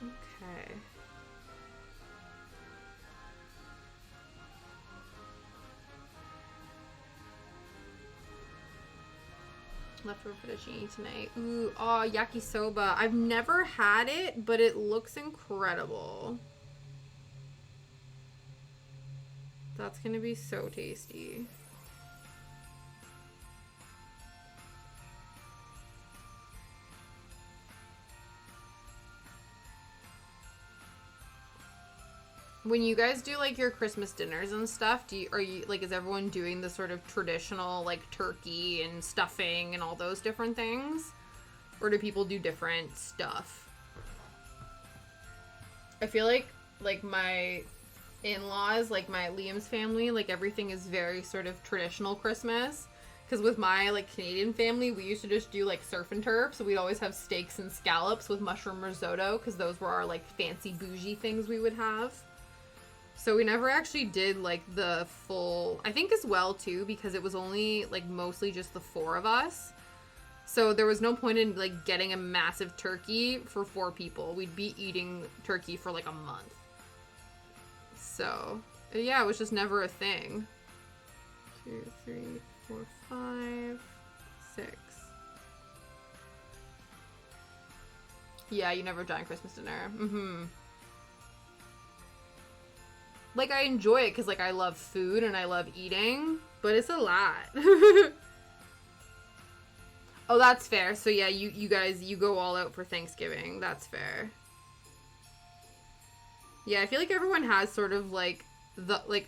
Okay. Leftover fettuccine tonight. Ooh, oh, yakisoba. I've never had it, but it looks incredible. That's gonna be so tasty. When you guys do like your Christmas dinners and stuff, are you like, is everyone doing the sort of traditional like turkey and stuffing and all those different things? Or do people do different stuff? I feel like my in-laws, like my Liam's family, like everything is very sort of traditional Christmas. Because with my like Canadian family, we used to just do like surf and turf, so we'd always have steaks and scallops with mushroom risotto, because those were our like fancy bougie things we would have. So we never actually did like the full, I think as well too, because it was only like mostly just the 4 of us. So there was no point in like getting a massive turkey for 4 people. We'd be eating turkey for like a month. So yeah, it was just never a thing. 2, 3, 4, 5, 6. Yeah, you never done Christmas dinner. Mm-hmm. Like, I enjoy it because, like, I love food and I love eating, but it's a lot. Oh, that's fair. So, yeah, you guys, you go all out for Thanksgiving. That's fair. Yeah, I feel like everyone has sort of, like,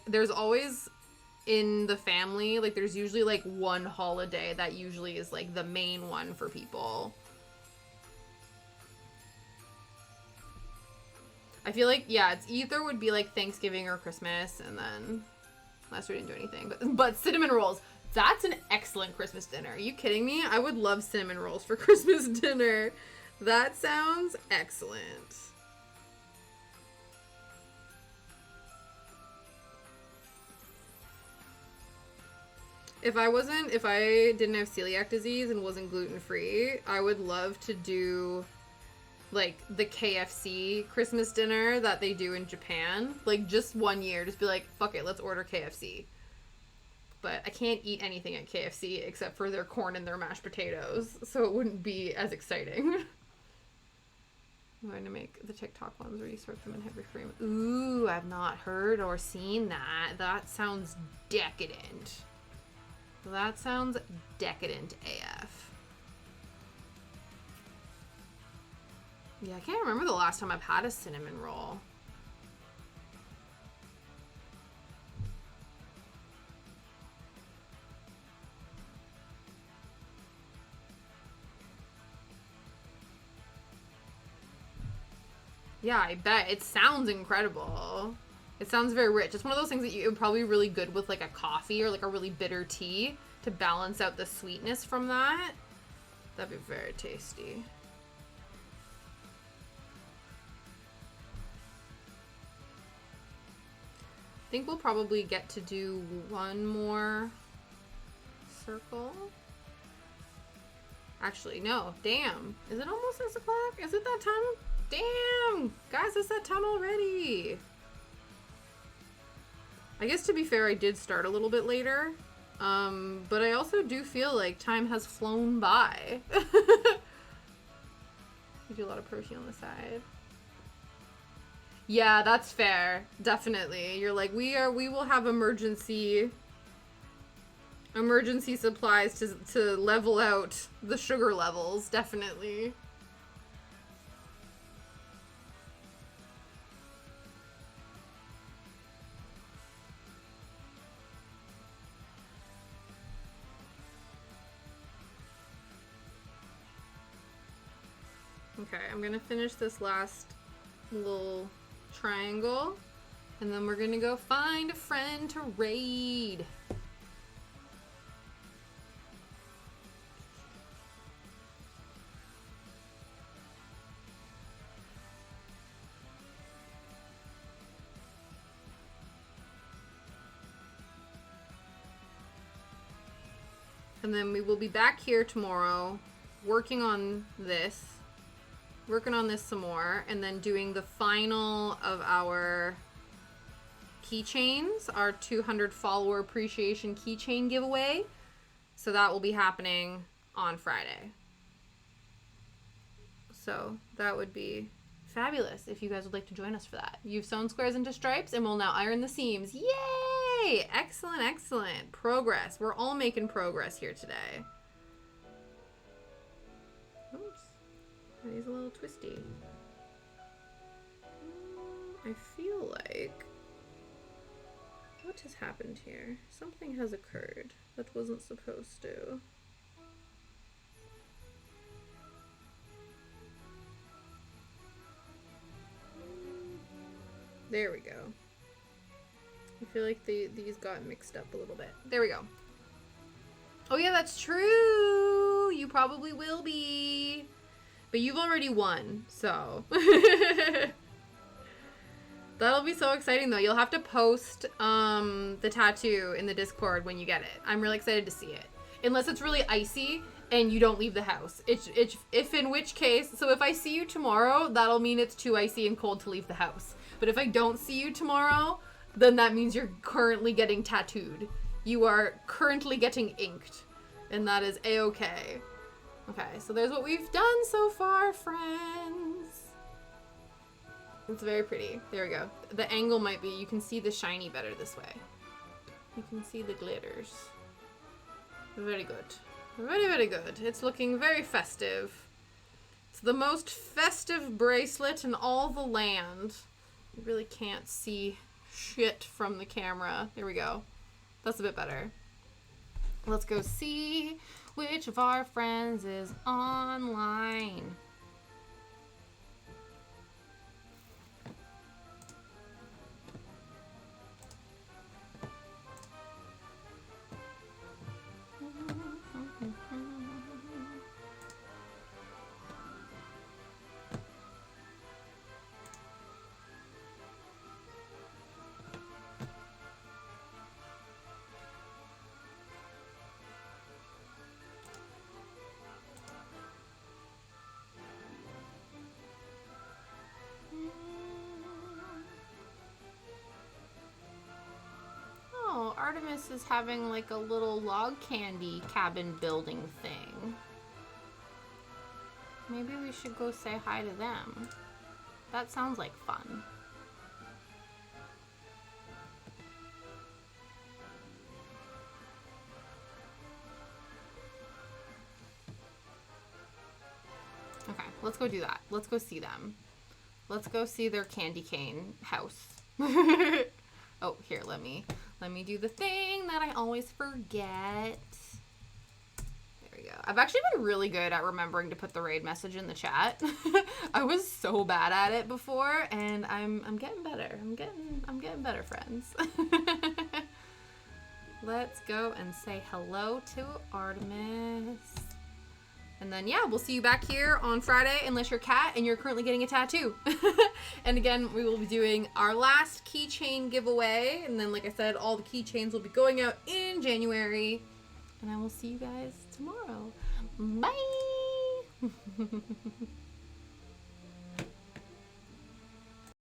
there's always, in the family, like, there's usually, like, one holiday that usually is, like, the main one for people. I feel like, yeah, it's either would be like Thanksgiving or Christmas, and then unless we didn't do anything. But cinnamon rolls, that's an excellent Christmas dinner. Are you kidding me? I would love cinnamon rolls for Christmas dinner. That sounds excellent. If I didn't have celiac disease and wasn't gluten-free, I would love to do like the KFC Christmas dinner that they do in Japan. Like just one year, just be like, fuck it, let's order KFC. But I can't eat anything at KFC except for their corn and their mashed potatoes, so it wouldn't be as exciting. I'm going to make the TikTok ones where you sort them in heavy cream. Ooh, I've not heard or seen that. That sounds decadent. That sounds decadent AF. Yeah, I can't remember the last time I've had a cinnamon roll. Yeah, I bet. It sounds incredible. It sounds very rich. It's one of those things that it would probably be really good with like a coffee or like a really bitter tea to balance out the sweetness from that. That'd be very tasty. I think we'll probably get to do one more circle. Actually, no. Damn. Is it almost 6 o'clock? Is it that time? Damn! Guys, it's that time already. I guess to be fair, I did start a little bit later. But I also do feel like time has flown by. You do a lot of protein on the side. Yeah, that's fair. Definitely. You're like, we will have emergency supplies to level out the sugar levels. Definitely. Okay, I'm gonna finish this last little triangle, and then we're gonna go find a friend to raid. And then we will be back here tomorrow working on this some more, and then doing the final of our keychains, our 200 follower appreciation keychain giveaway. So that will be happening on Friday. So that would be fabulous if you guys would like to join us for that. You've sewn squares into stripes and will now iron the seams. Yay! Excellent, excellent. Progress. We're all making progress here today. Oops. He's a little twisty. I feel like... what has happened here? Something has occurred that wasn't supposed to. There we go. I feel like these got mixed up a little bit. There we go. Oh yeah, that's true! You probably will be. But you've already won, so. That'll be so exciting though. You'll have to post the tattoo in the Discord when you get it. I'm really excited to see it. Unless it's really icy and you don't leave the house. If in which case, so if I see you tomorrow, that'll mean it's too icy and cold to leave the house. But if I don't see you tomorrow, then that means you're currently getting tattooed. You are currently getting inked. And that is a-okay. Okay, so there's what we've done so far, friends. It's very pretty. There we go. The angle might be, you can see the shiny better this way. You can see the glitters. Very good. Very, very good. It's looking very festive. It's the most festive bracelet in all the land. You really can't see shit from the camera. There we go. That's a bit better. Let's go see which of our friends is online. Artemis is having like a little log candy cabin building thing. Maybe we should go say hi to them. That sounds like fun. Okay, let's go do that. Let's go see them. Let's go see their candy cane house. Oh, here, let me do the thing that I always forget. There we go. I've actually been really good at remembering to put the raid message in the chat. I was so bad at it before, and I'm getting better. I'm getting better, friends. Let's go and say hello to Artemis. And then, yeah, we'll see you back here on Friday, unless you're Cat and you're currently getting a tattoo. And again, we will be doing our last keychain giveaway. And then, like I said, all the keychains will be going out in January. And I will see you guys tomorrow. Bye!